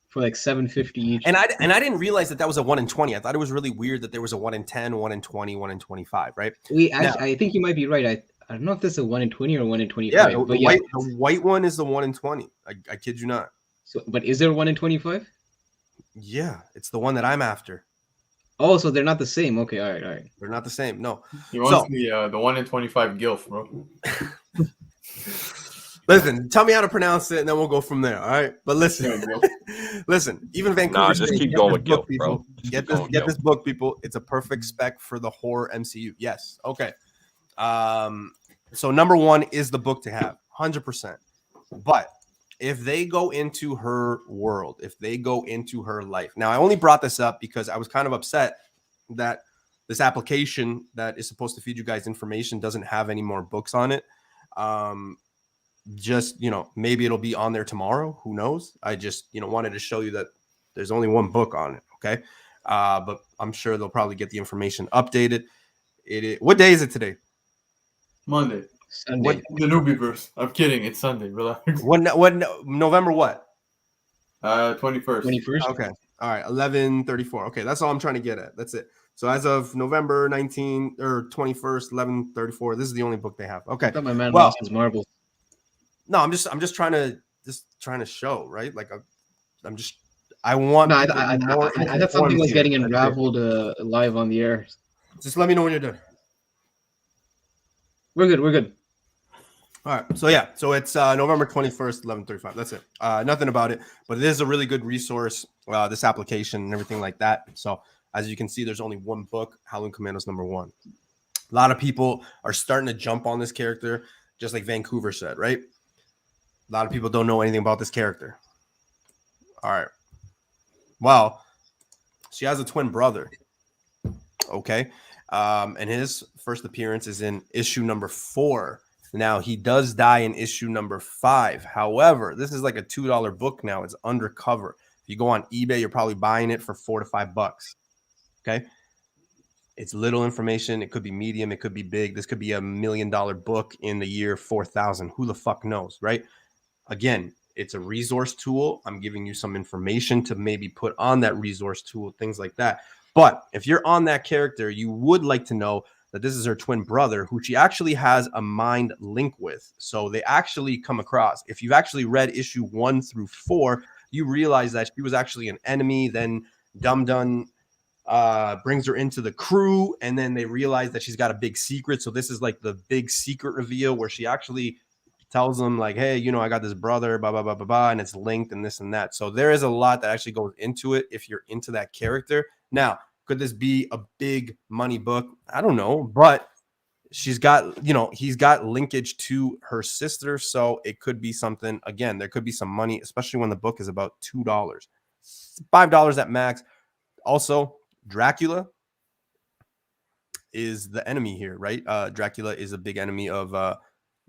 for like $7.50 each. And I didn't realize that was a 1 in 20. I thought it was really weird that there was a 1 in 10, 1 in 20, 1 in 25, right? I think you might be right. I don't know if this is a 1 in 20 or 1 in 25. Yeah, the white one is the 1 in 20. I kid you not. So, but is there 1 in 25? Yeah, it's the one that I'm after. Oh, so they're not the same. Okay, all right. They're not the same. No. He wants the 1 in 25 Gilf, bro. Listen, tell me how to pronounce it, and then we'll go from there. All right, but listen, even Vancouver. Nah, just keep going with Gil, bro. Get this book, people. It's a perfect spec for the horror MCU. Yes. Okay. So number 1 is the book to have, 100%. But if they go into her world, if they go into her life, now I only brought this up because I was kind of upset that this application that is supposed to feed you guys information doesn't have any more books on it. Just, maybe it'll be on there tomorrow. Who knows? I just, wanted to show you that there's only 1 book on it. Okay. But I'm sure they'll probably get the information updated. What day is it today? Monday. Sunday. The Newbie verse. I'm kidding. It's Sunday. Relax. What November what? 21st. 21st. Okay. All right. 11:34. Okay. That's all I'm trying to get at. That's it. So as of November 19 or 21st, 11:34, this is the only book they have. Okay. I thought my man Well, lost his marbles. no, I'm just trying to show, right? Like I want No, people to be more I thought something informed was here. getting That's it. unraveled live on the air. Just let me know when you're done. We're good. We're good. All right. So yeah, so it's November 21st, 11:35. That's it. Nothing about it, but it is a really good resource, this application and everything like that. So as you can see, there's only one book, Howling Commandos #1. A lot of people are starting to jump on this character, just like Vancouver said, right? A lot of people don't know anything about this character. All right. Well, she has a twin brother. Okay. And his first appearance is in issue number 4. Now, he does die in issue number 5. However, this is like a $2 book now. It's undercover. If you go on eBay, you're probably buying it for $4 to $5. Okay. It's little information. It could be medium. It could be big. This could be $1 million book in the year 4000. Who the fuck knows, right? Again, it's a resource tool. I'm giving you some information to maybe put on that resource tool, things like that. But if you're on that character, you would like to know that this is her twin brother, who she actually has a mind link with. So they actually come across. If you've actually read issue 1 through 4, you realize that she was actually an enemy. Then Dum Dum brings her into the crew, and then they realize that she's got a big secret. So this is like the big secret reveal where she actually tells them like, hey, you know, I got this brother, blah, blah, blah, blah, blah, and it's linked and this and that. So there is a lot that actually goes into it if you're into that character. Now, could this be a big money book? I don't know, but she's got, you know, he's got linkage to her sister. So it could be something. Again, there could be some money, especially when the book is about $2, $5 at max. Also, Dracula is the enemy here, right? Dracula is a big enemy of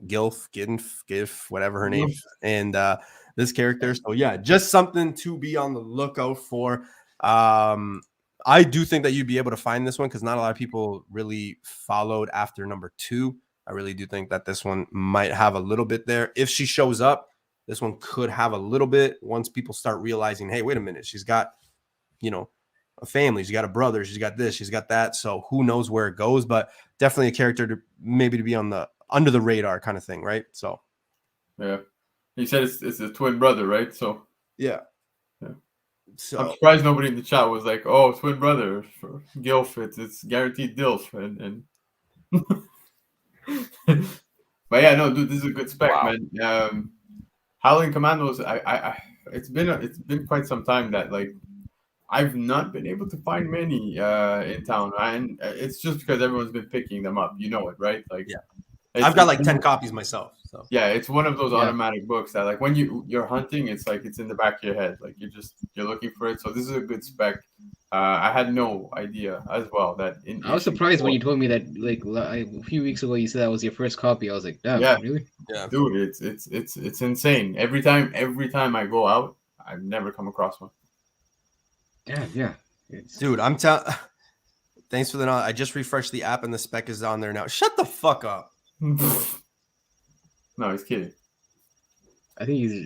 Gilf, whatever her name is. And this character. So yeah, just something to be on the lookout for. I do think that you'd be able to find this one because not a lot of people really followed after number 2. I really do think that this one might have a little bit there. If she shows up, this one could have a little bit once people start realizing, hey, wait a minute, she's got, you know, a family, she's got a brother, she's got this, she's got that. So who knows where it goes, but definitely a character to maybe to be on the under the radar kind of thing, right? So yeah, he said it's a twin brother, right? So yeah. So I'm surprised nobody in the chat was like, "Oh, twin brother for Gilf, it's guaranteed Dilf." And but yeah, no, dude, this is a good spec, Wow. man. Howling Commandos, it's been quite some time that like I've not been able to find many in town, and it's just because everyone's been picking them up. You know it, right? Like, yeah, I've got like 10 copies myself. So yeah, it's one of those automatic books that like when you're hunting, it's like it's in the back of your head, like you're looking for it. So this is a good spec. I had no idea as well that I was surprised when you told me that like a few weeks ago you said that was your first copy. I was like, damn, yeah, really? Yeah, dude, it's insane. Every time I go out, I've never come across one. Yeah. Dude, I'm telling. Thanks for the knowledge. I just refreshed the app and the spec is on there now. Shut the fuck up. No, he's kidding. I think he's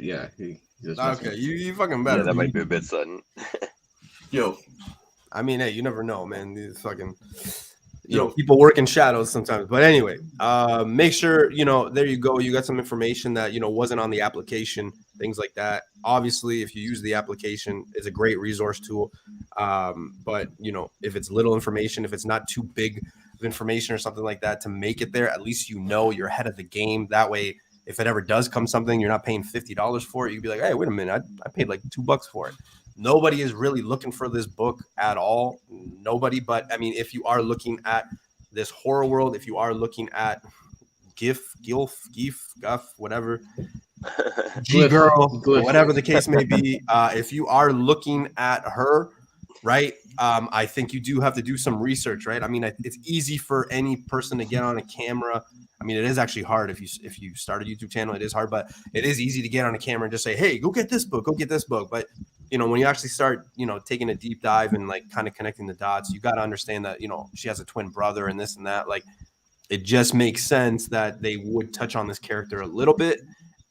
just okay. You fucking better. Yeah, that might be a bit sudden. Yo, I mean, hey, you never know, man. These fucking, you know, people work in shadows sometimes. But anyway, make sure, you know, there you go. You got some information that, you know, wasn't on the application, things like that. Obviously, if you use the application, it's a great resource tool. But, you know, if it's little information, if it's not too big of information or something like that to make it there, at least you know you're ahead of the game. That way, if it ever does come something, you're not paying $50 for it. You'd be like, hey, wait a minute, I paid like $2 for it. Nobody is really looking for this book at all. Nobody. But I mean, if you are looking at this horror world, if you are looking at Gilf, Guff, whatever, G girl, whatever the case may be, if you are looking at her, right, I think you do have to do some research, right? I mean, it's easy for any person to get on a camera. I mean, it is actually hard if you start a YouTube channel, it is hard, but it is easy to get on a camera and just say, hey, go get this book, go get this book. But you know, when you actually start, you know, taking a deep dive and like kind of connecting the dots, you got to understand that, you know, she has a twin brother and this and that. Like, it just makes sense that they would touch on this character a little bit.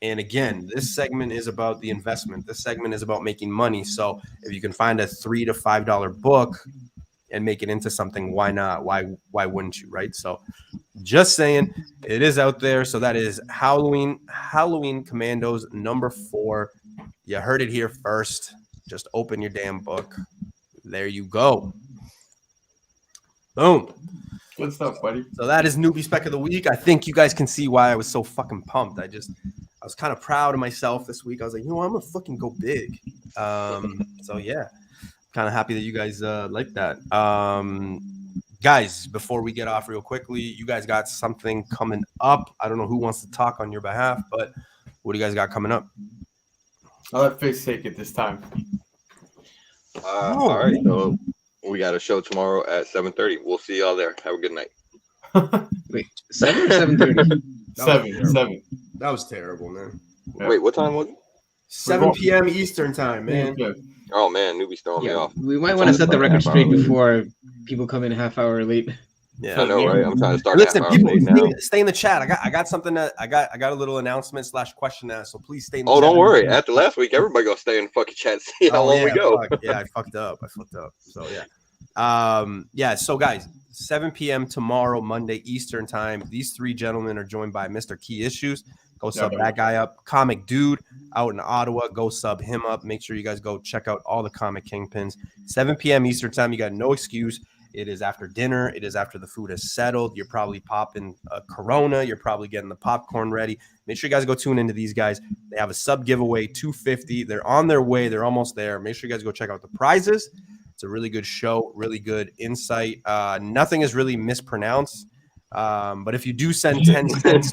And again, this segment is about the investment. This segment is about making money. So if you can find a $3 to $5 book, and make it into something, why not? Why wouldn't you, right? So just saying, it is out there. So that is Halloween Commandos number 4. You heard it here first. Just open your damn book. There you go. Boom. Good stuff, buddy. So that is Newbie Spec of the Week. I think you guys can see why I was so fucking pumped. I was kind of proud of myself this week. I was like, I'm gonna fucking go big. So yeah, kind of happy that you guys like that. Guys, before we get off real quickly, you guys got something coming up. I don't know who wants to talk on your behalf, but what do you guys got coming up? I'll let Face take it this time. All right, so we got a show tomorrow at 7:30. We'll see y'all there. Have a good night. Wait, 7 or 7:30? 7. That was terrible, man. Yeah. Wait, what time was it? 7 p.m. Eastern time, man. Yeah. Oh man, Newbie's throwing me Yeah, off. we might want to set the record straight before people come in a half hour late. Yeah, I know, right? I'm trying to start. Listen, people, now. stay in the chat. I got something that I got a little announcement / question to ask. So please stay in the Oh, chat. don't worry. After last week, everybody gonna stay in the fucking chat. See how long we go. Fuck. Yeah, I fucked up. So yeah. So guys, 7 p.m. tomorrow, Monday Eastern time. These 3 gentlemen are joined by Mr. Key Issues. Go sub that guy up. Comic Dude out in Ottawa. Go sub him up. Make sure you guys go check out all the Comic Kingpins. 7 p.m. Eastern time. You got no excuse. It is after dinner. It is after the food has settled. You're probably popping a Corona. You're probably getting the popcorn ready. Make sure you guys go tune into these guys. They have a sub giveaway, $250. They're on their way. They're almost there. Make sure you guys go check out the prizes. It's a really good show, really good insight. Nothing is really mispronounced. But if you do send 10 cents,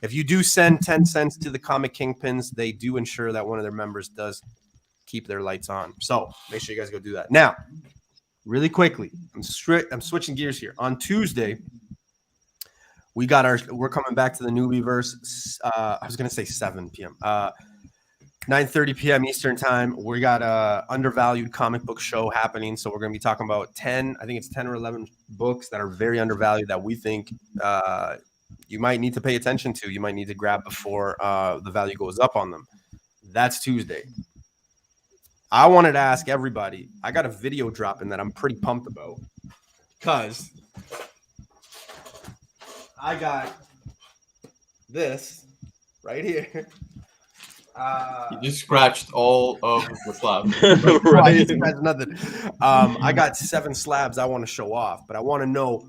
if you do send 10 cents to the Comic Kingpins, they do ensure that one of their members does keep their lights on. So make sure you guys go do that. Now, really quickly, I'm switching gears here. On Tuesday, we're coming back to the Newbie verse. I was gonna say 7 p.m. 9:30 p.m. Eastern time. We got a undervalued comic book show happening. So we're gonna be talking about 10 or 11 books that are very undervalued that we think you might need to pay attention to. You might need to grab before the value goes up on them. That's Tuesday. I wanted to ask everybody. I got a video dropping that I'm pretty pumped about because I got this right here. You just scratched all of the slabs. Right. Nothing. I got 7 slabs I want to show off, but I want to know,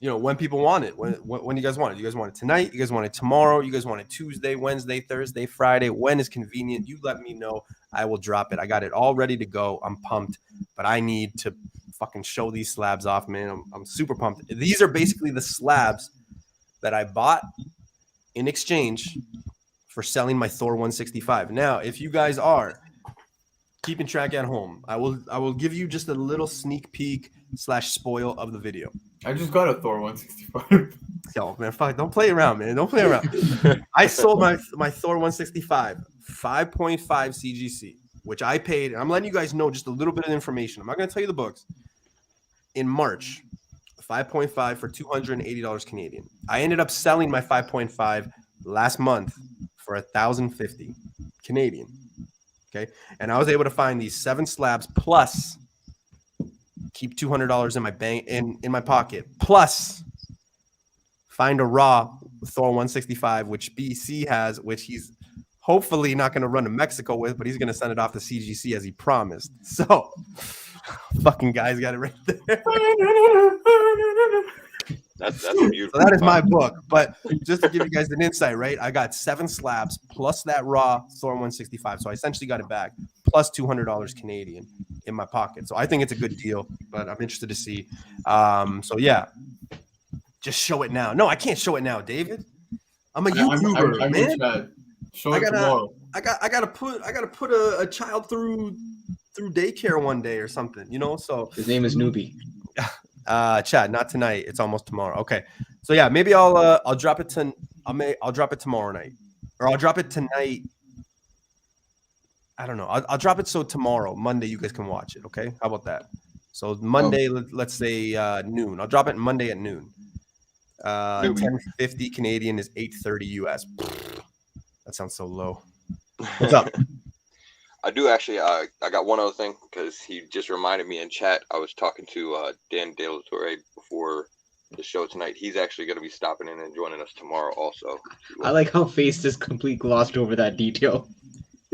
when people want it. When you guys want it? You guys want it tonight? You guys want it tomorrow? You guys want it Tuesday, Wednesday, Thursday, Friday? When is convenient? You let me know. I will drop it. I got it all ready to go. I'm pumped, but I need to fucking show these slabs off, man. I'm super pumped. These are basically the slabs that I bought in exchange for selling my Thor 165. Now, if you guys are keeping track at home, I will give you just a little sneak peek / spoil of the video. I just got a Thor 165. Yo, man, fuck, don't play around, man. Don't play around. I sold my Thor 165, 5.5 CGC, which I paid. I'm letting you guys know just a little bit of information. I'm not going to tell you the books. In March, 5.5 for $280 Canadian. I ended up selling my 5.5 last month for $1,050 Canadian. Okay, and I was able to find these 7 slabs plus keep $200 in my bank in my pocket, plus find a raw Thor 165, which BC has, which he's hopefully not going to run to Mexico with, but he's going to send it off to CGC as he promised. So, fucking guys got it right there. That's a beautiful. So that is my book. But just to give you guys an insight, right? I got 7 slabs plus that raw Thor 165. So I essentially got it back plus $200 Canadian in my pocket. So I think it's a good deal, but I'm interested to see. So yeah, just show it now. No, I can't show it now, David. I'm a YouTuber, man. Show it tomorrow. I gotta put a child through daycare one day or something, So His name is Newbie. Chad, not tonight. It's almost tomorrow. Okay, so yeah, maybe I'll drop it I'll drop it tomorrow night, or I'll drop it tonight. I don't know. I'll drop it so tomorrow, Monday, you guys can watch it. Okay, how about that? So Monday, let's say noon. I'll drop it Monday at noon. 10:50 Canadian is 8:30 US. That sounds so low. What's up? I do actually. I got one other thing because he just reminded me in chat. I was talking to Dan De La Torre before the show tonight. He's actually going to be stopping in and joining us tomorrow also. I like how Face just completely glossed over that detail.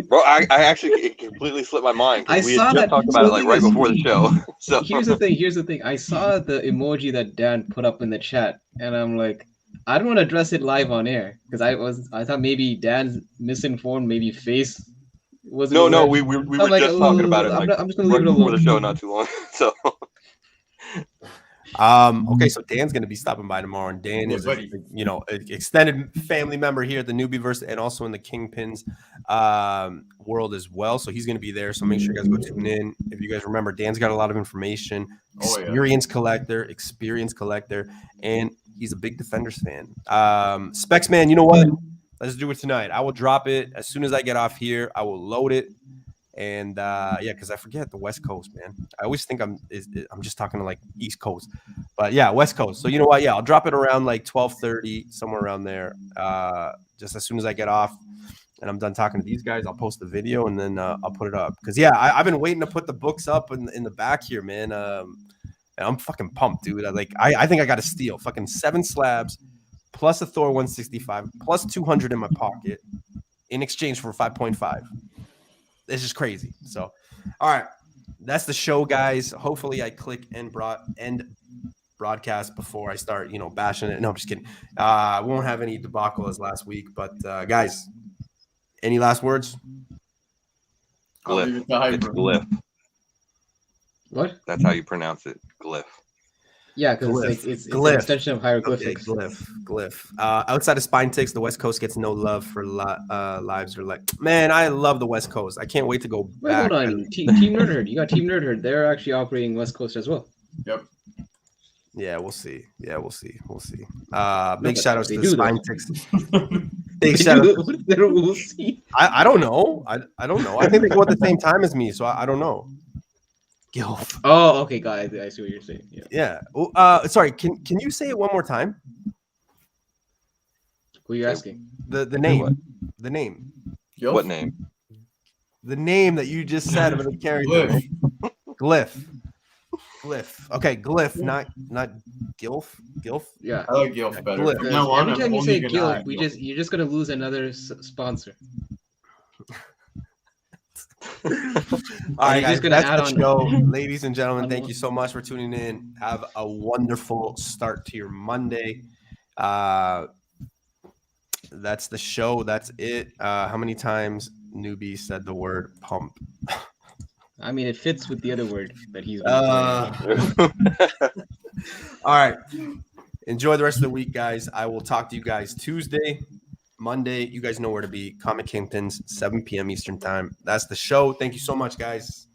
Bro, I actually it completely slipped my mind I because we had saw just that. talked So about it the like thing right is, before the show. So Here's the thing. I saw the emoji that Dan put up in the chat, and I'm like, I don't want to address it live on air because I thought maybe Dan's misinformed, maybe Face wasn't no, aware. we were I'm like, just talking about it like I'm just gonna leave right it before the alone. show, not too long. So Okay, so Dan's gonna be stopping by tomorrow, and Dan Yeah, is buddy. an extended family member here at the Newbie and also in the Kingpins world as well. So he's gonna be there. So make sure you guys go tune in. If you guys remember, Dan's got a lot of information, Oh, yeah. experience collector, and he's a big Defenders fan. Specs man, you know what? Let's do it tonight. I will drop it as soon as I get off here. I will load it. And yeah, because I forget the West Coast, man. I always think I'm just talking to like East Coast, but yeah, West Coast. So you know what? Yeah, I'll drop it around like 12:30, somewhere around there. Just as soon as I get off and I'm done talking to these guys, I'll post the video and then I'll put it up. Because yeah, I've been waiting to put the books up in the back here, man. And I'm fucking pumped, dude. I think I got to steal fucking 7 slabs plus a Thor 165 plus 200 in my pocket in exchange for 5.5. It's just crazy. So, all right, that's the show, guys. Hopefully, I click end broadcast before I start, bashing it. No, I'm just kidding. I won't have any debacle as last week. But guys, any last words? Glyph. It's glyph. What? That's how you pronounce it. Glyph. Yeah, because it's an extension of hieroglyphics. Okay, glyph. Outside of Spine Ticks, the West Coast gets no love for lives. Or like, man, I love the West Coast. I can't wait to go Wait, back. hold on. Team Nerd Herd. You got Team Nerd Herd. They're actually operating West Coast as well. Yep. Yeah, we'll see. We'll see. Big shout outs to do, Spine though. Ticks. Big shout out. We'll see. I don't know. I don't know. I think they go at the same time as me, so I don't know. Gilf. Oh, okay, guys. I see what you're saying. Yeah. Yeah. Sorry. Can you say it one more time? Who are you asking? The name. The name. Yo. What name? The name that you just said of the character. Glyph. Okay, glyph, not gilf. Gilf. Yeah. I like Gilf better. Glyph. From now on, Every time I'm you only say gonna Gil, add Gilf. you're just gonna lose another sponsor. All right, guys, just gonna that's add the on- show. Ladies and gentlemen, thank you so much for tuning in. Have a wonderful start to your Monday. That's the show. That's it. How many times Newbie said the word pump? I mean, it fits with the other word that he's. All right. Enjoy the rest of the week, guys. I will talk to you guys Tuesday, Monday. You guys know where to be. Comic Kingtons, 7 p.m. Eastern time. That's the show. Thank you so much, guys.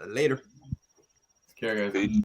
Later. Take care, guys. Peace.